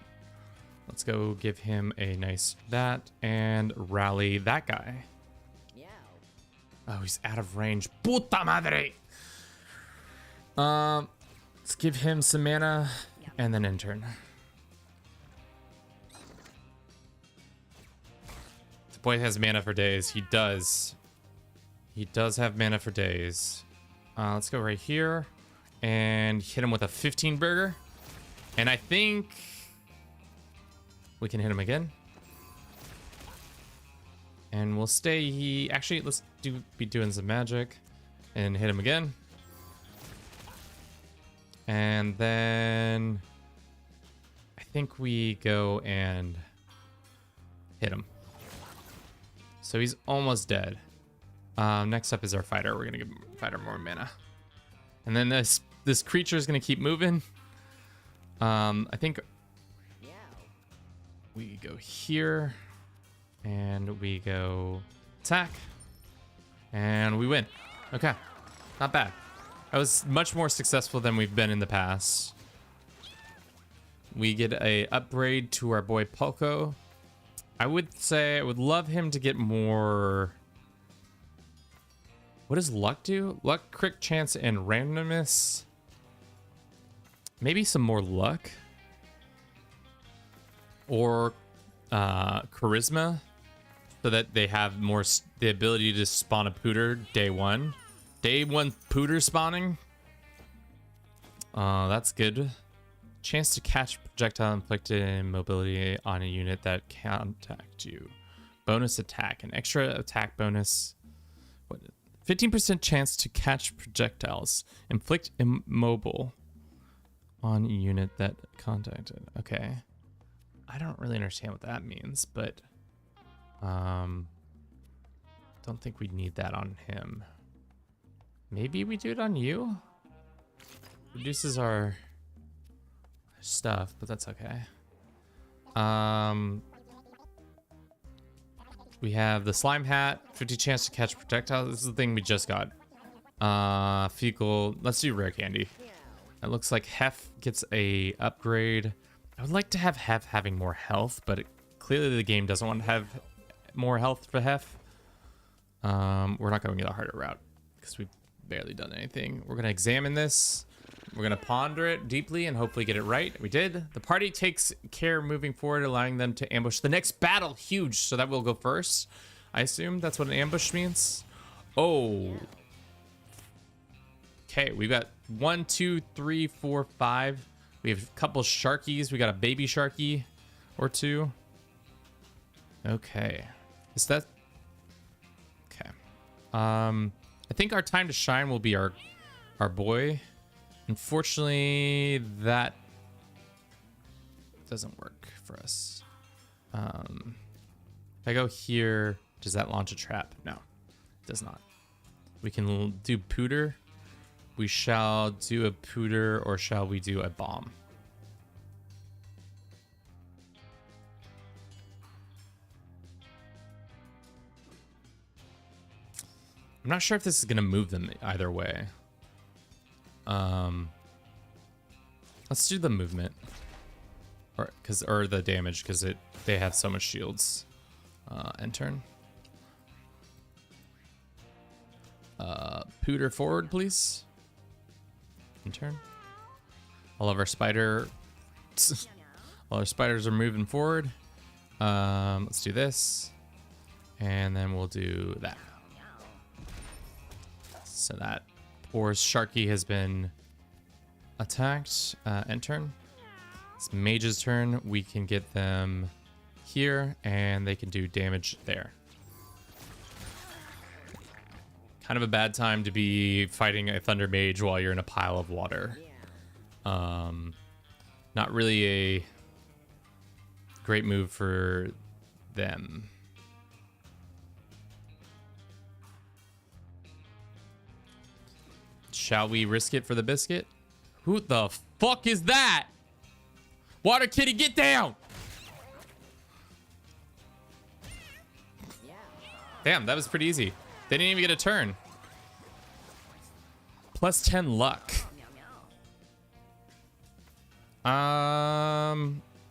let's go give him a nice that and rally that guy. Oh, he's out of range. Puta madre! Let's give him some mana and then intern. The boy has mana for days. He does. He does have mana for days. Let's go right here and hit him with a 15 burger. And I think we can hit him again. And we'll stay. Actually, let's be doing some magic and hit him again. And then I think we go and hit him. So he's almost dead. Next up is our fighter. We're gonna give fighter more mana. And then this creature is gonna keep moving. I think we go here and we go attack and we win. Okay, not bad. I was much more successful than we've been in the past. We get a upgrade to our boy Polko. I would say I would love him to get more. What does luck do? Luck, crit chance, and randomness. Maybe some more luck. Or charisma. So that they have more the ability to spawn a pooter day one. Day one pooter spawning. That's good. Chance to catch projectile inflicted mobility on a unit that contact you. Bonus attack. An extra attack bonus. What? 15% chance to catch projectiles. Inflict immobile on a unit that contacted. Okay. I don't really understand what that means, but don't think we'd need that on him. Maybe we do it on you? Reduces our stuff, but that's okay. We have the slime hat, 50 chance to catch projectiles. This is the thing we just got. Fecal. Let's do rare candy. It looks like Hef gets a upgrade. I would like to have Hef having more health, but clearly the game doesn't want to have more health for Hef. We're not going the harder route because we've barely done anything. We're gonna examine this. We're gonna ponder it deeply and hopefully get it right. We did. The party takes care moving forward, allowing them to ambush the next battle. Huge. So that will go first. I assume that's what an ambush means. Oh. Okay, we've got 1, 2, 3, 4, 5. We have a couple sharkies. We got a baby sharky or two. Okay. Is that... Okay. I think our time to shine will be our boy. Unfortunately, that doesn't work for us. If I go here, does that launch a trap? No, it does not. We can do pooter. We shall do a pooter, or shall we do a bomb? I'm not sure if this is gonna move them either way. Let's do the movement, or the damage, because they have so much shields. End turn. Pooter forward, please. End turn. All of our all our spiders are moving forward. Let's do this, and then we'll do that. So that poor Sharky has been attacked. End turn. It's Mage's turn. We can get them here, and they can do damage there. Kind of a bad time to be fighting a Thunder Mage while you're in a pile of water. Not really a great move for them. Shall we risk it for the biscuit? Who the fuck is that? Water Kitty, get down! Damn, that was pretty easy. They didn't even get a turn. Plus 10 luck.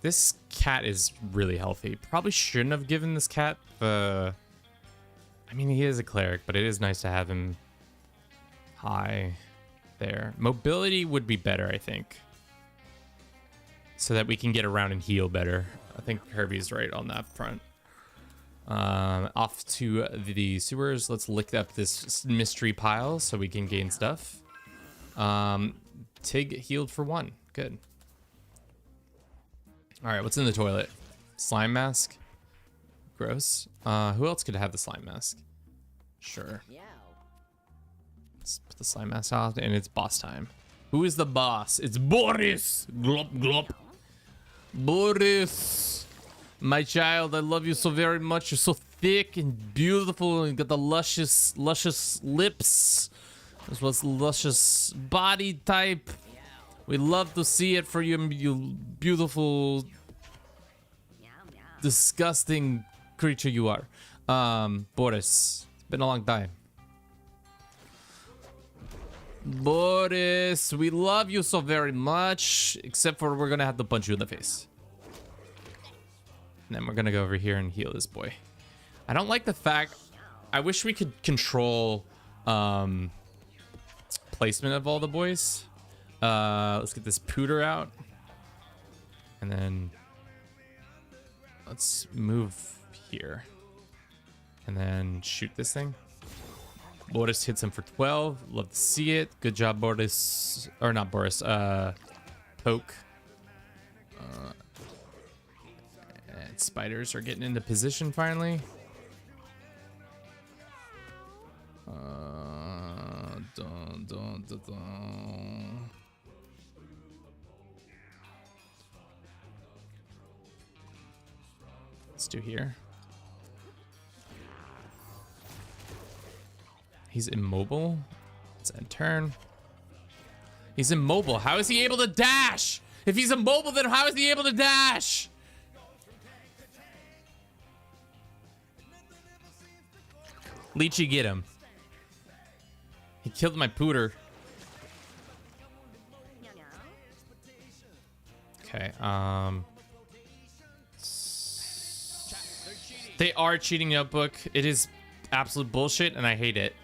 This cat is really healthy. Probably shouldn't have given this cat the... I mean, he is a cleric, but it is nice to have him high there. Mobility would be better, I think. So that we can get around and heal better. I think Herbie's right on that front. Off to the sewers. Let's lick up this mystery pile so we can gain stuff. Tig healed for 1. Good. All right, what's in the toilet? Slime mask. Gross. Who else could have the slime mask? Sure. Let's put the slime mask out, and it's boss time. Who is the boss? It's Boris. Glop glop. Boris. My child, I love you so very much. You're so thick and beautiful, and you got the luscious lips, as well as luscious body type. We love to see it for you, you beautiful, disgusting creature you are. Boris, it's been a long time. Boris, we love you so very much, except for we're gonna have to punch you in the face. And then we're gonna go over here and heal this boy. I don't like the fact... I wish we could control placement of all the boys. Let's get this Pooter out. And then... let's move here. And then shoot this thing. Boris hits him for 12. Love to see it. Good job, Boris. Or not Boris. Poke. And spiders are getting into position finally. Dun, dun, dun, dun. Let's do here. He's immobile. Let's end turn. He's immobile. How is he able to dash? If he's immobile, then how is he able to dash? Lychee, get him. He killed my Pooter. Okay, they are cheating notebook. It is absolute bullshit, and I hate it.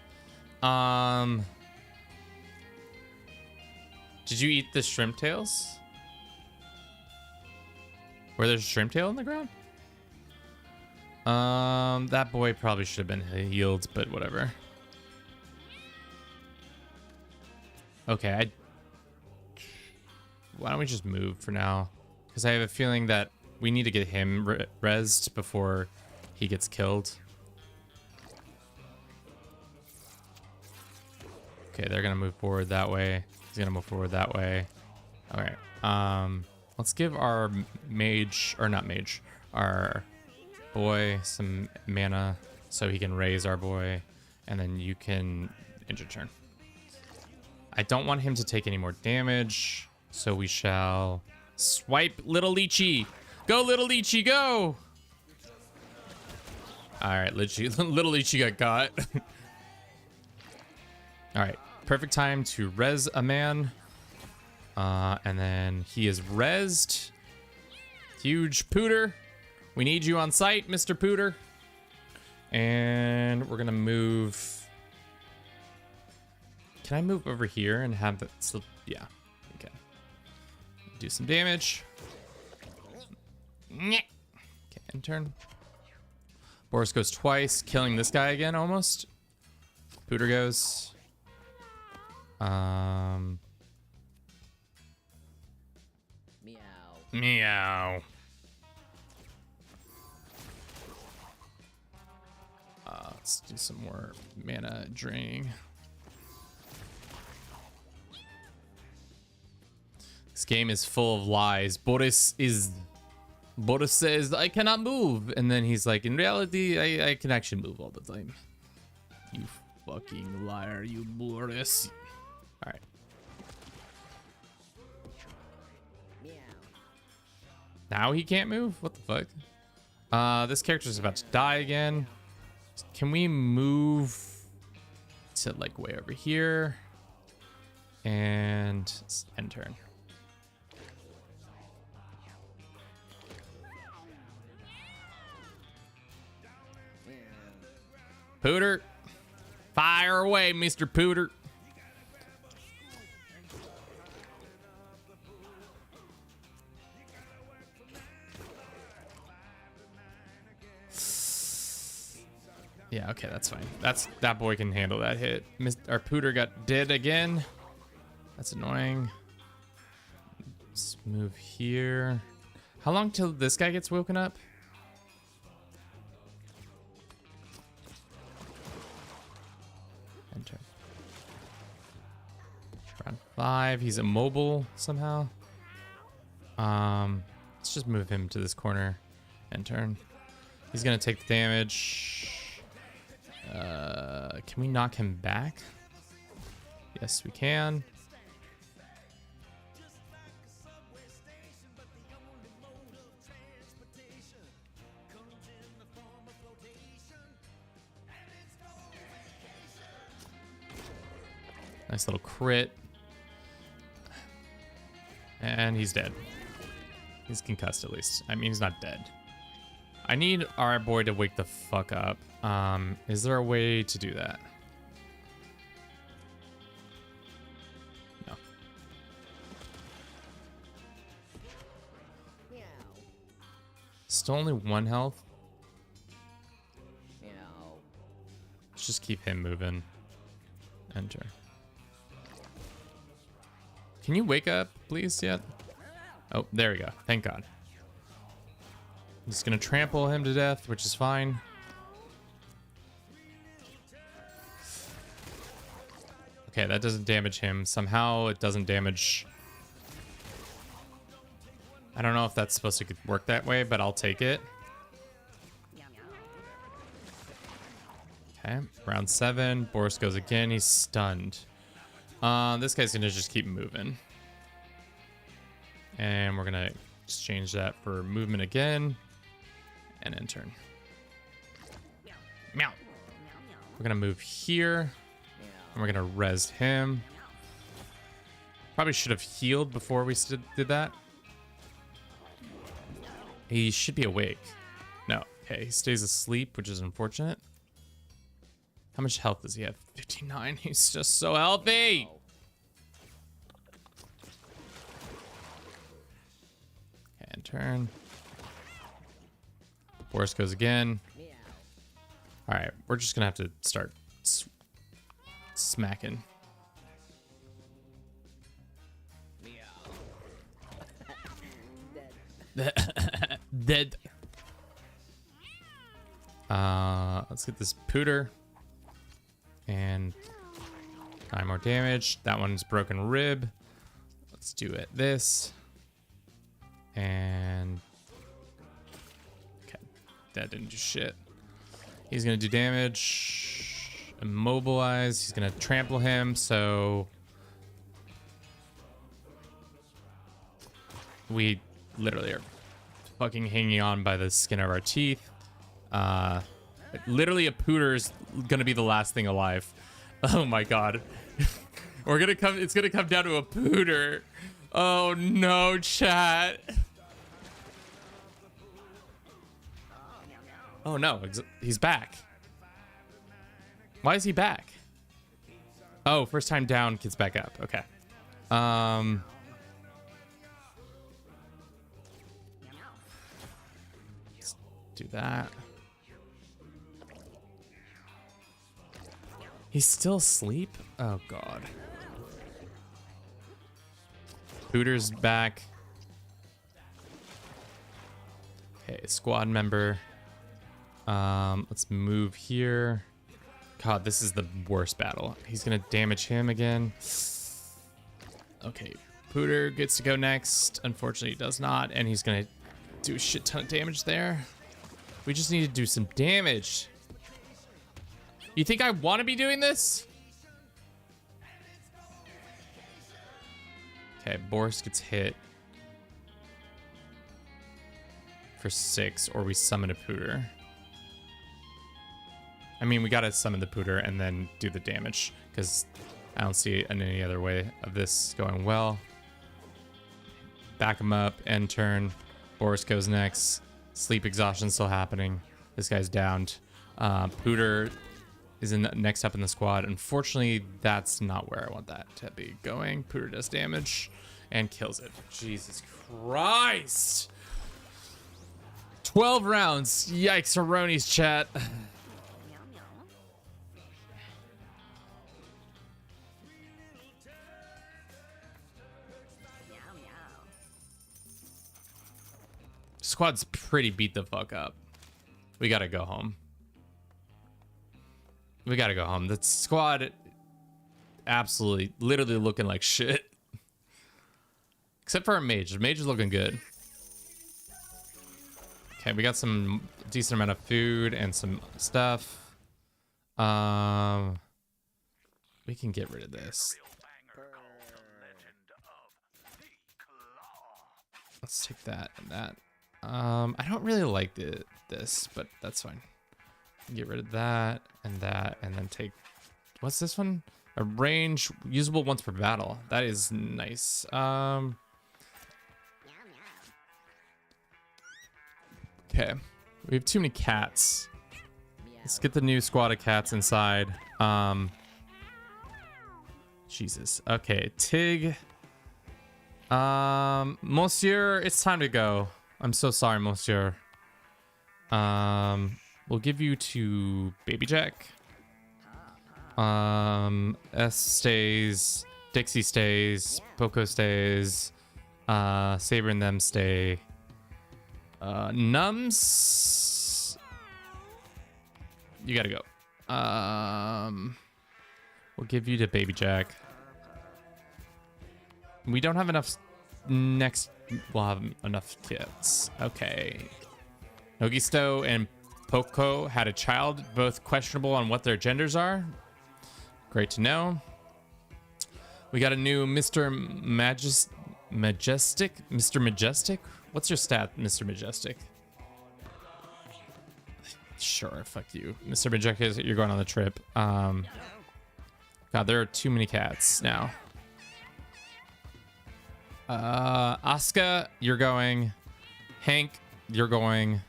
Did you eat the shrimp tails? Were there shrimp tail on the ground? That boy probably should have been healed, but whatever. Okay, why don't we just move for now? Because I have a feeling that we need to get him rezzed before he gets killed. Okay, they're gonna move forward that way. He's gonna move forward that way. All right. Let's give our mage, or not mage, our boy some mana so he can raise our boy, and then you can end your turn. I don't want him to take any more damage, so we shall swipe Little Lychee. Go, Little Lychee, go! All right, Little Lychee got caught. All right, perfect time to res a man. And then he is rezzed. Huge Pooter. We need you on site, Mr. Pooter. And we're gonna move. Can I move over here and have that? Yeah, okay. Do some damage. Okay, end turn. Boris goes twice, killing this guy again almost. Pooter goes. Meow. Let's do some more mana draining. This game is full of lies. Boris says, I cannot move. And then he's like, in reality, I can actually move all the time. You fucking liar, you Boris. All right. Now he can't move? What the fuck? This character's about to die again. Can we move to like way over here? And end turn. Pooter. Fire away, Mr. Pooter. Yeah, okay, that's fine. That boy can handle that hit. Our Pooter got dead again. That's annoying. Let's move here. How long till this guy gets woken up? Enter. Round 5. He's immobile somehow. Let's just move him to this corner and turn. He's gonna take the damage. Can we knock him back? Yes, we can. Nice little crit. And he's dead. He's concussed at least. I mean, he's not dead. I need our boy to wake the fuck up. Is there a way to do that? No. Still only 1 health. Let's just keep him moving. Enter. Can you wake up, please, yet? Oh, there we go. Thank God. I'm just gonna trample him to death, which is fine. Okay, that doesn't damage him. Somehow it doesn't damage... I don't know if that's supposed to work that way, but I'll take it. Okay, round 7. Boris goes again. He's stunned. This guy's gonna just keep moving. And we're gonna exchange that for movement again. And end turn. Meow. We're gonna move here. And we're gonna res him. Probably should have healed before we did that. He should be awake. No. Okay, he stays asleep, which is unfortunate. How much health does he have? 59. He's just so healthy. Okay, end turn. Boris goes again. All right, we're just gonna have to start smacking. Dead. Let's get this Pooter. And 9 more damage. That one's broken rib. Let's do it this. And okay, that didn't do shit. He's gonna do damage. Immobilize. He's gonna trample him. So we literally are fucking hanging on by the skin of our teeth. Literally a Pooter is gonna be the last thing alive. Oh my god. It's gonna come down to a Pooter. Oh no, chat. Oh no, he's back. Why is he back? Oh, first time down, gets back up. Okay. Let's do that. He's still asleep? Oh god. Pooter's back. Okay, squad member. Let's move here. God, this is the worst battle. He's gonna damage him again. Okay, Pooter gets to go next. Unfortunately, he does not, and he's gonna do a shit ton of damage there. We just need to do some damage. You think I want to be doing this? Okay, Boris gets hit for 6, or we summon a Pooter. I mean, we gotta summon the Pooter and then do the damage, because I don't see any other way of this going well. Back him up, end turn. Boris goes next. Sleep exhaustion still happening. This guy's downed. Pooter is next up in the squad. Unfortunately, that's not where I want that to be going. Pooter does damage and kills it. Jesus Christ! 12 rounds. Yikes, Aroni's chat. Meow meow. Meow meow. Squad's pretty beat the fuck up. We gotta go home. We gotta go home. The squad absolutely, literally looking like shit. Except for our mage. The mage is looking good. Okay, we got some decent amount of food and some stuff. We can get rid of this. Let's take that and that. I don't really like this, but that's fine. Get rid of that, and then take... What's this one? A range usable once per battle. That is nice. Meow meow. Okay. We have too many cats. Let's get the new squad of cats inside. Jesus. Okay, Tig. Monsieur, it's time to go. I'm so sorry, Monsieur. We'll give you to Baby Jack. S stays. Dixie stays. Poco stays. Saber and them stay. Nums. You gotta go. We'll give you to Baby Jack. We don't have enough next. We'll have enough kits. Okay. Nogisto and Poco had a child, both questionable on what their genders are. Great to know. We got a new Mr. Majestic. Mr. Majestic? What's your stat, Mr. Majestic? Sure, fuck you. Mr. Majestic, you're going on the trip. God, there are too many cats now. Asuka, you're going. Hank, you're going.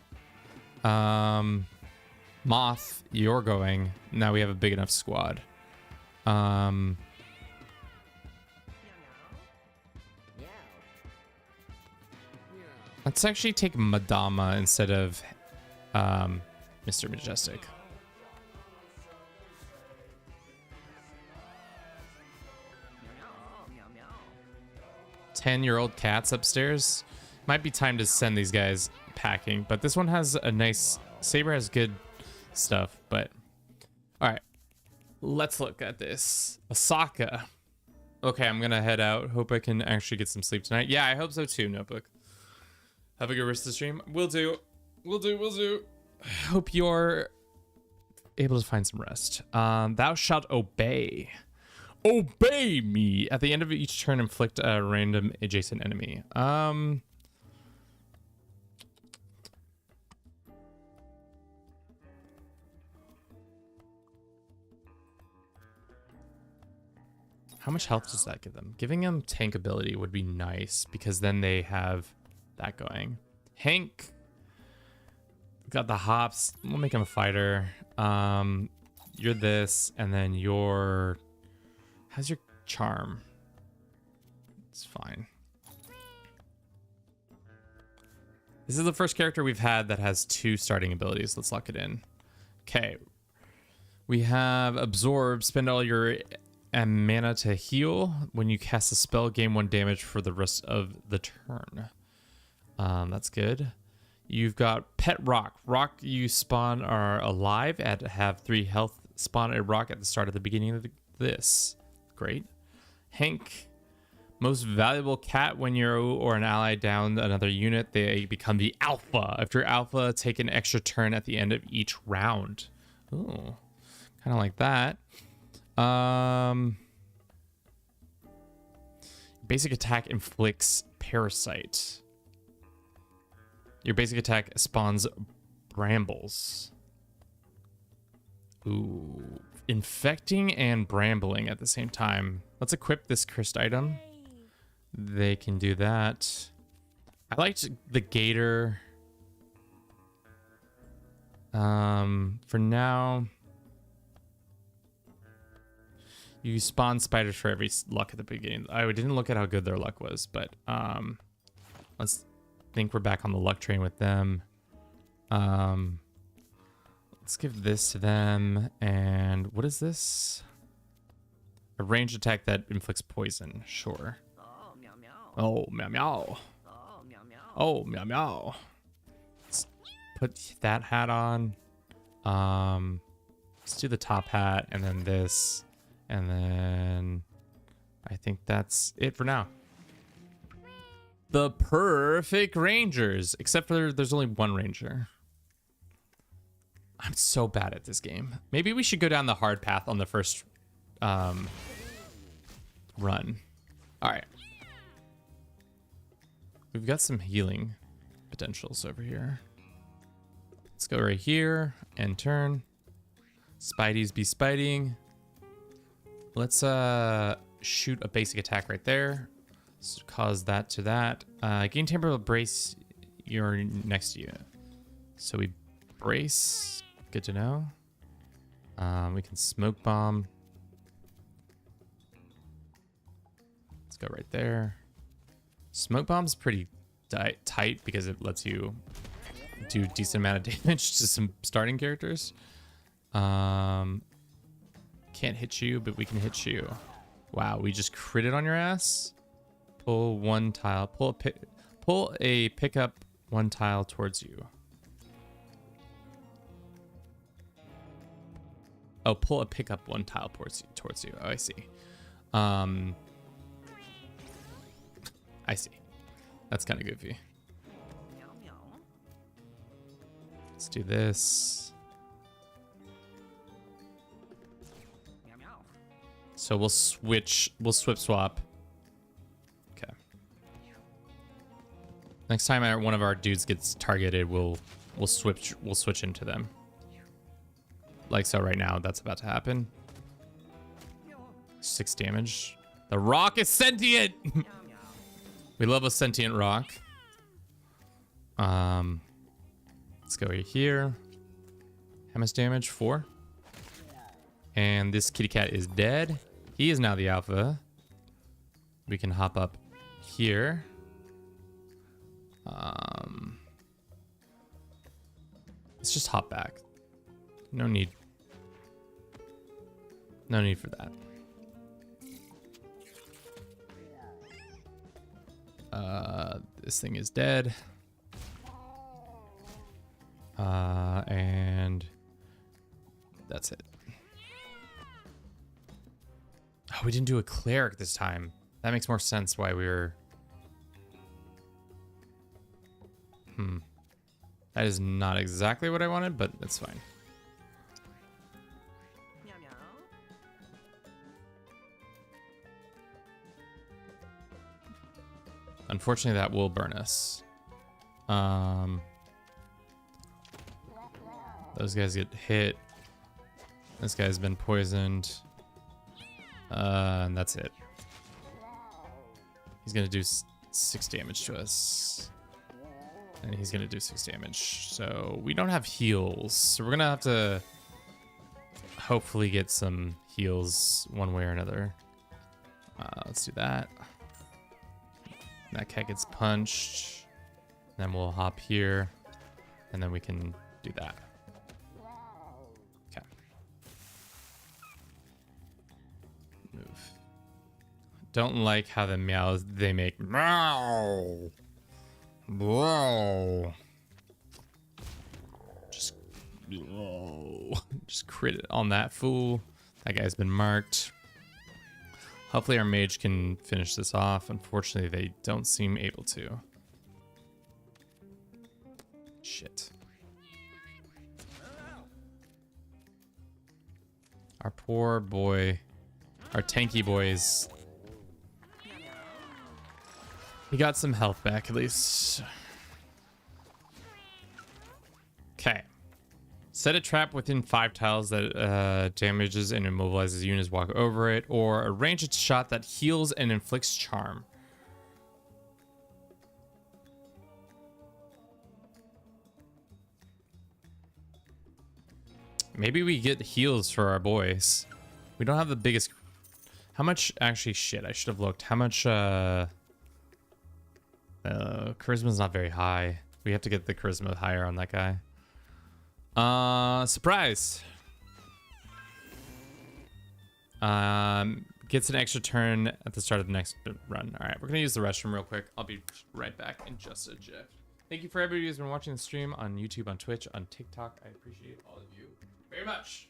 Moth, you're going. Now we have a big enough squad. Let's actually take Madama instead of Mr. Majestic. 10-year-old cats upstairs. Might be time to send these guys packing, but this one has a nice... Saber has good stuff, but... Alright. Let's look at this. Osaka. Okay, I'm gonna head out. Hope I can actually get some sleep tonight. Yeah, I hope so too, Notebook. Have a good rest of the stream. Will do. Will do. Hope you're able to find some rest. Thou shalt obey. Obey me. At the end of each turn, inflict a random adjacent enemy. How much health does that give them? Giving them tank ability would be nice because then they have that going. Hank got the hops. We'll make him a fighter. You're this, and then you're... How's your charm? It's fine. This is the first character we've had that has 2 starting abilities. Let's lock it in. Okay. We have Absorb. Spend all your mana to heal. When you cast a spell, gain 1 damage for the rest of the turn. That's good. You've got Pet Rock. Rock you spawn are alive and have 3 health. Spawn a rock at the start of the beginning of this. Great. Hank. Most valuable cat. When you're or an ally down another unit, they become the alpha. After alpha, take an extra turn at the end of each round. Ooh. Kind of like that. Basic attack inflicts parasite. Your basic attack spawns brambles. Ooh. Infecting and brambling at the same time. Let's equip this cursed item. They can do that. I liked the gator. For now, you spawn spiders for every luck at the beginning. I didn't look at how good their luck was, but let's think we're back on the luck train with them. Let's give this to them. And what is this? A ranged attack that inflicts poison. Sure. Oh, meow meow. Oh, meow meow. Oh, meow meow. Oh, meow meow. Let's put that hat on. Let's do the top hat and then this. And then I think that's it for now. The perfect rangers, except for there's only one ranger. I'm so bad at this game. Maybe we should go down the hard path on the first run. All right. We've got some healing potentials over here. Let's go right here and turn. Spideys be spiding. Let's shoot a basic attack right there. Let's cause that to that. Gain temporal brace. You're next to you. So we brace. Good to know. We can smoke bomb. Let's go right there. Smoke bomb's pretty tight because it lets you do a decent amount of damage to some starting characters. Can't hit you, but we can hit you. Wow, we just critted on your ass. Pull one tile. Pull a pickup one tile towards you. Oh, pull a pickup one tile towards you. Oh, I see. I see. That's kind of goofy. Meow meow. Let's do this. Meow meow. So we'll switch. We'll swap. Okay. Next time one of our dudes gets targeted, we'll switch into them. Like so right now, that's about to happen. 6 damage. The rock is sentient! Meow meow. We love a sentient rock. Let's go right here. How much damage? 4. And this kitty cat is dead. He is now the alpha. We can hop up here. Let's just hop back. No need. No need for that. This thing is dead. And that's it. Oh, we didn't do a cleric this time. That makes more sense why we were... That is not exactly what I wanted, but that's fine. Meow meow. Unfortunately, that will burn us. Those guys get hit. This guy's been poisoned. And that's it. He's gonna do 6 damage to us. And he's gonna do 6 damage. So we don't have heals. So we're gonna have to hopefully get some heals one way or another. Let's do that. That cat gets punched. Then we'll hop here. And then we can do that. Okay. Move. Don't like how the meows they make. Meow. Whoa. Oh, just crit it on that fool. That guy's been marked. Hopefully our mage can finish this off. Unfortunately, they don't seem able to. Shit. Our poor boy. Our tanky boys. He got some health back at least. Okay. Set a trap within 5 tiles that damages and immobilizes units walk over it, or arrange a shot that heals and inflicts charm. Maybe we get heals for our boys. We don't have the biggest... How much... Actually, shit, I should have looked. How much... charisma's not very high. We have to get the charisma higher on that guy. Surprise. Gets an extra turn at the start of the next run. All right, we're gonna use the restroom real quick. I'll be right back in just a jiff. Thank you for everybody who's been watching the stream on YouTube, on Twitch, on TikTok. I appreciate all of you very much.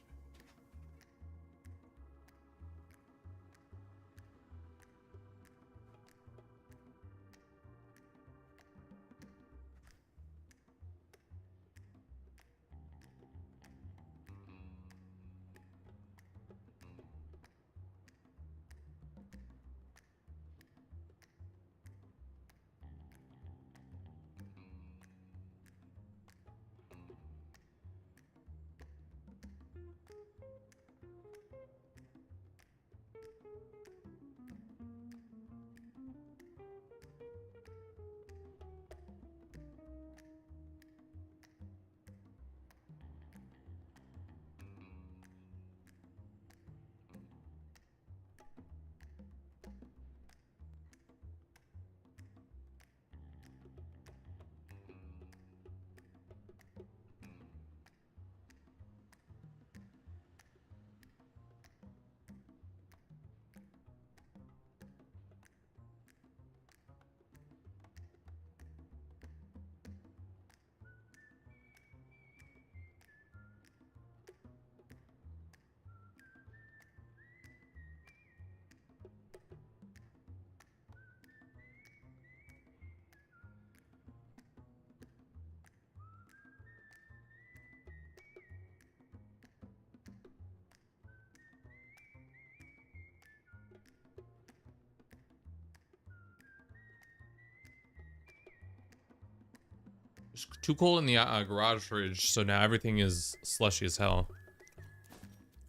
It's too cold in the garage fridge, so now everything is slushy as hell.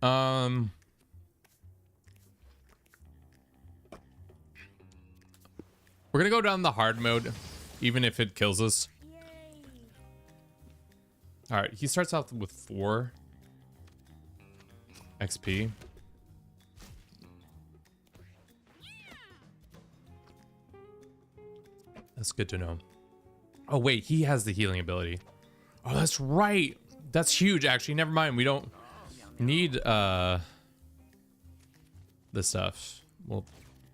We're gonna go down the hard mode, even if it kills us. All right, he starts off with 4 XP. That's good to know. Oh wait, he has the healing ability. Oh, that's right. That's huge, actually. Never mind. We don't need this stuff. We'll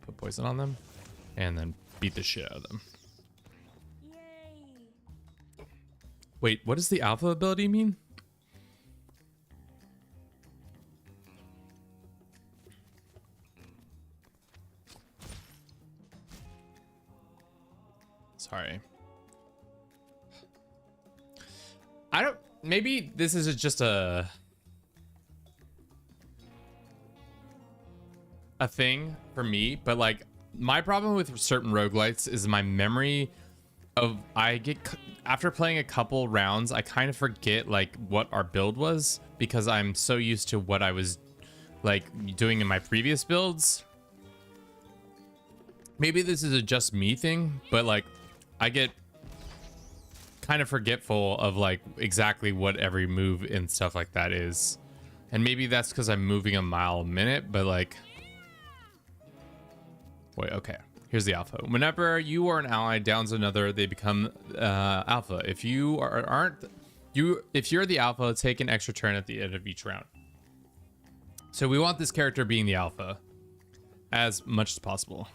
put poison on them and then beat the shit out of them. Wait, what does the alpha ability mean? Sorry. I don't... Maybe this is just a thing for me, but like my problem with certain roguelites is my memory of... After playing a couple rounds, I kind of forget like what our build was because I'm so used to what I was like doing in my previous builds. Maybe this is a just me thing, but like I get kind of forgetful of like exactly what every move and stuff like that is. And maybe that's because I'm moving a mile a minute, but like... Wait, okay. Here's the alpha. Whenever you or an ally downs another, they become alpha. If you if you're the alpha, take an extra turn at the end of each round. So we want this character being the alpha as much as possible.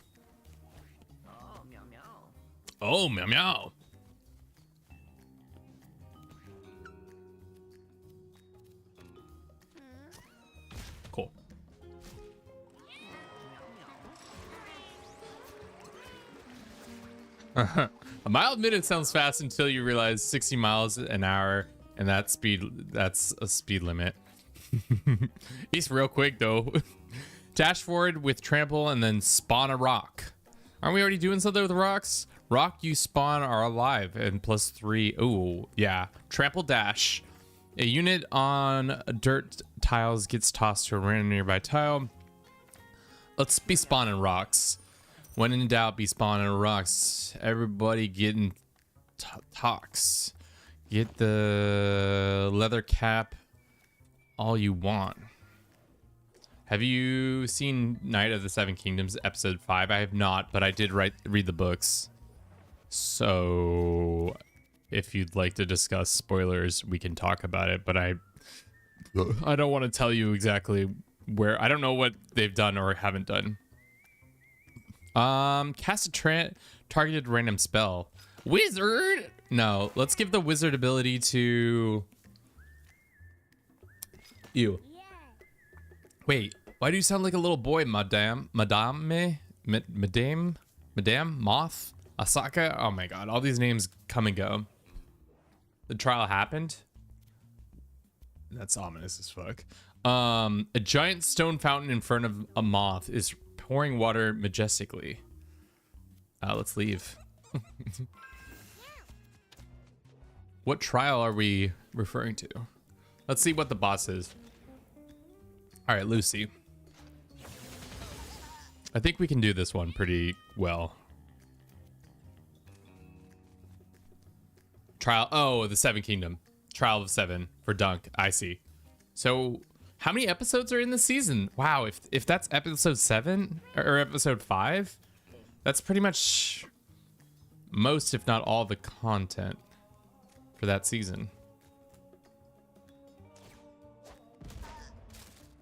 Oh, meow meow. Oh, meow meow. A mile a minute sounds fast until you realize 60 miles an hour, and that's a speed limit. He's real quick though. Dash forward with trample and then spawn a rock. Aren't we already doing something with rocks? Rock you spawn are alive and +3. Oh, yeah. Trample dash. A unit on dirt tiles gets tossed to a random nearby tile. Let's be spawning rocks. When in doubt, be spawning rocks. Everybody getting talks. Get the leather cap all you want. Have you seen Night of the Seven Kingdoms episode 5? I have not, but I did read the books. So if you'd like to discuss spoilers, we can talk about it, but I don't want to tell you exactly where. I don't know what they've done or haven't done. Cast a targeted random spell. Wizard? No, let's give the wizard ability to you. Wait, why do you sound like a little boy, Madame Moth, Asaka? Oh my god, all these names come and go. The trial happened? That's ominous as fuck. A giant stone fountain in front of a moth is pouring water majestically. Let's leave. What trial are we referring to? Let's see what the boss is. All right, Lucy. I think we can do this one pretty well. Trial. Oh, the Seven Kingdom. Trial of Seven for Dunk. I see. So how many episodes are in the season? Wow, if that's episode 7 or episode 5, that's pretty much most, if not all, the content for that season.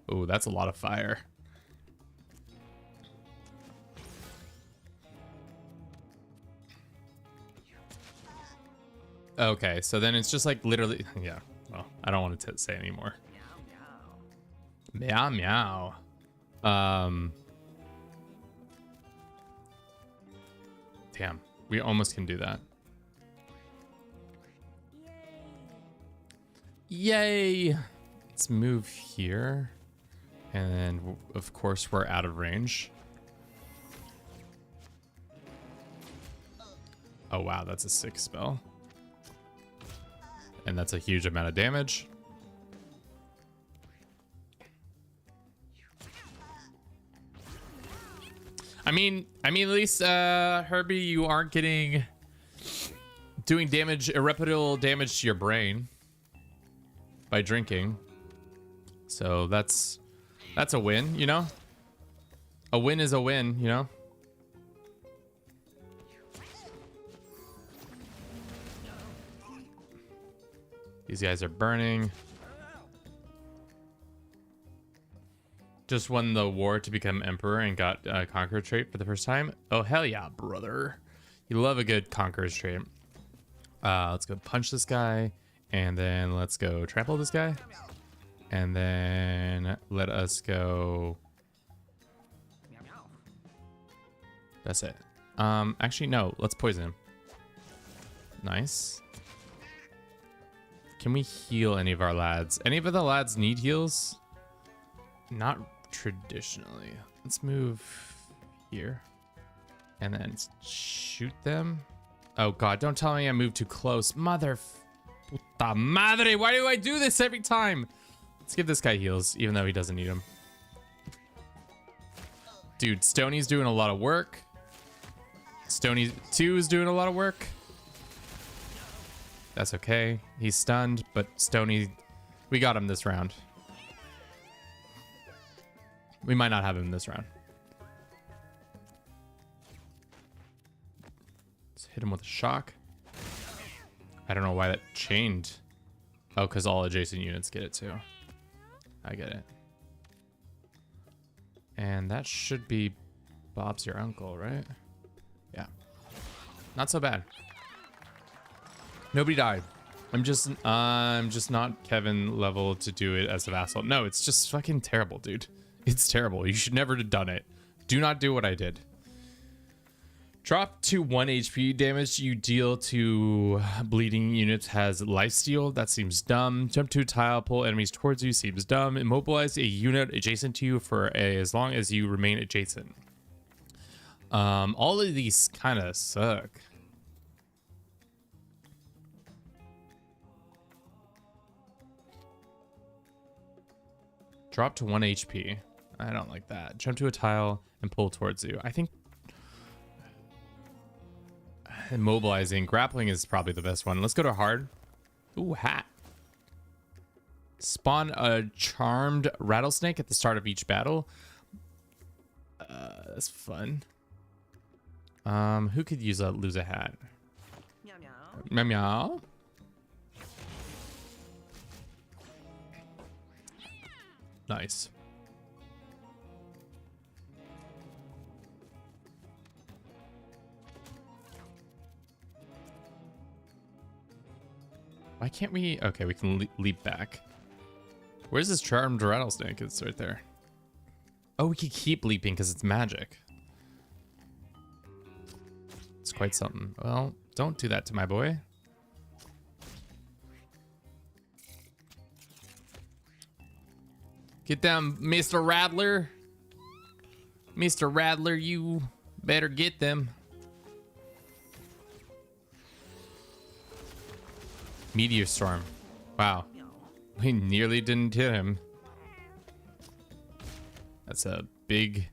Oh, that's a lot of fire. Okay, so then it's just like literally, yeah. Well, I don't want to say anymore. Meow meow. Damn, we almost can do that. Yay! Let's move here. And then, of course, we're out of range. Oh, wow, that's a 6 spell. And that's a huge amount of damage. I mean, at least, Herbie, you aren't doing damage, irreparable damage to your brain by drinking. So that's a win, you know? A win is a win, you know? These guys are burning. Just won the war to become emperor and got a conqueror trait for the first time. Oh, hell yeah, brother. You love a good conqueror's trait. Let's go punch this guy. And then let's go trample this guy. And then let us go. That's it. Actually, no. Let's poison him. Nice. Can we heal any of our lads? Any of the lads need heals? Not traditionally. Let's move here. And then shoot them. Oh god, don't tell me I moved too close. Mother puta madre, why do I do this every time? Let's give this guy heals, even though he doesn't need them. Dude, Stoney's doing a lot of work. Stoney 2 is doing a lot of work. That's okay. He's stunned, but Stoney, we got him this round. We might not have him this round. Let's hit him with a shock. I don't know why that chained. Oh, because all adjacent units get it too. I get it. And that should be Bob's your uncle, right? Yeah. Not so bad. Nobody died. I'm just not Kevin level to do it as a vassal. No, it's just fucking terrible, dude. It's terrible. You should never have done it. Do not do what I did. Drop to 1 HP. Damage you deal to bleeding units has lifesteal. That seems dumb. Jump to a tile, pull enemies towards you. Seems dumb. Immobilize a unit adjacent to you for as long as you remain adjacent. All of these kind of suck. Drop to 1 HP. I don't like that. Jump to a tile and pull towards you. I think immobilizing, grappling is probably the best one. Let's go to hard. Ooh, hat. Spawn a charmed rattlesnake at the start of each battle. That's fun. Who could lose a hat? Meow meow. Meow meow. Nice. Why can't we? Okay, we can leap back. Where's this charmed rattlesnake? It's right there. Oh, we can keep leaping because it's magic. It's quite something. Well, don't do that to my boy. Get down, Mr. Rattler. Mr. Rattler, you better get them. Meteor storm. Wow. We nearly didn't hit him. That's a big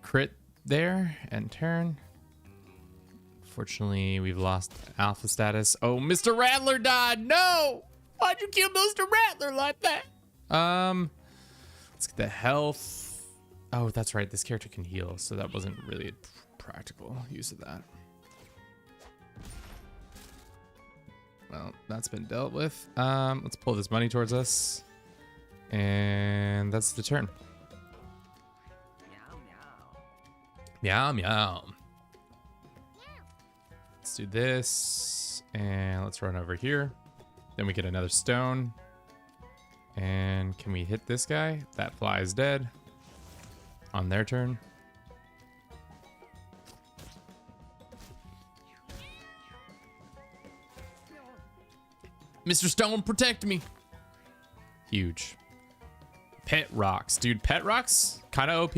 crit there. And turn. Fortunately, we've lost alpha status. Oh, Mr. Rattler died. No! Why'd you kill Mr. Rattler like that? Let's get the health. Oh, that's right. This character can heal, so that wasn't really a practical use of that. Well, that's been dealt with. Let's pull this money towards us. And that's the turn. Meow meow. Meow, meow. Let's do this. And let's run over here. Then we get another stone. And can we hit this guy? That fly is dead. On their turn. Mr. Stone, protect me. Huge. Pet rocks. Dude, pet rocks? Kind of OP.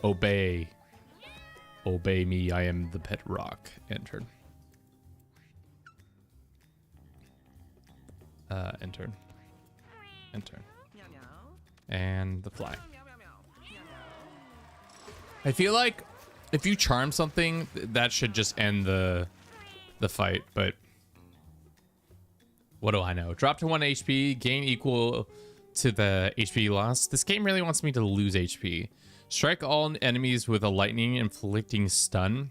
Obey. Obey me. I am the pet rock. Enter. Enter. Enter. Meow meow. And the fly. Meow meow meow. Meow meow. I feel like if you charm something, that should just end the fight, but what do I know? Drop to 1 HP, gain equal to the HP lost. This game really wants me to lose HP. Strike all enemies with a lightning inflicting stun.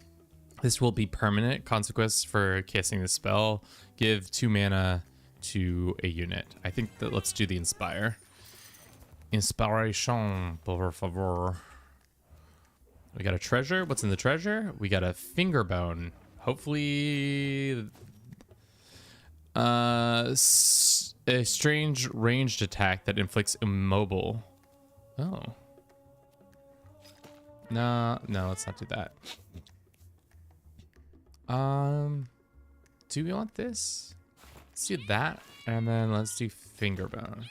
This will be permanent. Consequence for casting the spell. Give 2 mana to a unit. I think that let's do the inspire. Inspiration, por favor. We got a treasure. What's in the treasure? We got a finger bone. Hopefully, a strange ranged attack that inflicts immobile. Oh. No, let's not do that. Do we want this? Let's do that, and then let's do finger bone.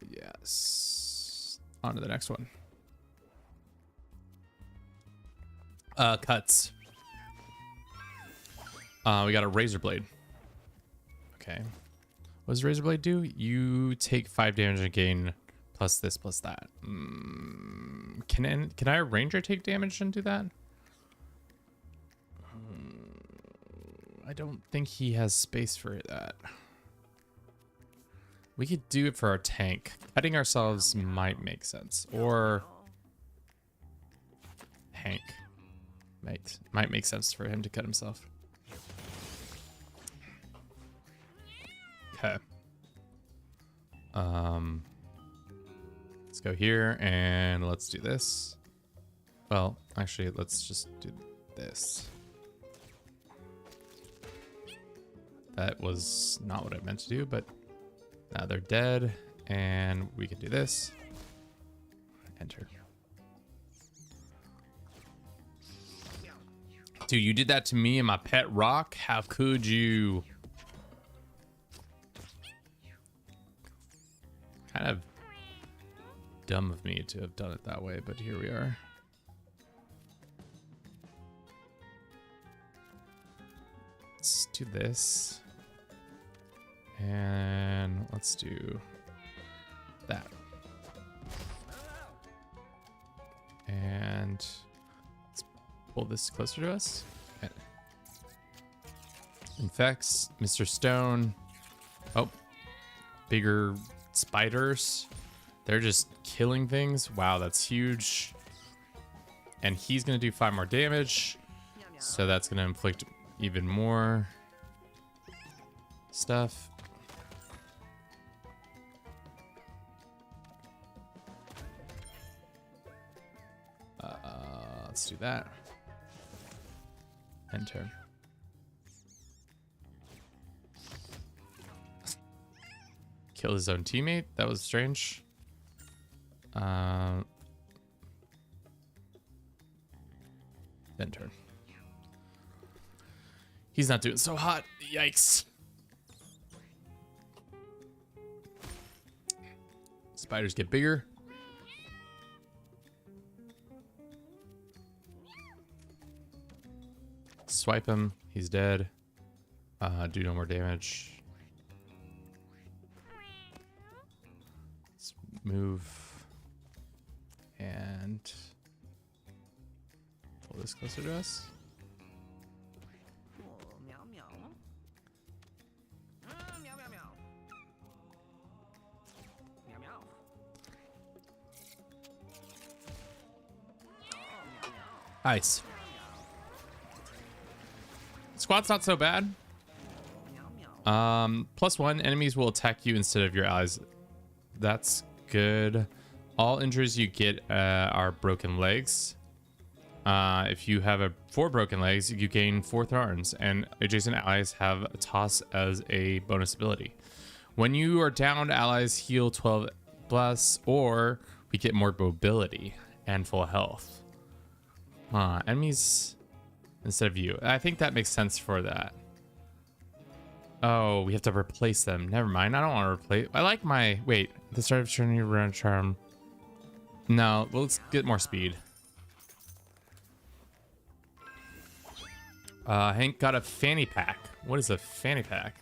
Yes. On to the next one. Cuts. We got a razor blade. Okay. What does razor blade do? You take 5 damage and gain plus this, plus that. Can our ranger take damage and do that? I don't think he has space for that. We could do it for our tank. Cutting ourselves might make sense. Or Hank. Might make sense for him to cut himself. Okay. Let's go here and let's do this. Well, actually, let's just do this. That was not what I meant to do, but now they're dead, and we can do this. Enter. Dude, you did that to me and my pet rock? How could you? Kind of dumb of me to have done it that way, but here we are. Let's do this. And let's do that. And let's pull this closer to us. Okay. Infects, Mr. Stone. Oh, bigger spiders. They're just killing things. Wow, that's huge. And he's gonna do 5 more damage. So that's gonna inflict even more stuff. Let's do that. End turn. Kill his own teammate. That was strange. End turn. He's not doing so hot. Yikes. Spiders get bigger. Swipe him. He's dead. Do no more damage. Let's move and pull this closer to us. Oh, meow meow. Meow meow meow. Meow meow. Oh, meow meow. Nice. Squad's not so bad. +1, enemies will attack you instead of your allies. That's good. All injuries you get are broken legs. If you have 4 broken legs, you gain 4 thorns, and adjacent allies have a toss as a bonus ability. When you are downed, allies heal 12 plus, or we get more mobility and full health. Enemies instead of you. I think that makes sense for that. Oh, we have to replace them. Never mind. I don't want to replace. I like my... Wait. At the start of turn, you run a charm. No. Well, let's get more speed. Hank got a fanny pack. What is a fanny pack?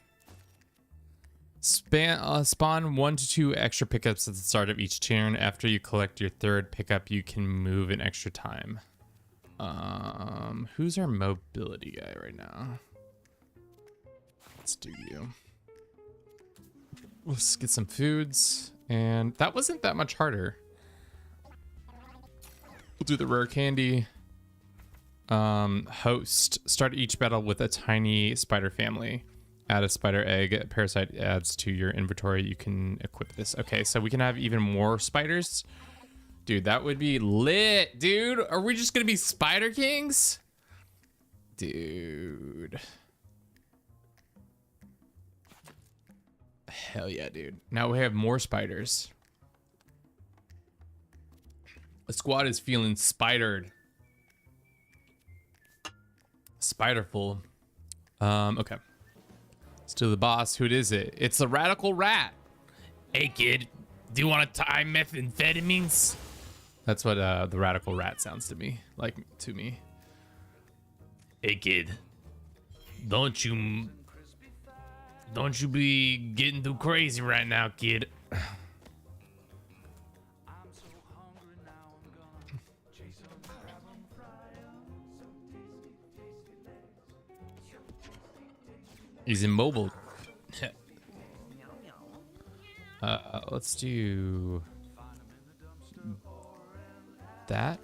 Spawn 1 to 2 extra pickups at the start of each turn. After you collect your 3rd pickup, you can move an extra time. Who's our mobility guy right now? Let's do you. Let's get some foods. And that wasn't that much harder. We'll do the rare candy. Host. Start each battle with a tiny spider family. Add a spider egg. Parasite adds to your inventory. You can equip this. Okay, so we can have even more spiders. Dude, that would be lit, dude. Are we just gonna be Spider Kings? Dude. Hell yeah, dude. Now we have more spiders. The squad is feeling spidered. Spiderful. Okay. Let's do the boss. Who is it? It's the Radical Rat. Hey, kid. Do you want to tie methamphetamines? That's what the Radical Rat sounds to me. Like, to me. Hey, kid. Don't you be getting too crazy right now, kid. He's immobile. Let's do that.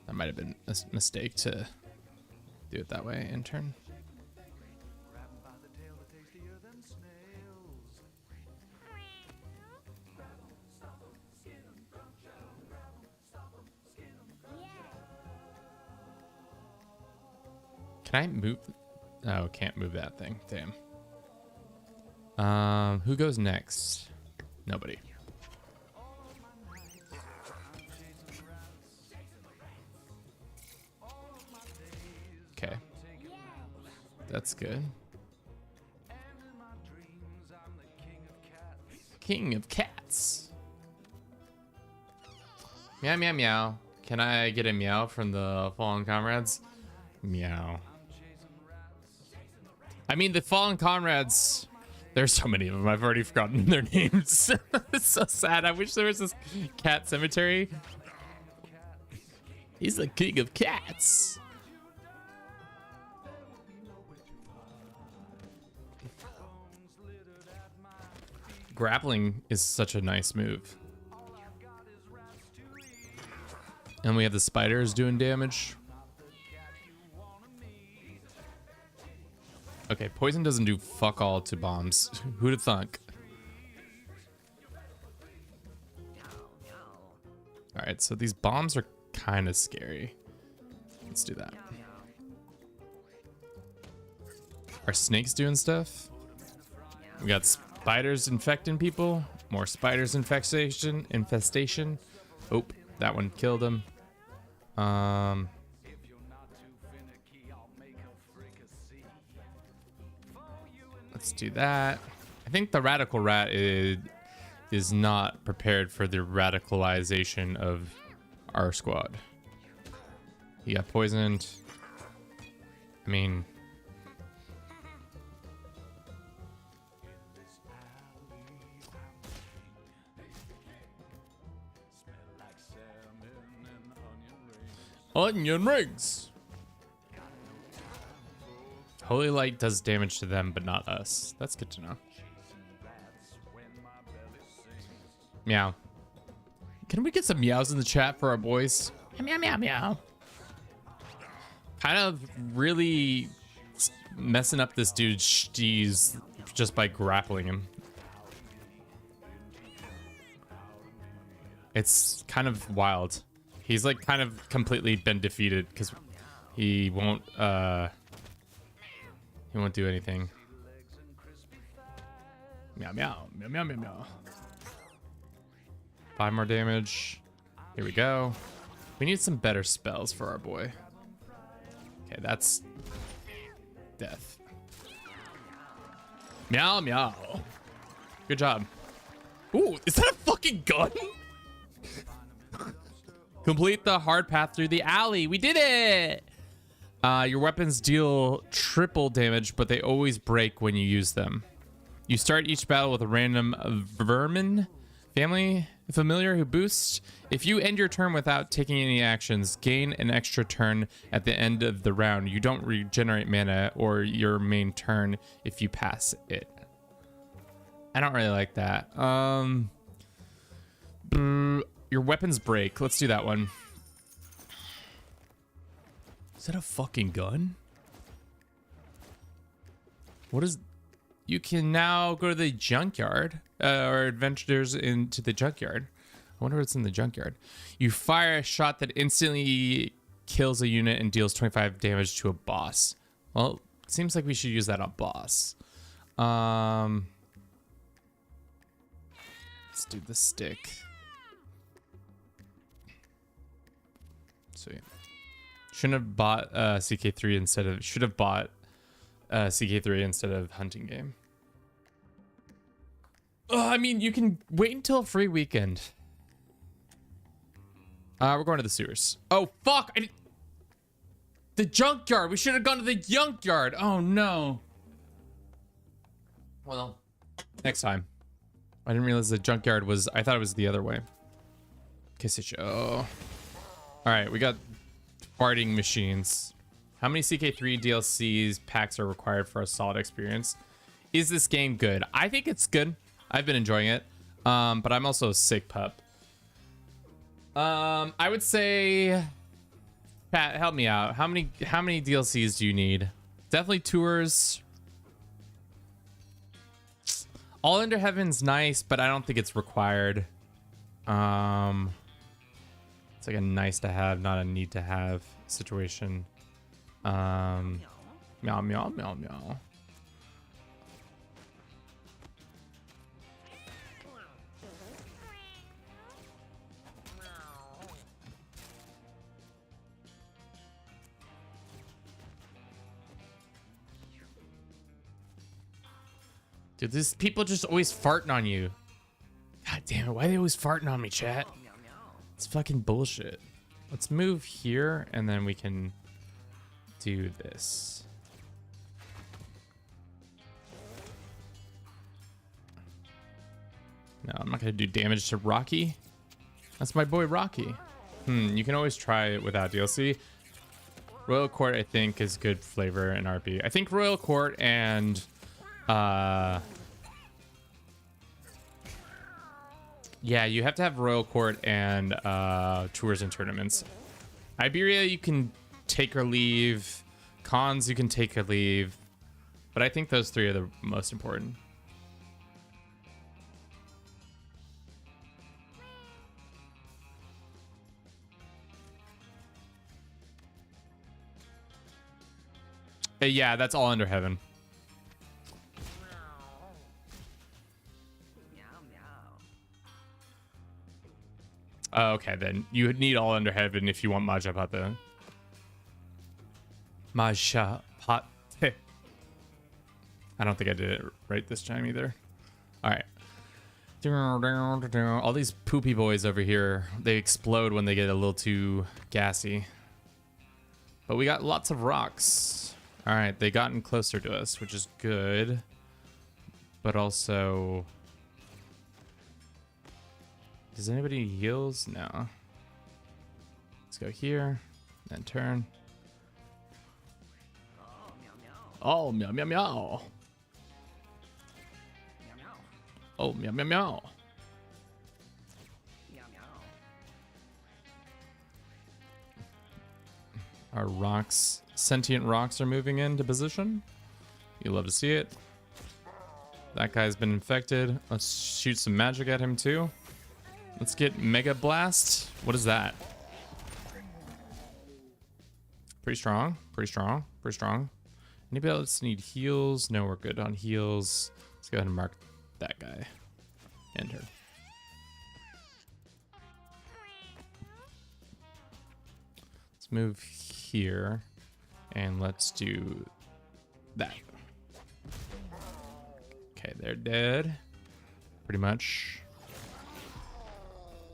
That might have been a mistake to do it that way. Intern. Can I move? Oh, can't move that thing. Damn. Who goes next? Nobody. Okay. That's good. King of cats. Meow, meow, meow. Can I get a meow from the fallen comrades? Meow. I mean, the fallen comrades, there's so many of them. I've already forgotten their names. It's so sad. I wish there was this cat cemetery. He's the king of cats. Grappling is such a nice move. And we have the spiders doing damage. Okay, poison doesn't do fuck all to bombs. Who'd have thunk? All right, so these bombs are kind of scary. Let's do that. Are snakes doing stuff? We got spiders infecting people. More spiders infestation. Oh, that one killed him. Let's do that. I think the radical rat is not prepared for the radicalization of our squad. He got poisoned. I mean, onion rings. Holy light does damage to them, but not us. That's good to know. Meow. Can we get some meows in the chat for our boys? Meow, meow, meow. Kind of really messing up this dude's steez just by grappling him. It's kind of wild. He's like kind of completely been defeated because he won't do anything. Meow, meow, meow, meow, meow, meow. 5 more damage. Here we go. We need some better spells for our boy. Okay, that's death. Meow, meow. Good job. Ooh, is that a fucking gun? Complete the hard path through the alley. We did it! Your weapons deal triple damage, but they always break when you use them. You start each battle with a random vermin familiar who boosts. If you end your turn without taking any actions, gain an extra turn at the end of the round. You don't regenerate mana or your main turn if you pass it. I don't really like that. Your weapons break. Let's do that one. Is that a fucking gun? What is... You can now go to the junkyard, or adventures into the junkyard. I wonder what's in the junkyard. You fire a shot that instantly kills a unit and deals 25 damage to a boss. Well, it seems like we should use that on boss. Let's do the stick. So yeah. Shouldn't have bought CK3 instead of... Should have bought CK3 instead of hunting game. Oh, I mean, you can wait until a free weekend. We're going to the sewers. Oh, fuck! The junkyard! We should have gone to the junkyard! Oh, no. Well, next time. I didn't realize the junkyard was... I thought it was the other way. Kiss it, show. Alright, we got farting machines. How many CK3 DLCs packs are required for a solid experience? Is this game good? I think it's good. I've been enjoying it. But I'm also a sick pup. I would say... Pat, help me out. How many DLCs do you need? Definitely tours. All Under Heaven's nice, but I don't think it's required. It's like a nice to have, not a need to have situation. Meow, meow, meow, meow. Dude, these people just always farting on you. God damn it, why are they always farting on me, chat? Meow meow. It's fucking bullshit. Let's move here, and then we can do this. No, I'm not gonna do damage to Rocky. That's my boy Rocky. You can always try it without DLC. Royal Court, I think, is good flavor in RP. I think Royal Court and yeah, you have to have Royal Court and tours and tournaments. Iberia, you can take or leave. Cons, you can take or leave. But I think those three are the most important. Yeah, that's all under heaven. Meow meow. Oh, okay, then you need all under heaven if you want Maja Pate. Maja Pate. I don't think I did it right this time either. All right. All these poopy boys over here, they explode when they get a little too gassy. But we got lots of rocks. All right, they gotten closer to us, which is good. But also... Does anybody need heals? No. Let's go here, then turn. Oh meow meow. Oh, meow, meow, meow. Meow meow. Oh, meow, meow, meow. Meow meow. Our rocks, sentient rocks are moving into position. You love to see it. That guy's been infected. Let's shoot some magic at him too. Let's get Mega Blast. What is that? Pretty strong, pretty strong, pretty strong. Anybody else need heals? No, we're good on heals. Let's go ahead and mark that guy. And her. Let's move here. And let's do that. Okay, they're dead. Pretty much.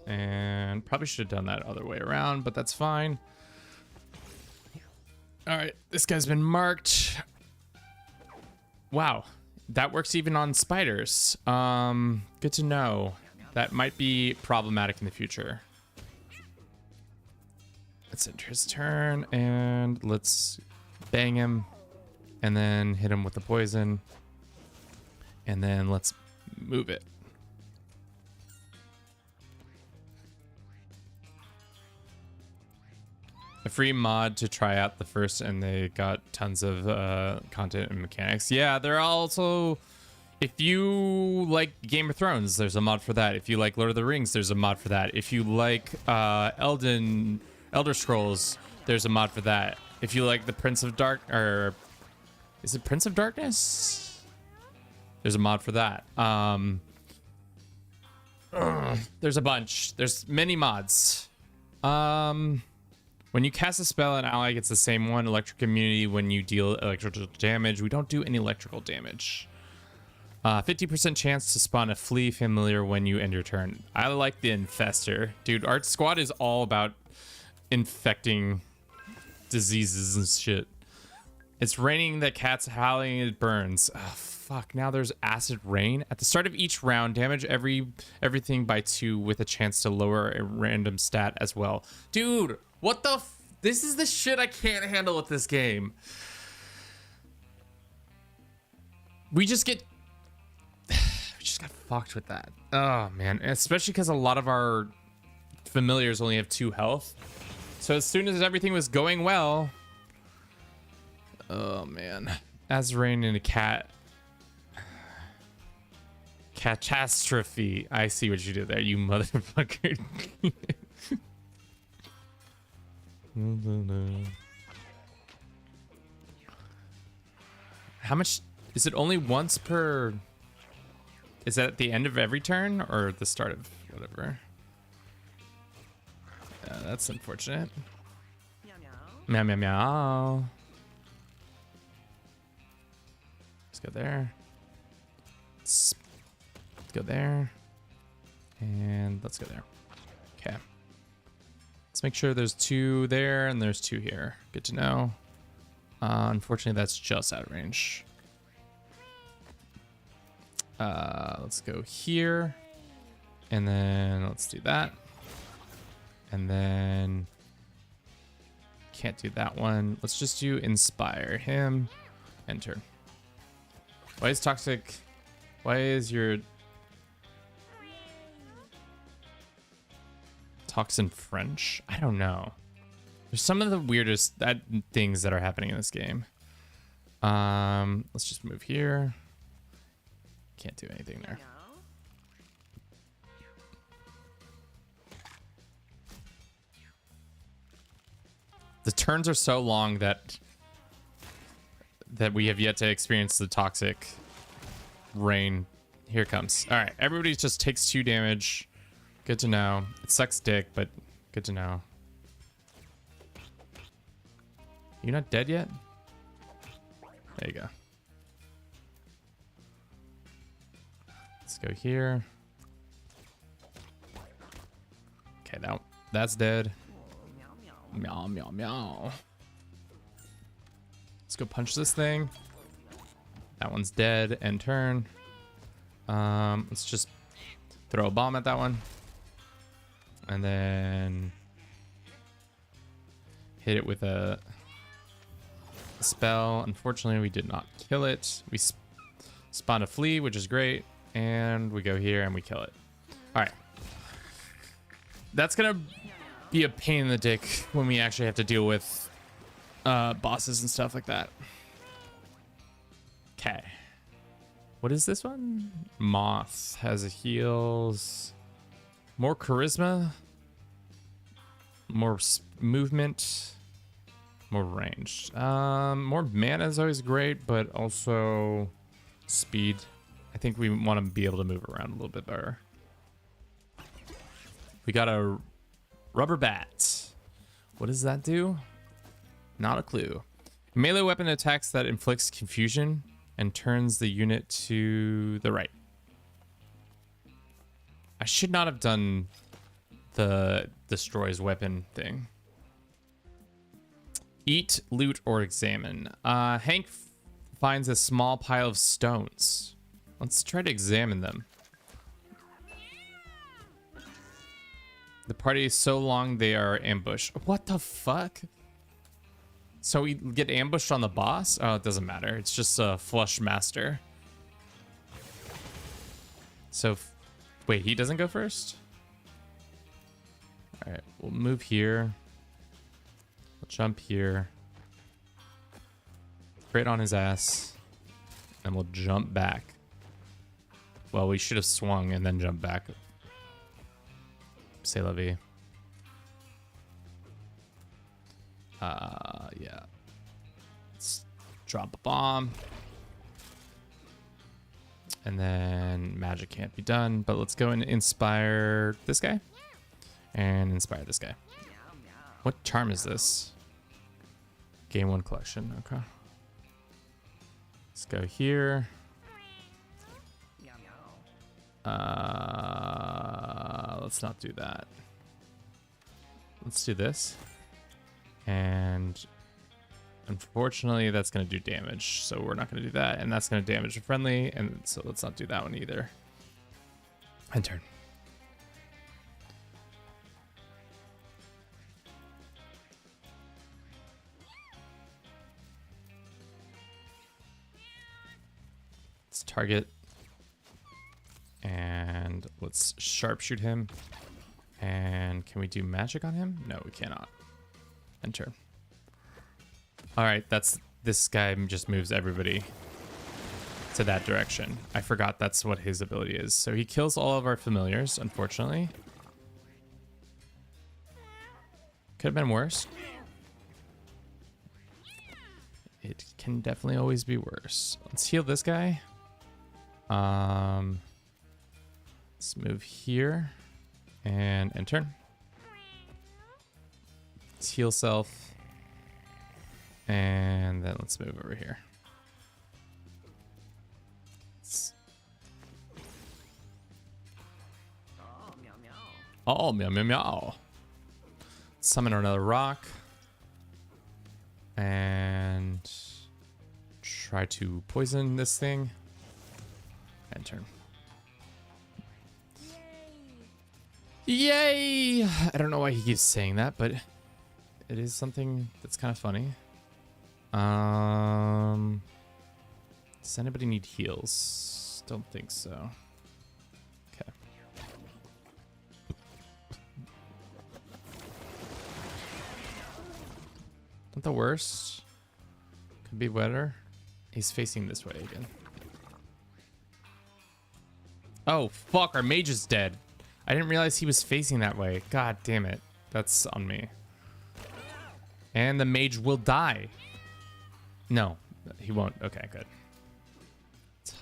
And probably should have done that other way around, but that's fine. All right, this guy's been marked. Wow, that works even on spiders. Good to know. That might be problematic in the future. Let's enter his turn, and let's bang him, and then hit him with the poison, and then let's move it. A free mod to try out the first, and they got tons of content and mechanics. Yeah, they're also... If you like Game of Thrones, there's a mod for that. If you like Lord of the Rings, there's a mod for that. If you like Elder Scrolls, there's a mod for that. If you like the Prince of Dark... Or... Is it Prince of Darkness? There's a mod for that. There's a bunch. There's many mods. When you cast a spell, an ally gets the same one. Electric immunity when you deal electrical damage. We don't do any electrical damage. 50% chance to spawn a flea familiar when you end your turn. I like the infester. Dude, our squad is all about infecting diseases and shit. It's raining, the cat's howling, it burns. Oh, fuck, now there's acid rain. At the start of each round, damage everything by 2 with a chance to lower a random stat as well. Dude, what the this is the shit I can't handle with this game. We just got fucked with that. Oh man, especially because a lot of our familiars only have 2 health. So as soon as everything was going well, oh man, Azrain and a cat. Catastrophe. I see what you did there, you motherfucker. How much is it? Only once per... Is that at the end of every turn or the start of whatever? That's unfortunate. Meow Meow meow. meow meow. Let's go there. Let's go there. And let's go there. Okay. Let's make sure there's 2 there and there's 2 here. Good to know. Unfortunately, that's just out of range. Let's go here. And then let's do that. And then can't do that one. Let's just do inspire him. Enter. Why is toxic? Why is your toxin French? I don't know. There's some of the weirdest things that are happening in this game. Let's just move here. Can't do anything there. The turns are so long that we have yet to experience the toxic rain. Here it comes. All right, everybody just takes 2 damage. Good to know. It sucks dick, but good to know. You're not dead yet? There you go. Let's go here. Okay, that's dead. Meow, meow, meow. Let's go punch this thing. That one's dead. End turn. Let's just throw a bomb at that one. And then hit it with a spell. Unfortunately, we did not kill it. We spawned a flea, which is great. And we go here and we kill it. All right. That's going to be a pain in the dick when we actually have to deal with bosses and stuff like that. Okay. What is this one? Moth has a heals. More charisma. More movement. More ranged. More mana is always great, but also speed. I think we want to be able to move around a little bit better. We got a rubber bat. What does that do? Not a clue. Melee weapon attacks that inflicts confusion and turns the unit to the right. I should not have done the destroys weapon thing. Eat, loot, or examine. Hank finds a small pile of stones. Let's try to examine them. The party is so long they are ambushed. What the fuck? So we get ambushed on the boss? Oh, it doesn't matter. It's just a flush master. So, wait, he doesn't go first? All right, we'll move here. We'll jump here. Crit on his ass. And we'll jump back. Well, we should have swung and then jumped back. C'est la vie. Yeah. Let's drop a bomb. And then magic can't be done, but let's go and inspire this guy. And inspire this guy. What charm is this? Game 1 collection, okay. Let's go here. Let's not do that. Let's do this. And unfortunately, that's going to do damage. So we're not going to do that. And that's going to damage a friendly. And so let's not do that one either. End turn. Let's target. And let's sharpshoot him. And can we do magic on him? No, we cannot. Enter. All right, this guy just moves everybody to that direction. I forgot that's what his ability is. So he kills all of our familiars, unfortunately. Could have been worse. It can definitely always be worse. Let's heal this guy. Let's move here and enter. Let's heal self. And then let's move over here. Let's Oh, meow, meow, meow. Summon another rock. And try to poison this thing. End turn. Yay! I don't know why he keeps saying that, but it is something that's kind of funny. Does anybody need heals? Don't think so. Okay. Not the worst. Could be better. He's facing this way again. Oh, fuck. Our mage is dead. I didn't realize he was facing that way. God damn it. That's on me. And the mage will die. No, he won't. Okay, good. Can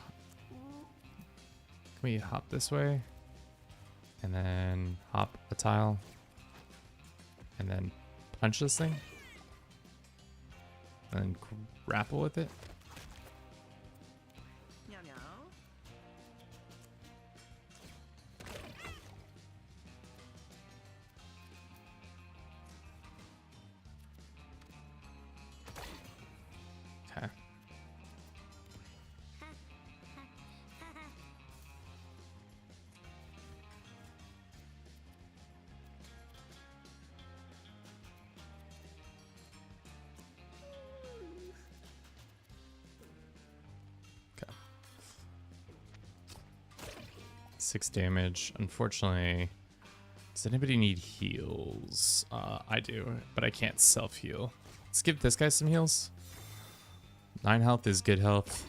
we hop this way? And then hop a tile. And then punch this thing. And then grapple with it. Meow meow. Okay. Okay. 6 damage. Unfortunately, does anybody need heals? I do, but I can't self-heal. Let's give this guy some heals. 9 health is good health.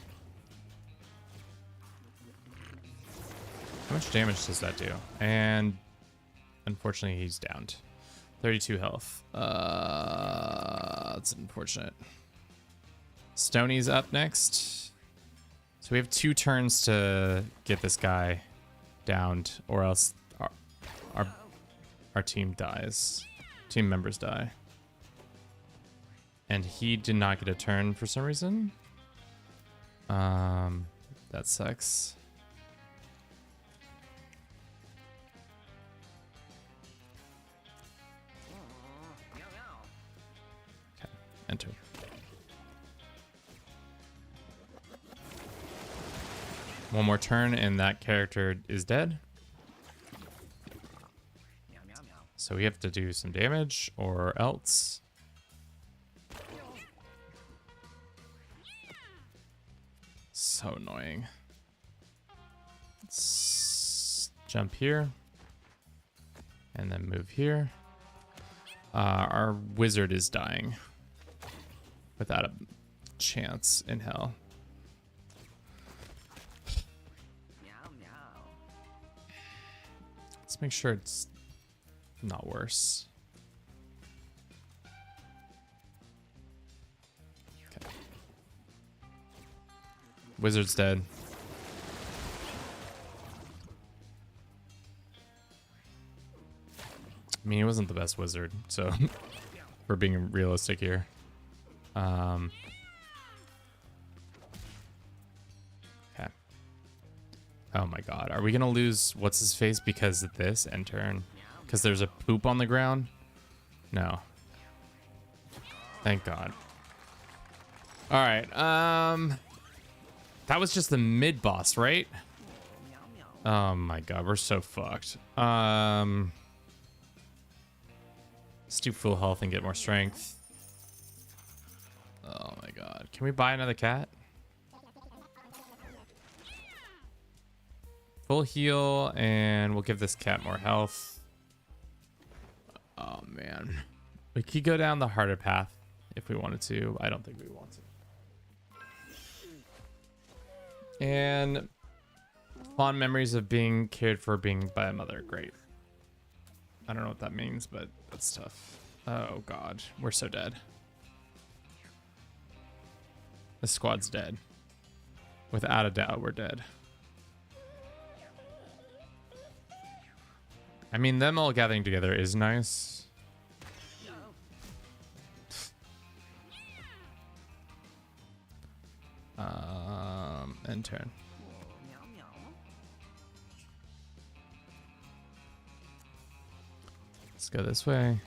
How much damage does that do? And unfortunately, he's downed. 32 health. That's unfortunate. Stoney's up next. So we have 2 turns to get this guy downed, or else our team dies. Team members die. And he did not get a turn for some reason. That sucks. Meow meow. Okay, enter. One more turn and that character is dead. Meow meow meow. So we have to do some damage or else. So annoying. Let's jump here. And then move here. Our wizard is dying. Without a chance in hell. Meow meow. Let's make sure it's not worse. Okay. Wizard's dead. I mean, he wasn't the best wizard, so we're being realistic here. Okay. Oh my god. Are we going to lose what's his face because of this end turn? Because there's a poop on the ground? No. Thank god. Alright. That was just the mid boss, right? Meow meow. Oh my god, we're so fucked. Let's do full health and get more strength. Oh my god. Can we buy another cat? Full heal, and we'll give this cat more health. Oh man. We could go down the harder path if we wanted to. I don't think we want to. And fond memories of being cared for by a mother. Great. I don't know what that means, but that's tough. Oh god, we're so dead. The squad's dead. Without a doubt, we're dead. I mean, them all gathering together is nice. End turn. Meow meow. go this way.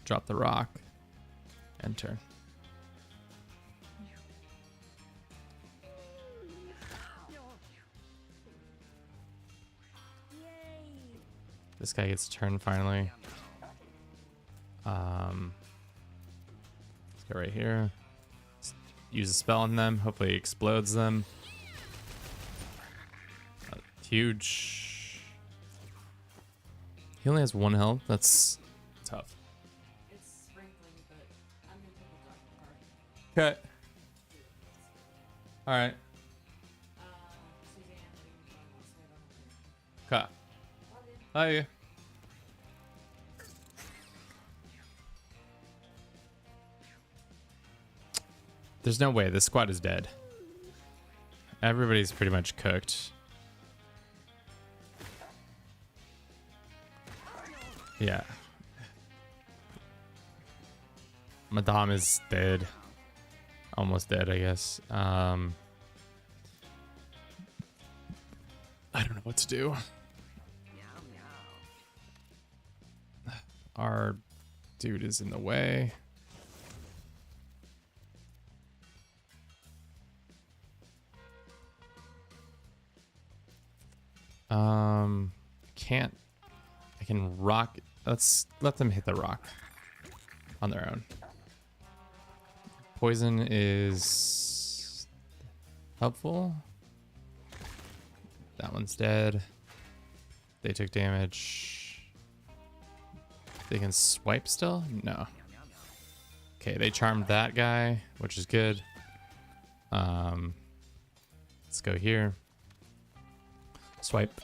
Drop the rock. Enter. This guy gets a turn finally. Let's go right here. Use a spell on them. Hopefully it explodes them. Huge. He only has 1 health. That's tough. It's sprinkling, but I'm gonna take a dark card. Okay. All right. Suzanne, wants to Okay. Hi. There's no way this squad is dead. Everybody's pretty much cooked. Yeah. Madame is dead. Almost dead, I guess. I don't know what to do. Our dude is in the way. Can't. I can rock. Let's let them hit the rock on their own. Poison is helpful. That one's dead. They took damage. They can swipe still? No. Okay, they charmed that guy, which is good. Let's go here. Swipe.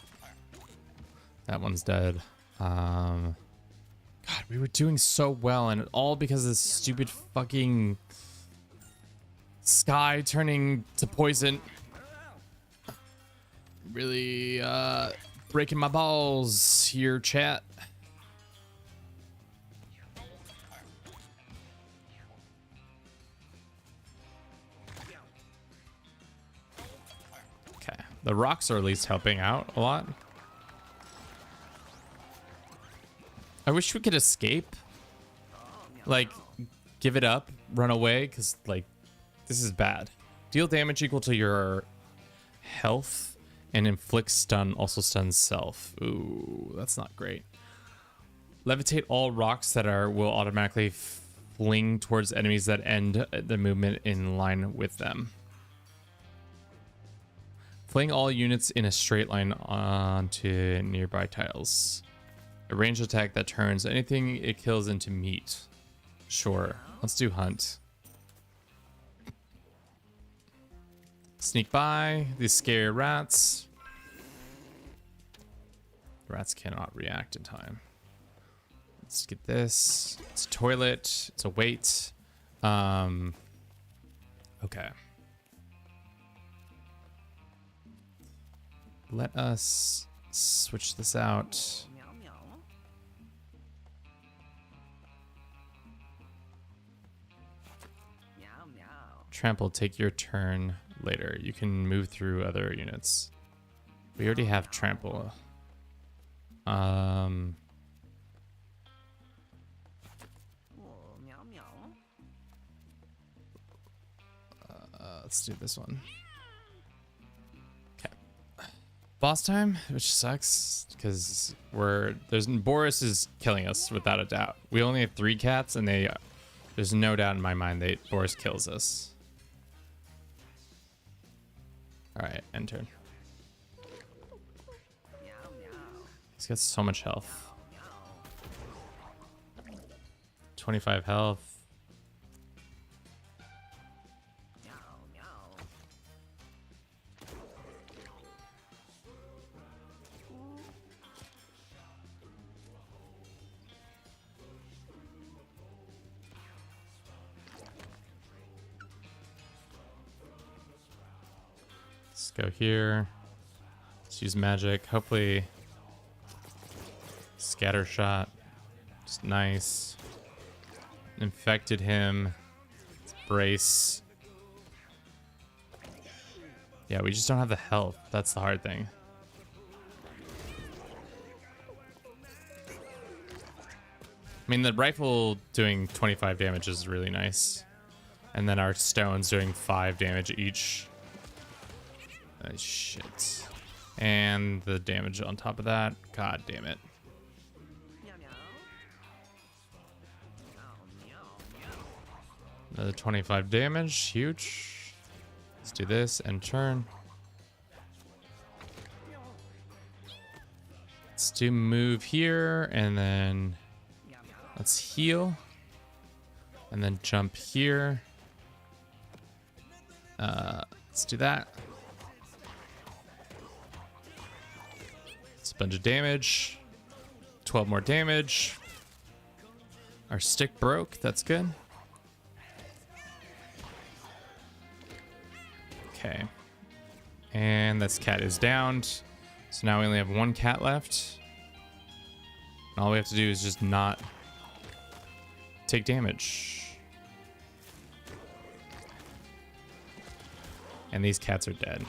That one's dead. God, we were doing so well, and all because of this stupid fucking sky turning to poison. Really breaking my balls here, chat. Okay, the rocks are at least helping out a lot. I wish we could escape. Like, give it up, run away, because, like, this is bad. Deal damage equal to your health and inflict stun, also stuns self. Ooh, that's not great. Levitate all rocks that will automatically fling towards enemies that end the movement in line with them. Fling all units in a straight line onto nearby tiles. A ranged attack that turns anything it kills into meat. Sure, let's do hunt. Sneak by these scary rats. Rats cannot react in time. Let's get this. It's a toilet. It's a weight. Okay. Let us switch this out. Trample, take your turn later. You can move through other units. We already have trample. Let's do this one. Okay. Boss time, which sucks because Boris is killing us without a doubt. We only have 3 cats, and there's no doubt in my mind that Boris kills us. All right, enter. He's got so much health. 25 health. Let's go here. Let's use magic. Hopefully, scatter shot. Just nice. Infected him. Brace. Yeah, we just don't have the health. That's the hard thing. mean, the rifle doing 25 damage is really nice. And then our stones doing 5 damage each. Shit. And the damage on top of that. God damn it. Meow meow. Meow meow meow. Another 25 damage. Huge. Let's do this and turn. Let's do move here and then Meow meow. let's heal. And then jump here. Let's do that. It's a bunch of damage. 12 more damage. Our stick broke. That's good. Okay. And this cat is downed. So now we only have 1 cat left. And all we have to do is just not take damage. And these cats are dead.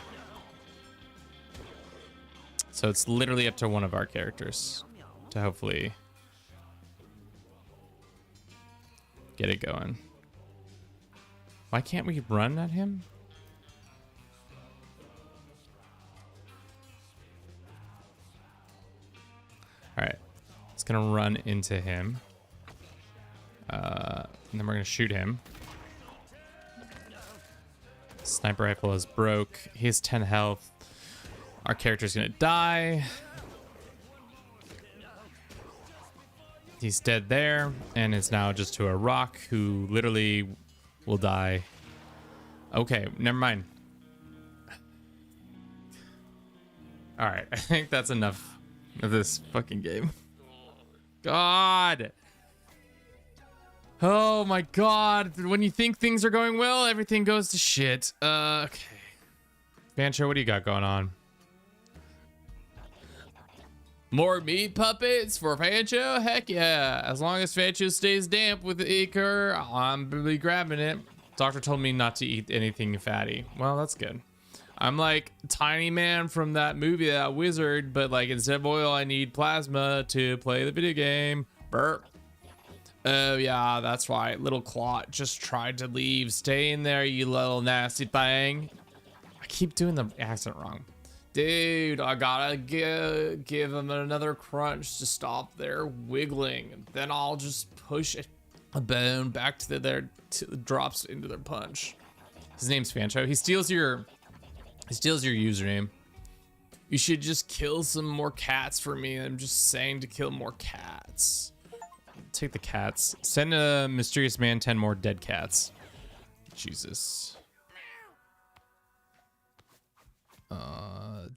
So it's literally up to one of our characters to hopefully get it going. Why can't we run at him? All right, it's gonna run into him. And then we're gonna shoot him. Sniper rifle is broke. He has 10 health. Our character's gonna die. He's dead there, and it's now just to a rock who literally will die. Okay, never mind. All right, I think that's enough of this fucking game. God. Oh my god. When you think things are going well, everything goes to shit. Okay. Bancho, what do you got going on? More meat puppets for Fancho? Heck yeah. As long as Fancho stays damp with the Iker, I'm be grabbing it. Doctor told me not to eat anything fatty. Well, that's good. I'm like Tiny Man from that movie, that wizard, but like instead of oil, I need plasma to play the video game. Burp. Oh yeah, that's right. Little Clot just tried to leave. Stay in there, you little nasty thing. I keep doing the accent wrong. Dude, I gotta give them another crunch to stop their wiggling. Then I'll just push a bone back to their drops into their punch. His name's Fancho. He steals your username. You should just kill some more cats for me. I'm just saying to kill more cats. Take the cats. Send a mysterious man 10 more dead cats. Jesus.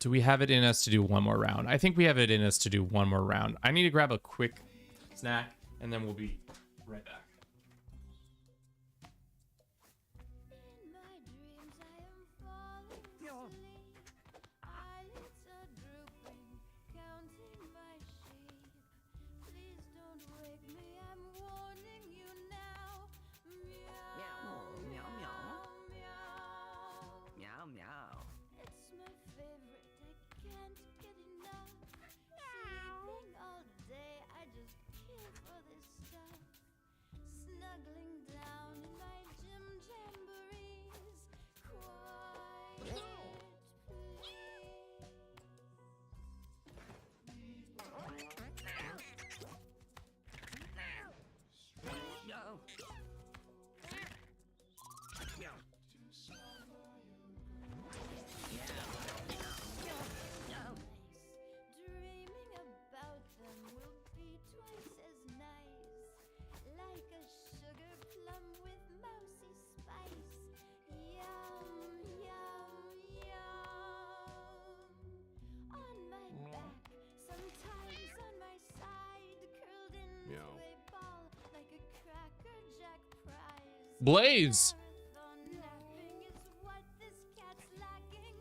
Do we have it in us to do one more round? I think we have it in us to do one more round. I need to grab a quick snack and then we'll be right back. Meow meow. It's my favorite, I can't get enough. Sleeping all day, I just kill for this stuff. Snuggling down in my gym jamborees. Quiet, No. Dreaming about them will be twice as nice. Like a sugar plum with mousy spice. Yum, yum, yum. On my back, sometimes on my side, curled into a ball like a Cracker Jack prize. Blaze. Marathon napping is what this cat's lacking.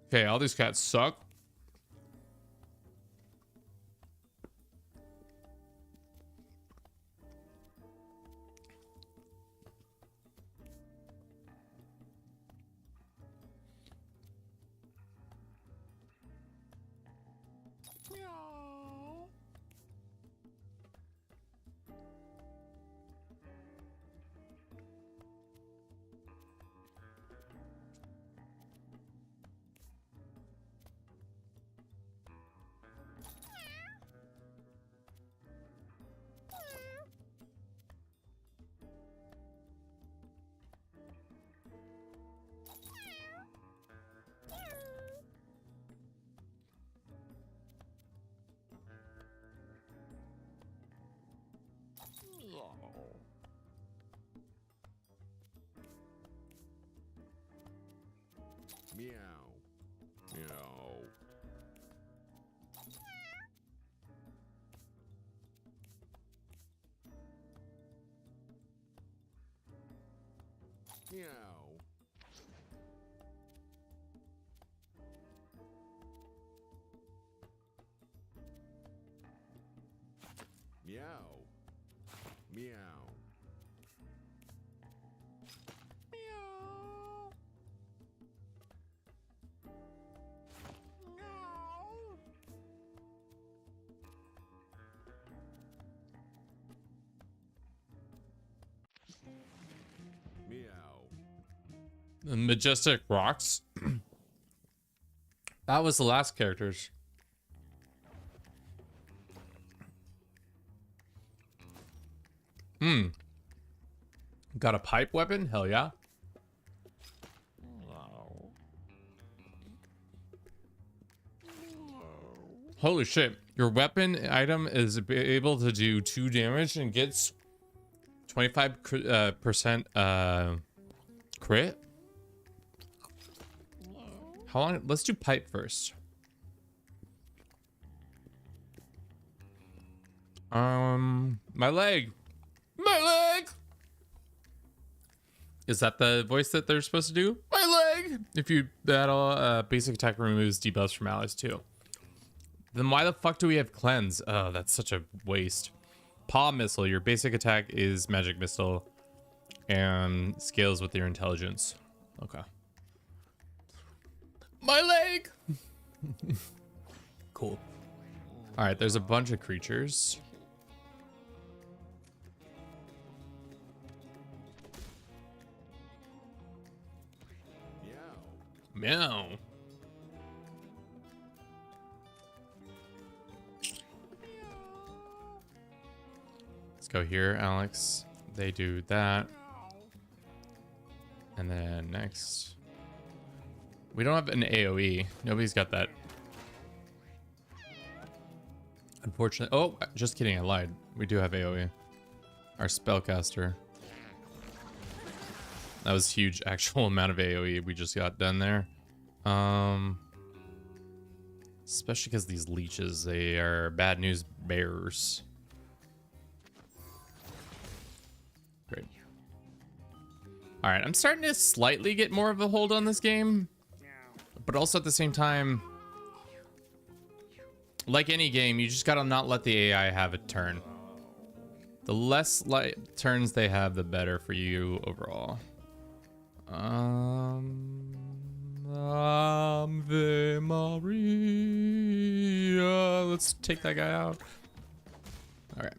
Okay, all these cats suck. Meow. Meow. Meow. Meow. Meow. The majestic rocks. That was the last characters. Got a pipe weapon? Hell yeah. Holy shit. Your weapon item is able to do 2 damage and gets 25% crit. How long? Let's do pipe first. My leg. My leg. Is that the voice that they're supposed to do? My leg. If you battle, basic attack removes debuffs from allies too. Then why the fuck do we have cleanse? Oh, that's such a waste. Paw missile. Your basic attack is magic missile and scales with your intelligence. Okay. My leg. Cool. All right, there's a bunch of creatures. Meow. Let's go here, Alex. They do that. And then next. We don't have an AoE. Nobody's got that. Unfortunately. Oh, just kidding. I lied. We do have AoE. Our spellcaster. That was huge actual amount of AoE we just got done there. Especially because these leeches, they are bad news bearers. Great. All right, I'm starting to slightly get more of a hold on this game. But also at the same time, like any game, you just gotta not let the AI have a turn. The less turns they have, the better for you overall. Ave Maria. Let's take that guy out. All right.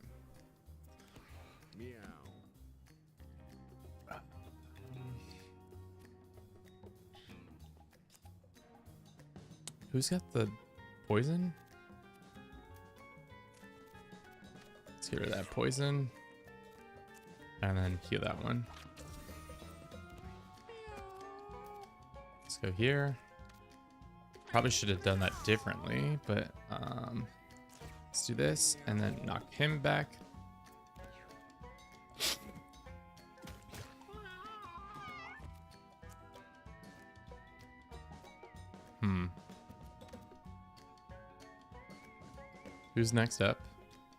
Who's got the poison? Let's get rid of that poison. And then heal that one. Let's go here. Probably should have done that differently, but let's do this and then knock him back. Who's next up?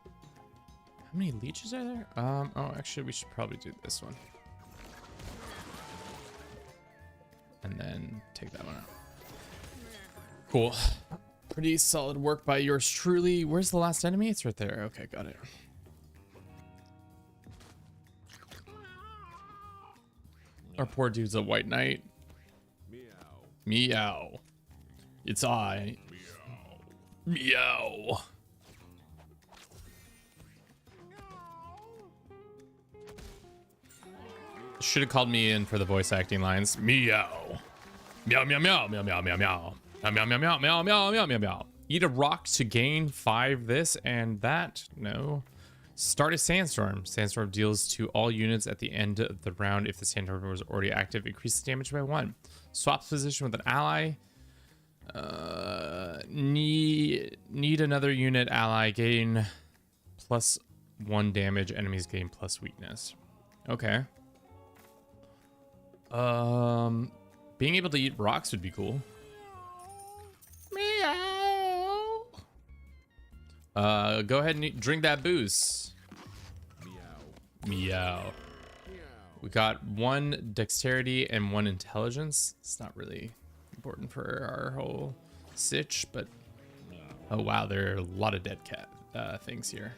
How many leeches are there? Oh, actually, we should probably do this one. And then take that one out. Cool. Pretty solid work by yours truly. Where's the last enemy? It's right there. Okay, got it. Our poor dude's a white knight. Meow. Meow. It's I. Meow. Should have called me in for the voice acting lines. Meow. Meow, meow, meow, meow, meow, meow, meow. Meow, meow, meow, meow, meow, meow, meow, meow, meow. Eat a rock to gain 5 this and that. No. Start a sandstorm. Sandstorm deals to all units at the end of the round if the sandstorm was already active. Increases damage by 1. Swaps position with an ally. Need another unit ally. Gain +1 damage. Enemies gain plus weakness. Okay. Being able to eat rocks would be cool. Meow. Go ahead and drink that booze. Meow. We got 1 dexterity and 1 intelligence. It's not really important for our whole sitch, but oh wow, there are a lot of dead cat things here.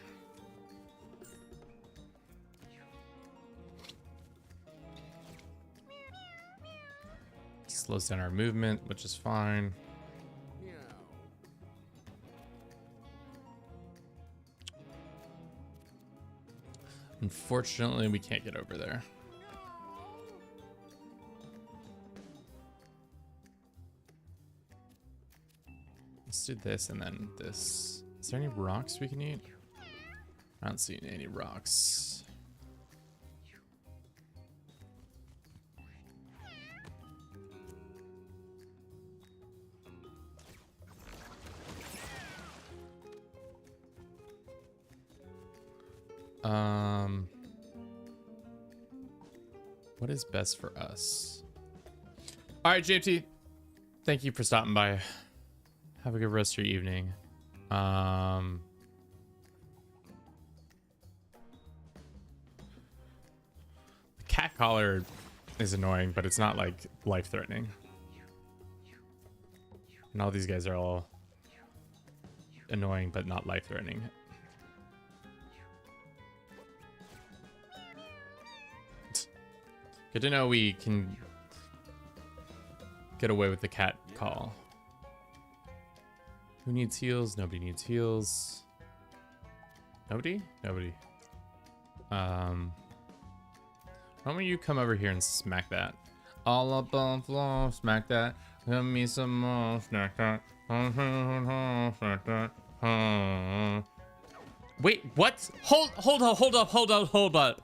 Slows down our movement, which is fine. Unfortunately, we can't get over there. Let's do this and then this. Is there any rocks we can eat? I don't see any rocks. What is best for us? All right, JT. Thank you for stopping by. Have a good rest of your evening. The cat collar is annoying, but it's not like life-threatening. And all these guys are all annoying, but not life-threatening. Good to know we can get away with the cat call. Who needs heals? Nobody needs heals. Nobody? Nobody. Why don't you come over here and smack that? All up on the floor, smack that. Give me some more, smack that. Smack that. Wait, what? Hold up.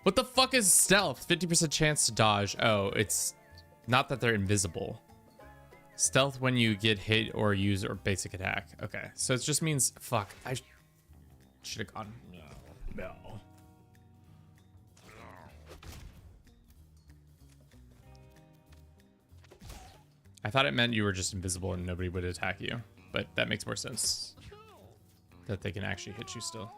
What the fuck is stealth? 50% chance to dodge. Oh, it's not that they're invisible. Stealth when you get hit or use or basic attack. Okay, so it just means fuck. I should have gone. No. I thought it meant you were just invisible and nobody would attack you, but that makes more sense. That they can actually hit you still.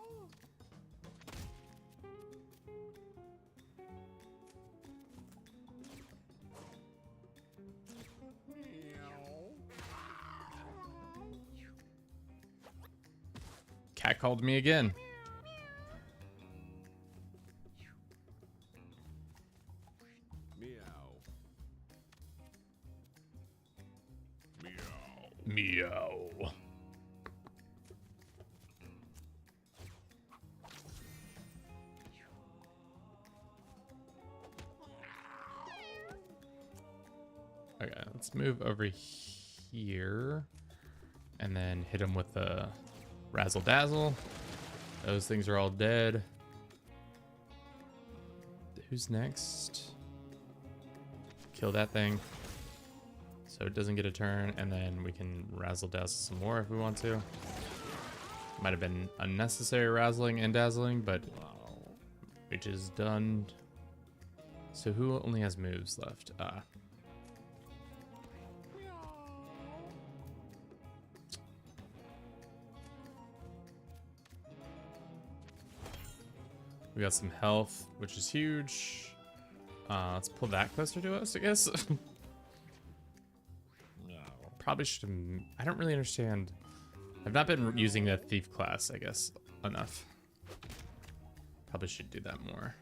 Cat called me again. Meow. Okay, let's move over here and then hit him with a razzle dazzle. Those things are all dead. Who's next? Kill that thing so it doesn't get a turn, and then we can razzle dazzle some more if we want to. Might have been unnecessary razzling and dazzling, but which is done. So who only has moves left? We got some health, which is huge. Let's pull that closer to us, I guess. Probably should have... I don't really understand. I've not been using the thief class, I guess, enough. Probably should do that more.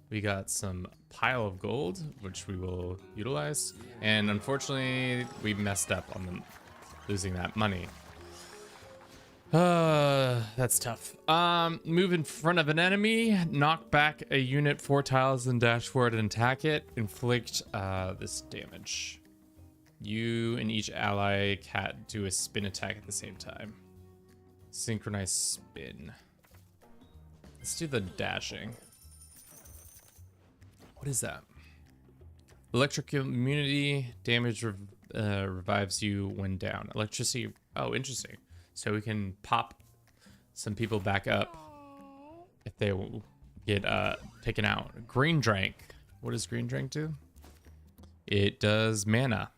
We got some pile of gold, which we will utilize. And unfortunately, we messed up on them losing that money. That's tough. Move in front of an enemy, knock back a unit 4 tiles, and dash forward and attack it. Inflict this damage. You and each ally cat do a spin attack at the same time. Synchronized spin. Let's do the dashing. What is that? Electric immunity, damage revives you when down. Electricity, oh, interesting. So we can pop some people back up if they get taken out. Green Drink. What does Green Drink do? It does mana.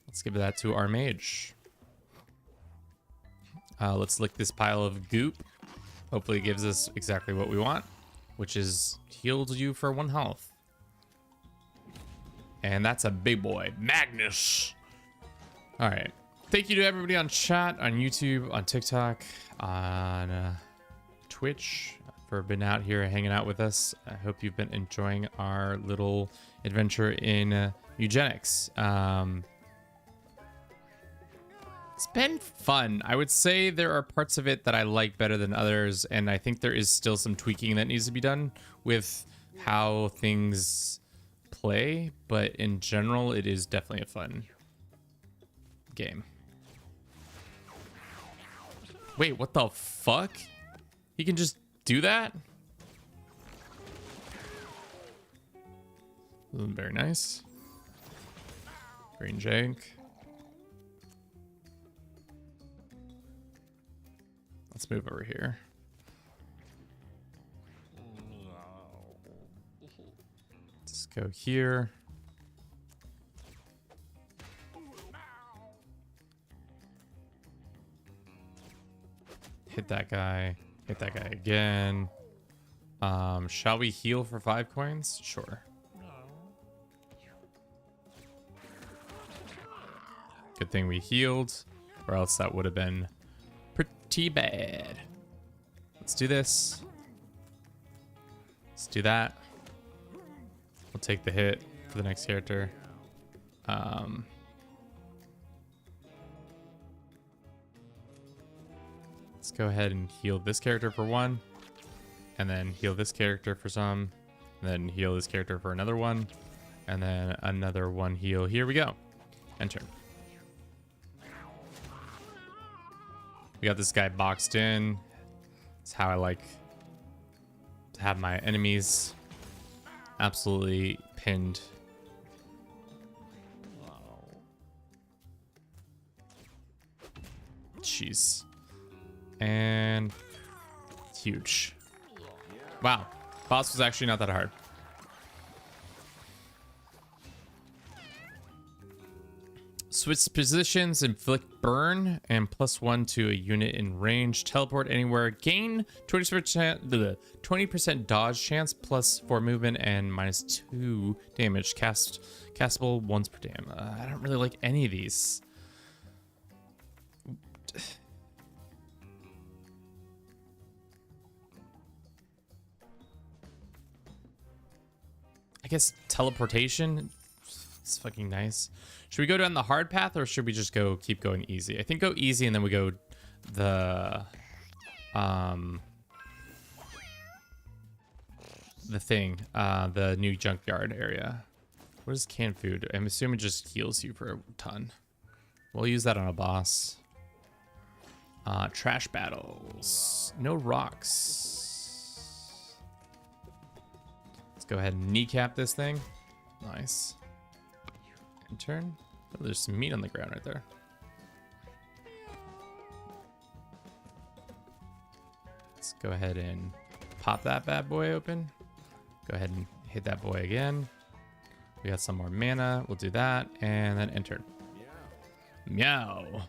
Let's give that to our mage. Let's lick this pile of goop. Hopefully it gives us exactly what we want, which is healed you for 1 health. And that's a big boy, Magnus. All right. Thank you to everybody on chat, on YouTube, on TikTok, on Twitch for being out here hanging out with us. I hope you've been enjoying our little adventure in Mewgenics. It's been fun. I would say there are parts of it that I like better than others, and I think there is still some tweaking that needs to be done with how things play, but in general, it is definitely a fun game. Wait, what the fuck? He can just do that? Very nice. Green Jank. Let's move over here. Let's go here. Hit that guy. Hit that guy again. Shall we heal for 5 coins? Sure. Good thing we healed, or else that would have been pretty bad. Let's do this. Let's do that. We'll take the hit for the next character. Let's go ahead and heal this character for 1, and then heal this character for some, and then heal this character for another 1, and then another 1 heal. Here we go. Enter. We got this guy boxed in. It's how I like to have my enemies absolutely pinned. Jeez. And it's huge. Wow. Boss was actually not that hard. Switch positions, inflict burn, and +1 to a unit in range. Teleport anywhere. Gain 20% dodge chance, +4 movement, and -2 damage. Castable once per damn. I don't really like any of these. I guess teleportation. It's fucking nice. Should we go down the hard path, or should we just keep going easy? I think go easy, and then we go the new junkyard area. What is canned food? I'm assuming it just heals you for a ton. We'll use that on a boss. Trash battles. No rocks. Let's go ahead and kneecap this thing. Nice. And turn. Oh, there's some meat on the ground right there. Let's go ahead and pop that bad boy open. Go ahead and hit that boy again. We got some more mana. We'll do that. And then enter. Meow.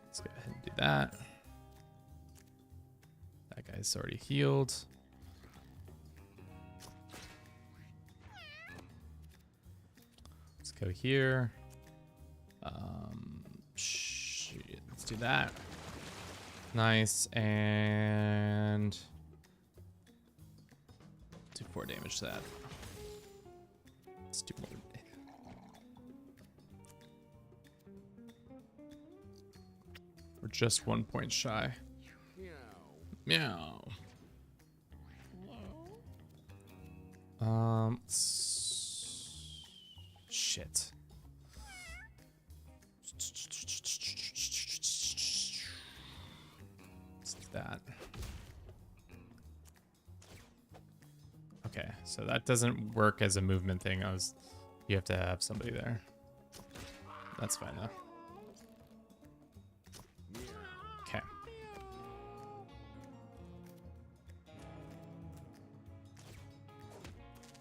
Let's go ahead and do that. That guy's already healed. Let's go here. Shit. Let's do that. Nice. And 4 damage to that. Let's do more. We're just 1 point shy. Meow. Shit. Let's do that. Okay, so that doesn't work as a movement thing. You have to have somebody there. That's fine though. Okay.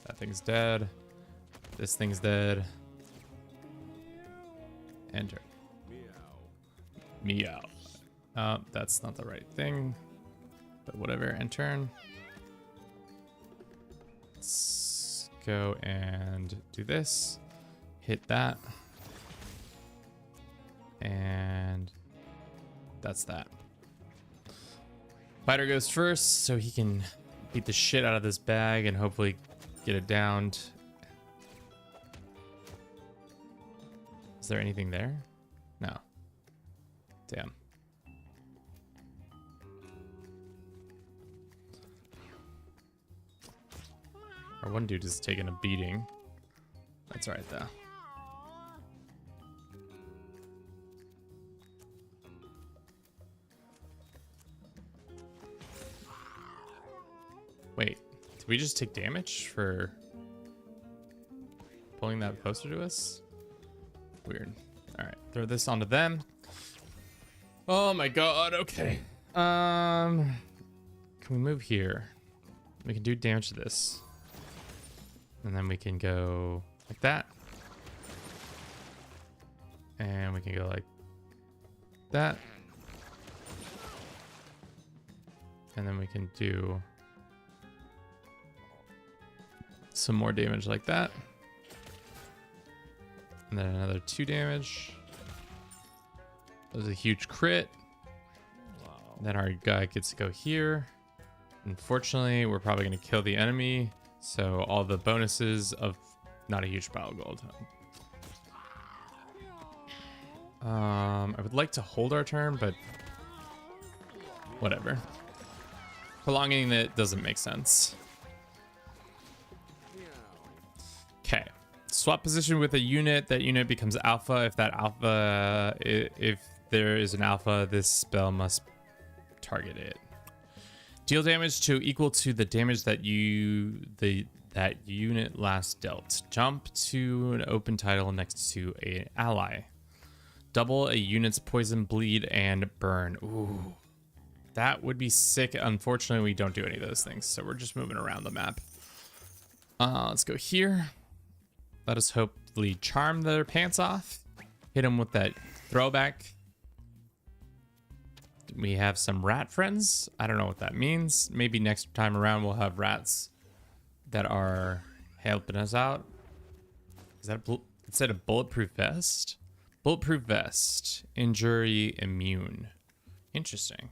That thing's dead. This thing's dead. Enter. Meow. That's not the right thing. But whatever, and turn. Let's go and do this. Hit that. And that's that. Biter goes first, so he can beat the shit out of this bag and hopefully get it downed. Is there anything there? No. Damn. Our one dude is taking a beating. That's alright though. Wait, did we just take damage for pulling that poster to us? Weird. Alright, throw this onto them. Oh my god, okay. Can we move here? We can do damage to this. And then we can go like that. And we can go like that. And then we can do some more damage like that. And then another 2 damage. That was a huge crit. Then our guy gets to go here. Unfortunately, we're probably going to kill the enemy. So all the bonuses of not a huge pile of gold. I would like to hold our turn, but whatever. Prolonging it doesn't make sense. Okay. Swap position with a unit. That unit becomes alpha. If there is an alpha, this spell must target it. Deal damage equal to the damage that that unit last dealt. Jump to an open title next to an ally. Double a unit's poison, bleed, and burn. Ooh, that would be sick. Unfortunately, we don't do any of those things, so we're just moving around the map. Let's go here. Let us hopefully charm their pants off. Hit them with that throwback. We have some rat friends. I don't know what that means. Maybe next time around we'll have rats that are helping us out. Is that it said a bulletproof vest? Bulletproof vest. Injury immune. Interesting.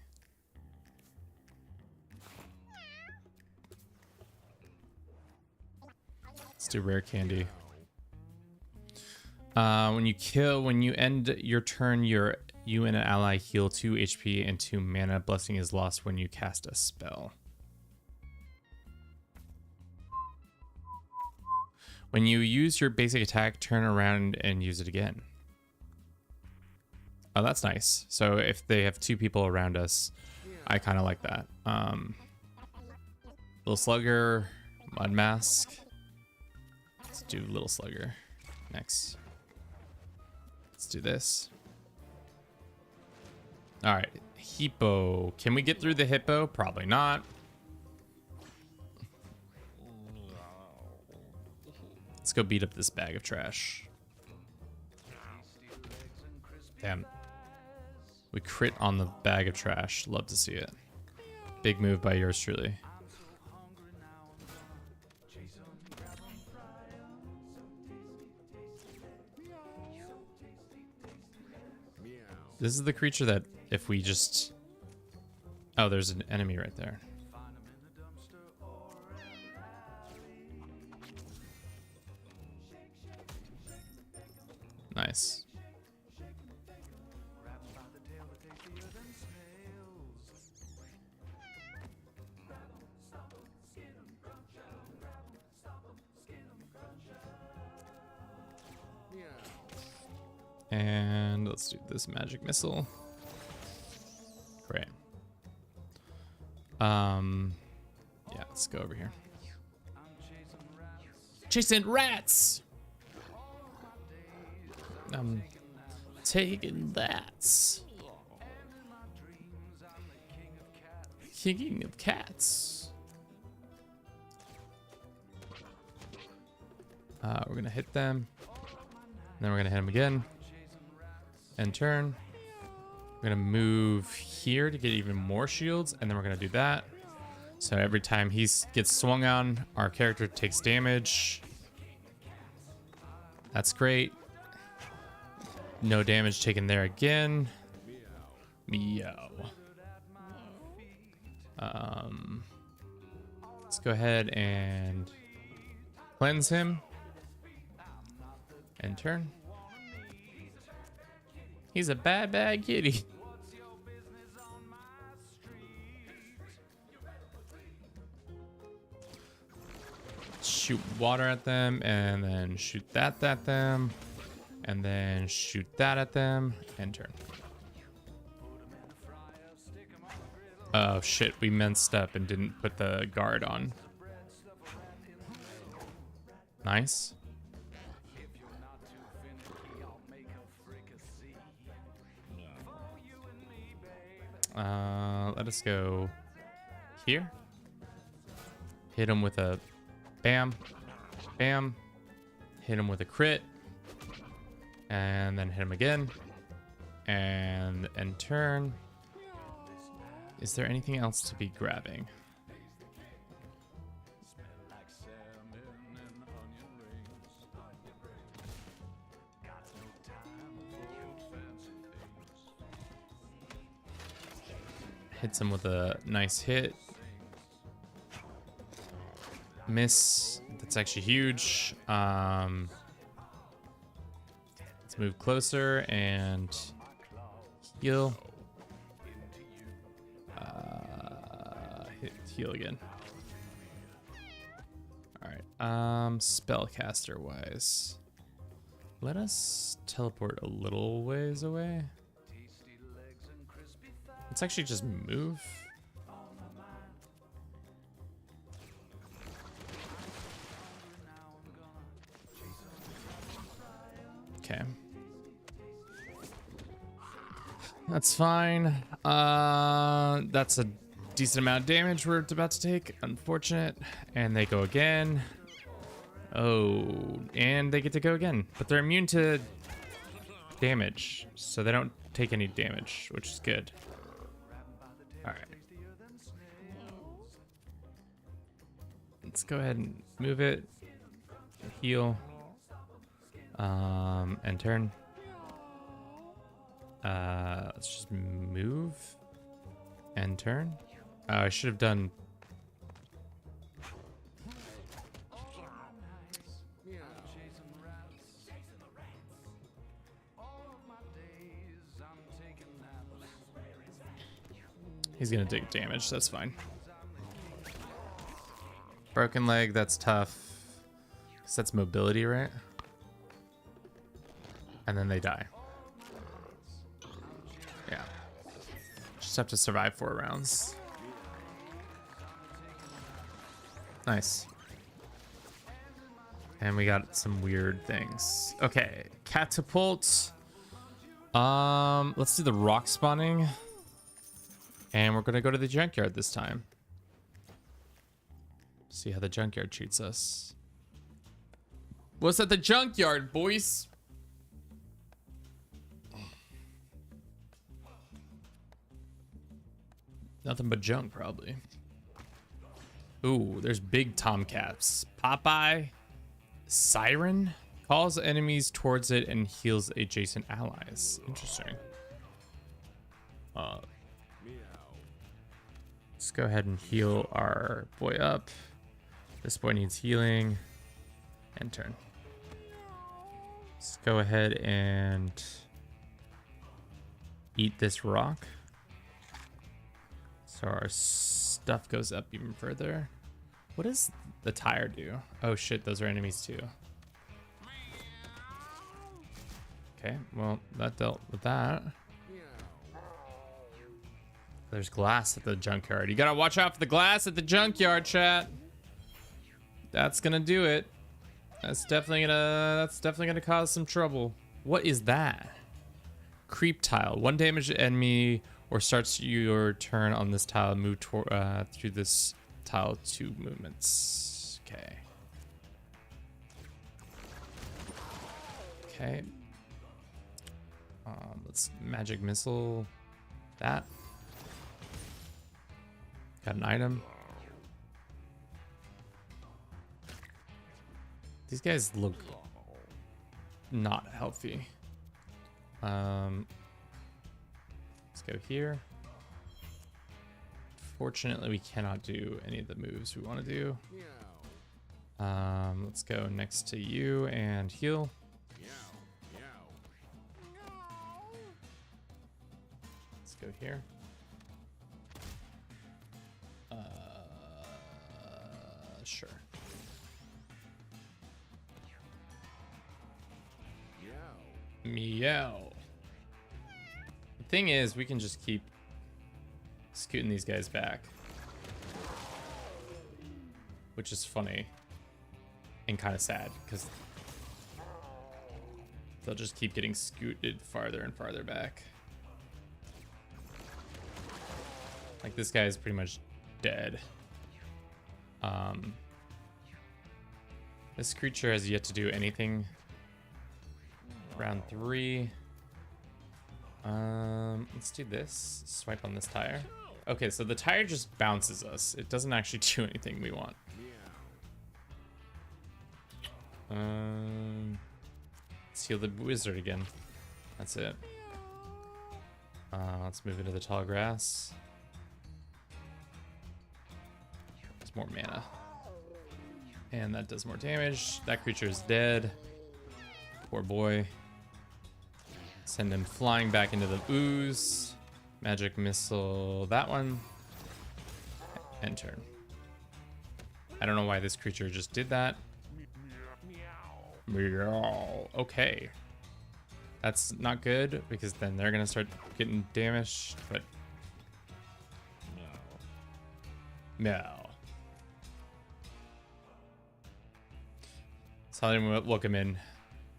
Let's do rare candy. When you end your turn, you and an ally heal 2 HP and 2 mana. Blessing is lost when you cast a spell. When you use your basic attack, turn around and use it again. Oh, that's nice. So if they have 2 people around us, I kind of like that. Little Slugger, Mud Mask. Let's do Little Slugger next. Let's do this. All right, Hippo. Can we get through the Hippo? Probably not. Let's go beat up this bag of trash. Damn. We crit on the bag of trash. Love to see it. Big move by yours truly. This is the creature that if we just... Oh, there's an enemy right there. Nice. And let's do this magic missile. Great. Yeah, let's go over here. Chasing rats. I'm taking that. King of cats. We're gonna hit them. Then we're gonna hit them again. End turn. We're gonna move here to get even more shields, and then we're gonna do that. So every time he gets swung on, our character takes damage. That's great. No damage taken there again. Meow. Let's go ahead and cleanse him. End turn. He's a bad, bad kitty. Shoot water at them, and then shoot that at them, and then shoot that at them, and turn. Oh shit, we messed up and didn't put the guard on. Nice. Let us go here. Hit him with a bam, bam. Hit him with a crit. And then hit him again. And turn. Is there anything else to be grabbing? Hits him with a nice hit. Miss. That's actually huge. Let's move closer and heal. Heal again. All right. Spellcaster wise, let us teleport a little ways away. Let's actually just move. Okay. That's fine. That's a decent amount of damage we're about to take. Unfortunate. And they go again. Oh, and they get to go again. But they're immune to damage, so they don't take any damage, which is good. All right. Let's go ahead and move it. Heal. And turn. Let's just move and turn. I should have done. He's gonna take damage, that's fine. Broken leg, that's tough. 'Cause that's mobility, right? And then they die. Yeah. Just have to survive 4 rounds. Nice. And we got some weird things. Okay, catapult. Let's do the rock spawning. And we're gonna go to the junkyard this time. See how the junkyard treats us. What's at the junkyard, boys? Nothing but junk, probably. Ooh, there's big tomcats. Popeye, Siren, calls enemies towards it and heals adjacent allies. Interesting. Let's go ahead and heal our boy up. This boy needs healing. And turn. Let's go ahead and eat this rock. So our stuff goes up even further. What does the tire do? Oh shit, those are enemies too. Okay, well, that dealt with that. There's glass at the junkyard. You gotta watch out for the glass at the junkyard, chat. That's gonna do it. That's definitely gonna cause some trouble. What is that? Creep tile. One damaged enemy or starts your turn on this tile. Move through this tile 2 movements. Okay. Okay. Let's magic missile that. Got an item. These guys look not healthy. Let's go here. Fortunately, we cannot do any of the moves we want to do. Let's go next to you and heal. Let's go here. Sure. Meow. The thing is, we can just keep scooting these guys back, which is funny and kind of sad because they'll just keep getting scooted farther and farther back. Like this guy is pretty much dead. This creature has yet to do anything. Round 3. Let's do this. Swipe on this tire. Okay, so the tire just bounces us. It doesn't actually do anything we want. Let's heal the wizard again. That's it. Let's move into the tall grass. There's more mana. And that does more damage. That creature is dead. Poor boy. Send him flying back into the ooze. Magic missile that one. End turn. I don't know why this creature just did that. Meow. Okay. That's not good because then they're gonna start getting damaged, but no. So welcome in.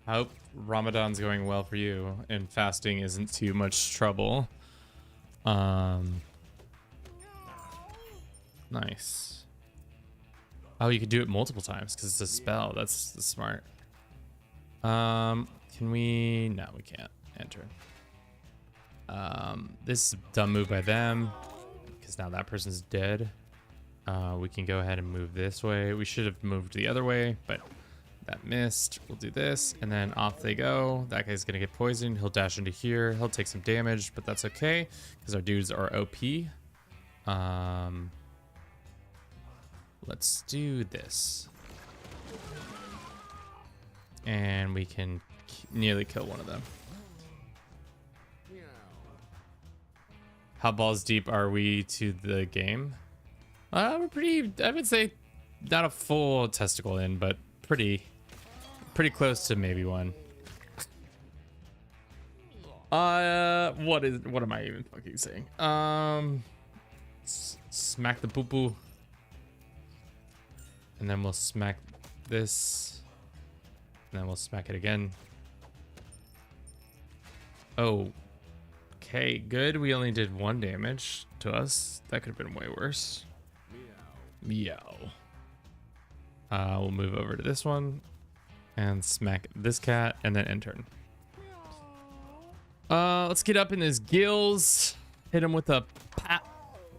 I hope Ramadan's going well for you and fasting isn't too much trouble. Nice. Oh, you could do it multiple times because it's a spell. That's smart. Can we? No, we can't. Enter. This is a dumb move by them because now that person's dead. We can go ahead and move this way. We should have moved the other way, but that missed. We'll do this, and then off they go. That guy's gonna get poisoned. He'll dash into here. He'll take some damage, but that's okay because our dudes are OP. Let's do this, and we can nearly kill one of them. How balls deep are we to the game? We're pretty. I would say not a full testicle in, but pretty close to maybe one. What am I even fucking saying? Smack the poo poo, and then we'll smack this, and then we'll smack it again. Oh, okay, good. We only did 1 damage to us. That could have been way worse. Meow. We'll move over to this one and smack this cat and then end turn. Let's get up in his gills, hit him with a pat,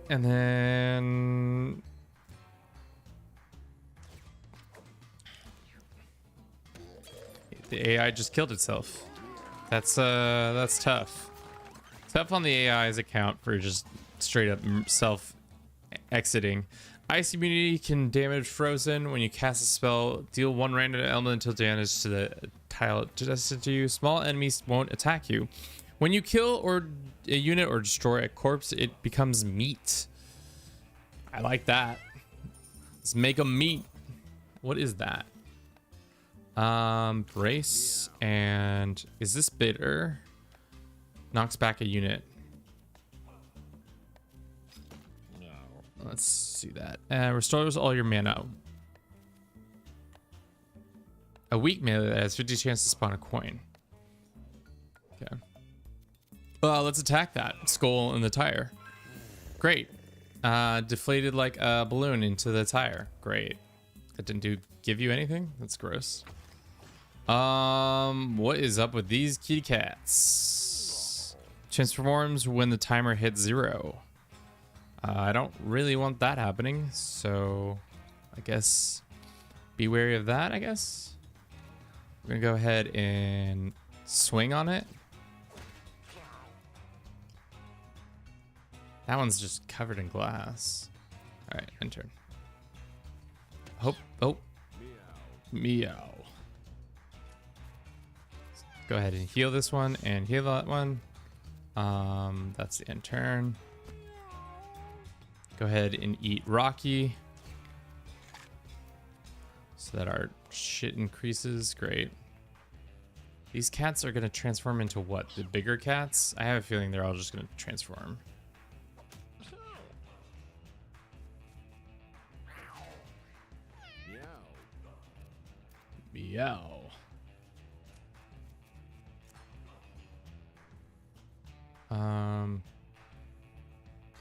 and then the AI just killed itself. That's tough. Tough on the AI's account for just straight up self exiting. Ice immunity can damage frozen when you cast a spell. Deal 1 random elemental damage to the projectile suggested to you. Small enemies won't attack you. When you kill or a unit or destroy a corpse, it becomes meat. I like that. Let's make them meat. What is that? Brace and is this bitter? Knocks back a unit. Let's see that. Restores all your mana. A weak melee that has 50 chance to spawn a coin. Okay. Let's attack that skull in the tire. Great. Deflated like a balloon into the tire. Great. That didn't give you anything? That's gross. What is up with these kitty cats? Transforms when the timer hits 0. I don't really want that happening, so I guess be wary of that, I guess. We're gonna go ahead and swing on it. That one's just covered in glass. All right, enter. Oh, meow. Go ahead and heal this one and heal that one. That's the end turn. Go ahead and eat Rocky so that our shit increases. Great. These cats are going to transform into what? The bigger cats? I have a feeling they're all just going to transform. Meow.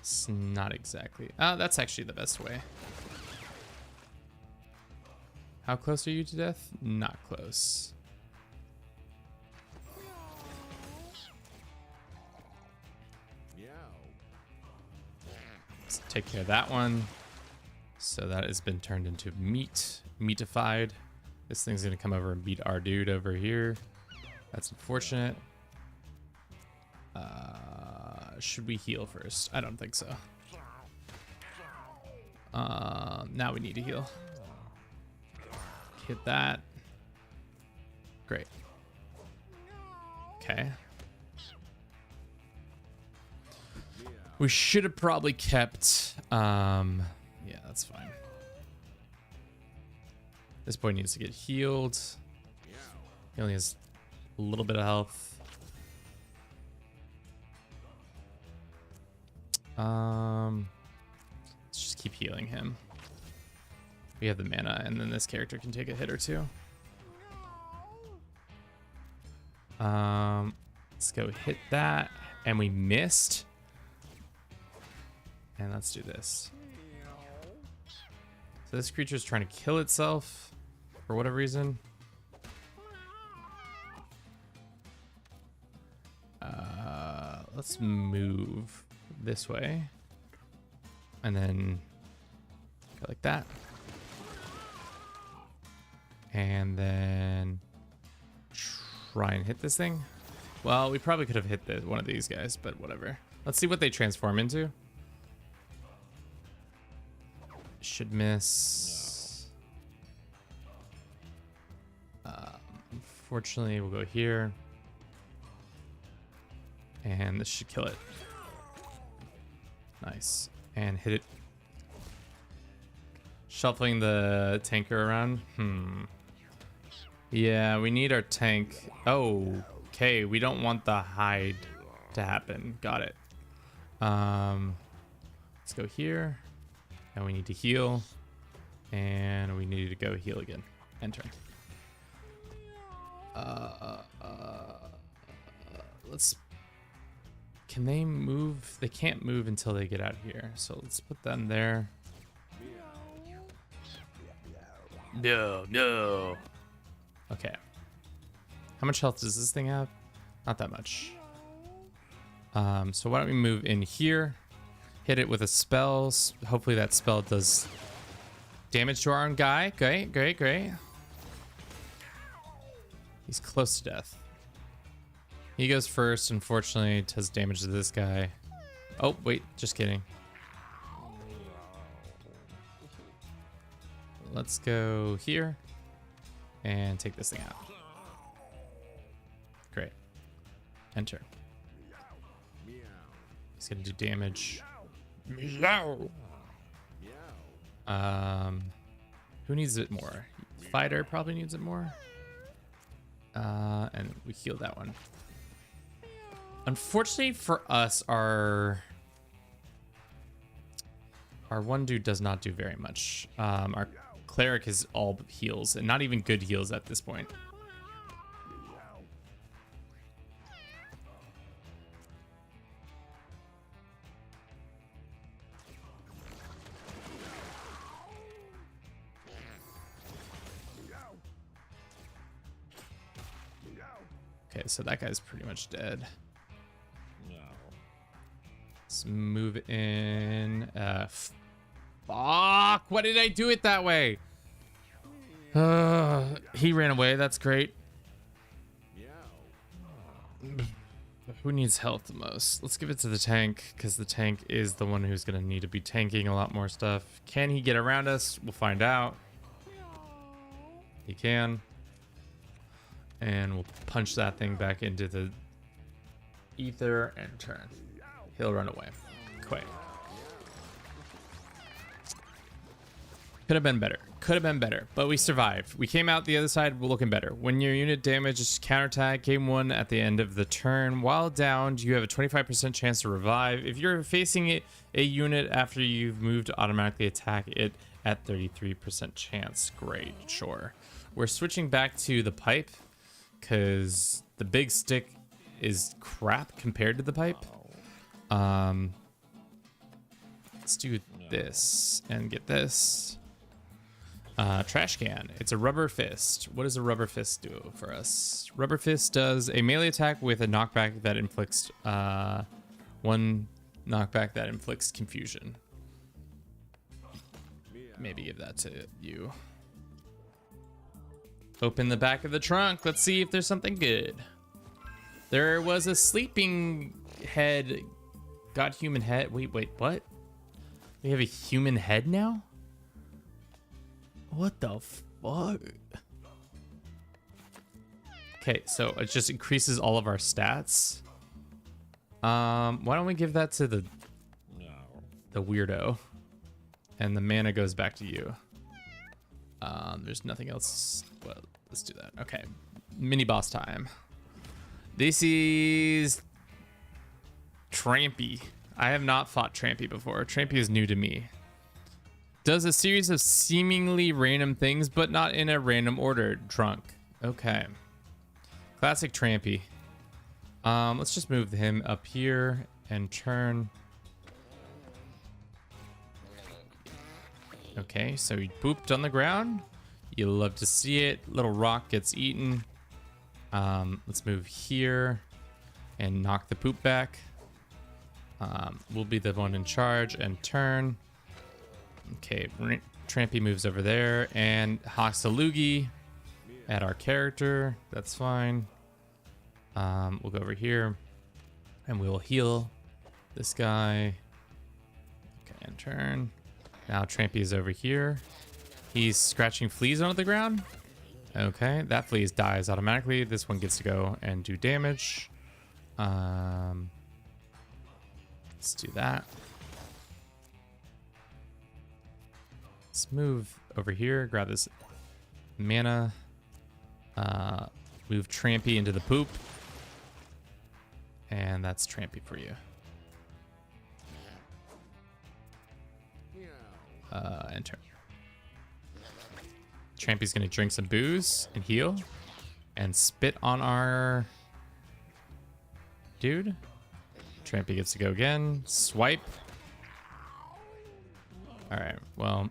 It's not exactly. That's actually the best way. How close are you to death? Not close. Let's take care of that one. So that has been turned into meatified. This thing's gonna come over and beat our dude over here. That's unfortunate. Should we heal first? I don't think so. Now we need to heal. Hit that. Great. Okay. We should have probably kept, yeah, that's fine. This boy needs to get healed. He only has a little bit of health. Let's just keep healing him. We have the mana, and then this character can take a hit or two. Let's go hit that, and we missed. And let's do this. So this creature is trying to kill itself for whatever reason. Let's move this way. And then go like that. And then try and hit this thing. Well, we probably could have hit one of these guys, but whatever. Let's see what they transform into. Should miss. Unfortunately, we'll go here. And this should kill it. Nice. And hit it. Shuffling the tanker around. Yeah, we need our tank. Oh, okay. We don't want the hide to happen. Got it. Let's go here. And we need to heal. And we need to go heal again. Enter. Let's... Can they move? They can't move until they get out here. So let's put them there. No. Okay. How much health does this thing have? Not that much. So why don't we move in here? Hit it with a spell. Hopefully that spell does damage to our own guy. Great. He's close to death. He goes first. Unfortunately, does damage to this guy. Oh, wait. Just kidding. Let's go here and take this thing out. Enter. He's gonna do damage. Meow. Who needs it more? Fighter probably needs it more. And we heal that one. Unfortunately for us, our one dude does not do very much. Our cleric is all heals, and not even good heals at this point. Okay, so that guy's pretty much dead. Let's move in. Fuck! Why did I do it that way? He ran away. That's great. Who needs health the most? Let's give it to the tank, because the tank is the one who's going to need to be tanking a lot more stuff. Can he get around us? We'll find out. He can. And we'll punch that thing back into the ether and turn. He'll run away. Quick. Could have been better. Could have been better. But we survived. We came out the other side looking better. When your unit damages counterattack, game 1 at the end of the turn. While downed, you have a 25% chance to revive. If you're facing a unit after you've moved to automatically attack it at 33% chance. Great. Sure. We're switching back to the pipe, because the big stick is crap compared to the pipe. Let's do this and get this. Trash can. It's a rubber fist. What does a rubber fist do for us? Rubber fist does a melee attack with a knockback that inflicts one knockback that inflicts confusion. Maybe give that to you. Open the back of the trunk. Let's see if there's something good. There was a sleeping head. Got human head. Wait, what? We have a human head now? What the fuck? Okay, so it just increases all of our stats. Why don't we give that to the weirdo? And the mana goes back to you. There's nothing else. Well, let's do that. Okay. Mini boss time. This is Trampy. I have not fought Trampy before. Trampy is new to me. Does a series of seemingly random things, but not in a random order. Drunk. Okay. Classic Trampy. Let's just move him up here and turn. Okay, so he pooped on the ground. You love to see it. Little rock gets eaten. Let's move here and knock the poop back. We'll be the one in charge and turn. Okay, Trampy moves over there and hawks a loogie at our character. That's fine. We'll go over here and we will heal this guy. Okay, and turn. Now Trampy is over here. He's scratching fleas onto the ground. Okay, that flea dies automatically. This one gets to go and do damage. Let's do that. Let's move over here, grab this mana. Move Trampy into the poop. And that's Trampy for you. Enter. Trampy's gonna drink some booze and heal. And spit on our dude. Trampy gets to go again. Swipe. Alright, well,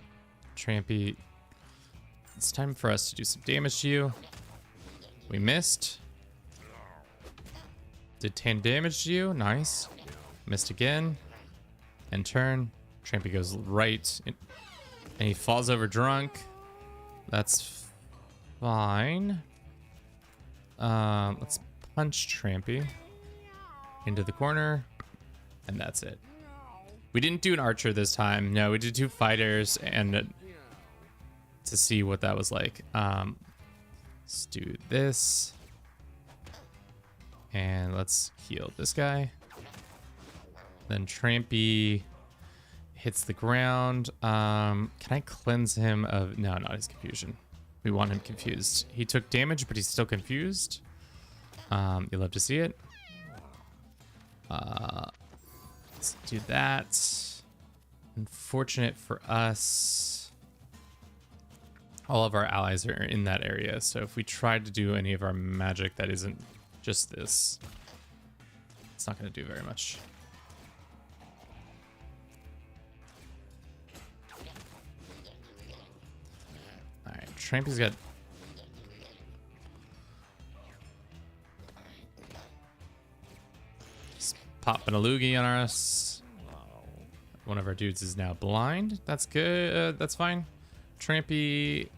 Trampy, it's time for us to do some damage to you. We missed. Did 10 damage to you. Nice. Missed again. And turn. Trampy goes right in, and he falls over drunk. That's fine. Let's punch Trampy into the corner, and that's it. We didn't do an archer this time. No, we did 2 fighters, and to see what that was like. Let's do this. And let's heal this guy. Then Trampy hits the ground. Can I cleanse him of... No, not his confusion. We want him confused. He took damage, but he's still confused. You love to see it. Let's do that. Unfortunate for us, all of our allies are in that area. So if we tried to do any of our magic that isn't just this, it's not going to do very much. All right, Trampy's got... Just popping a loogie on us. One of our dudes is now blind. That's good. That's fine. Trampy...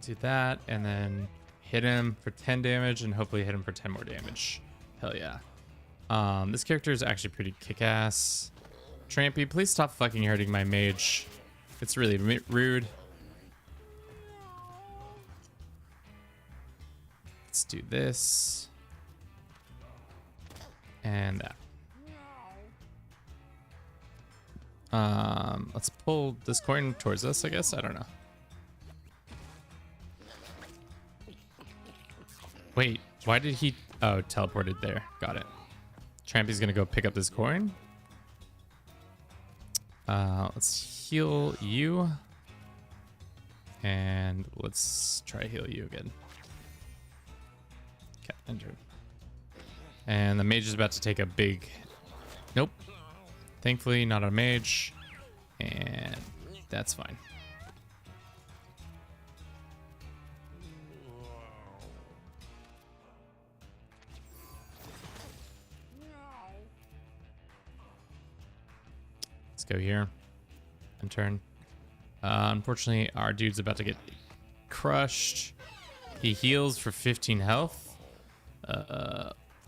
Do that, and then hit him for 10 damage, and hopefully hit him for 10 more damage. Hell yeah. This character is actually pretty kick-ass. Trampy, please stop fucking hurting my mage. It's really rude. Let's do this. And that. Let's pull this coin towards us, I guess. I don't know. Wait, why did he... Oh, teleported there. Got it. Trampy's gonna go pick up this coin. Let's heal you. And let's try to heal you again. Okay, enter. And the mage is about to take a big... Nope. Thankfully, not a mage. And that's fine. Let's go here and turn. Unfortunately, our dude's about to get crushed. He heals for 15 health.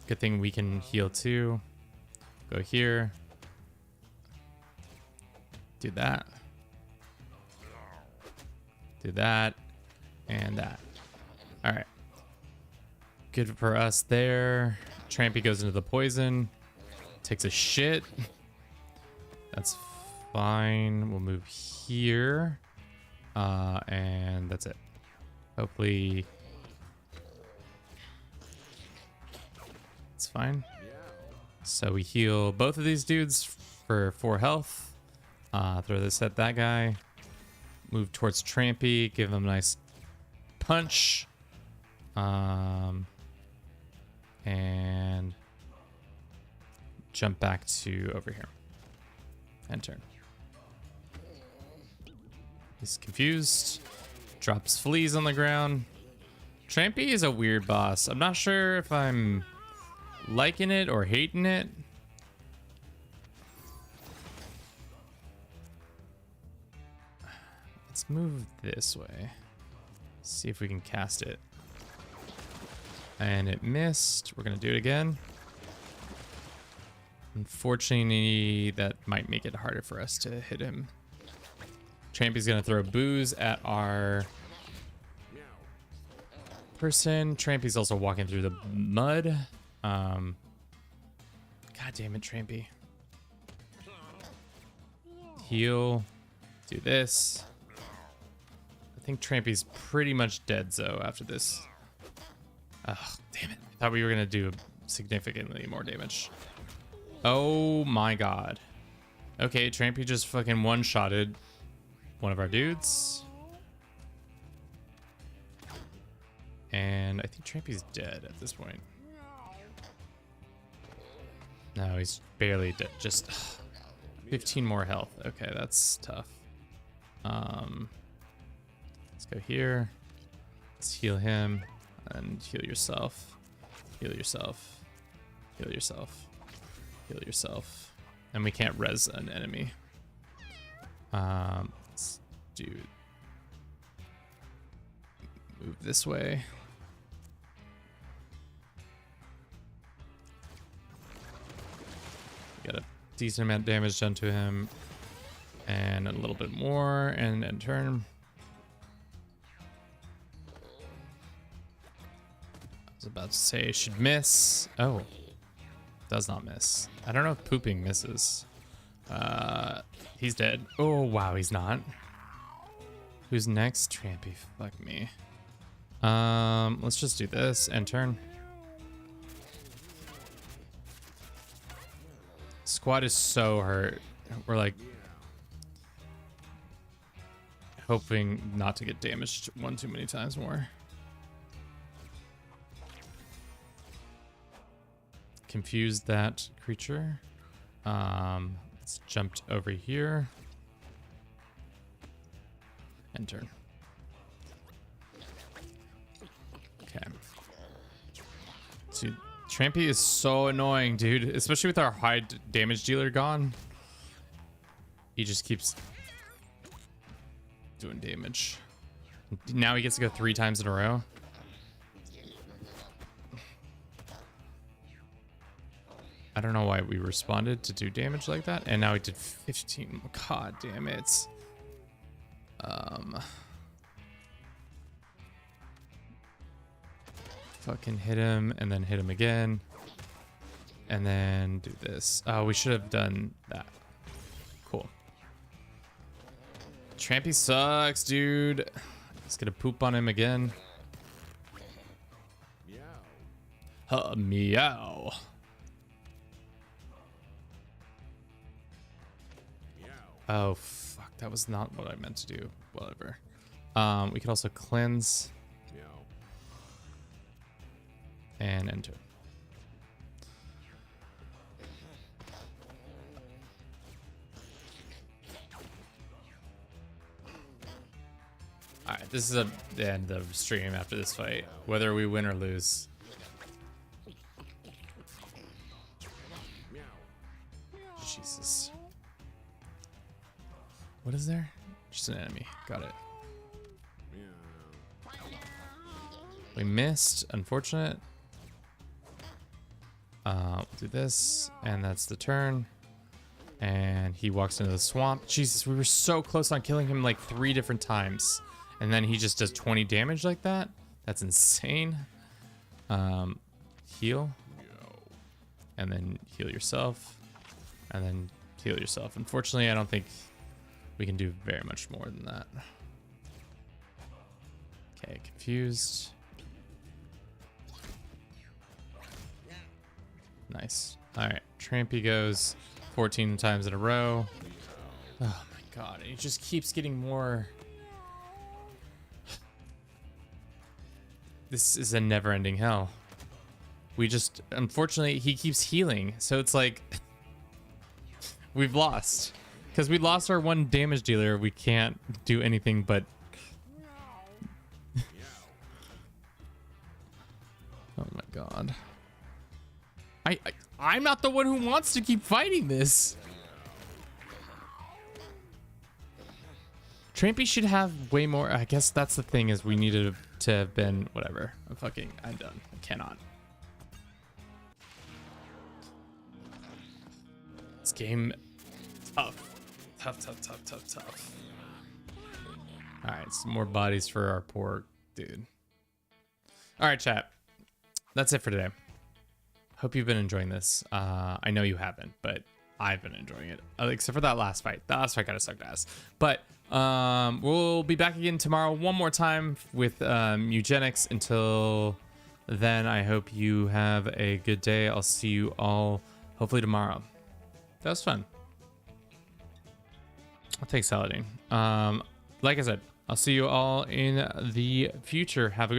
Good thing we can heal too. Go here. Do that. Do that. And that. All right. Good for us there. Trampy goes into the poison. Takes a shit. That's fine. We'll move here. And that's it. Hopefully... It's fine. So we heal both of these dudes for 4 health. Throw this at that guy. Move towards Trampy. Give him a nice punch. And jump back to over here. And turn. He's confused. Drops fleas on the ground. Trampy is a weird boss. I'm not sure if I'm liking it or hating it. Let's move this way. See if we can cast it. And it missed. We're gonna do it again. Unfortunately, that might make it harder for us to hit him. Trampy's gonna throw booze at our person. Trampy's also walking through the mud. God damn it, Trampy. Heal. Do this. I think Trampy's pretty much dead, though, after this. Oh, damn it. I thought we were going to do significantly more damage. Oh, my God. Okay, Trampy just fucking one-shotted one of our dudes. And I think Trampy's dead at this point. No, he's barely dead. Just 15 more health. Okay, that's tough. Let's go here. Let's heal him and heal yourself. Heal yourself. Heal yourself. Heal yourself. And we can't res an enemy. Let's do... Move this way. Got a decent amount of damage done to him. And a little bit more. And turn. I was about Let's say should miss. Oh, does not miss. I don't know if pooping misses. He's dead. Oh, wow, he's not. Who's next? Trampy. Fuck me. Let's just do this and turn. Squad is so hurt. We're like hoping not to get damaged one too many times more. Confused that creature. Let's jumped over here. And turn. Okay. Dude, Trampy is so annoying, dude. Especially with our high damage dealer gone. He just keeps doing damage. Now he gets to go 3 times in a row. I don't know why we responded to do damage like that. And now he did 15. God damn it. Fucking hit him and then hit him again. And then do this. Oh, we should have done that. Cool. Trampy sucks, dude. He's gonna poop on him again. Meow. Meow. Oh, fuck. That was not what I meant to do. Whatever. We could also cleanse. And enter. Alright, this is the end of the stream after this fight. Whether we win or lose. Jesus. What is there? Just an enemy. Got it. We missed. Unfortunate. We'll do this. And that's the turn. And he walks into the swamp. Jesus, we were so close on killing him like 3 different times. And then he just does 20 damage like that? That's insane. Heal. And then heal yourself. And then heal yourself. Unfortunately, I don't think we can do very much more than that. Okay, confused. Nice. All right, Trampy goes 14 times in a row. Oh my god, he just keeps getting more. This is a never-ending hell. We just, unfortunately, he keeps healing, so it's like we've lost. Because we lost our 1 damage dealer, we can't do anything but. Oh my god. I'm not the one who wants to keep fighting this. Trampy should have way more. I guess that's the thing, is we needed to have been whatever. I'm done. I cannot. This game, tough. Tough. All right, some more bodies for our poor dude. All right, chat. That's it for today. Hope you've been enjoying this. I know you haven't, but I've been enjoying it. Except for that last fight. That last fight kind of sucked ass. But we'll be back again tomorrow one more time with Mewgenics. Until then, I hope you have a good day. I'll see you all hopefully tomorrow. That was fun. I'll take Saladin. Like I said, I'll see you all in the future. Have a good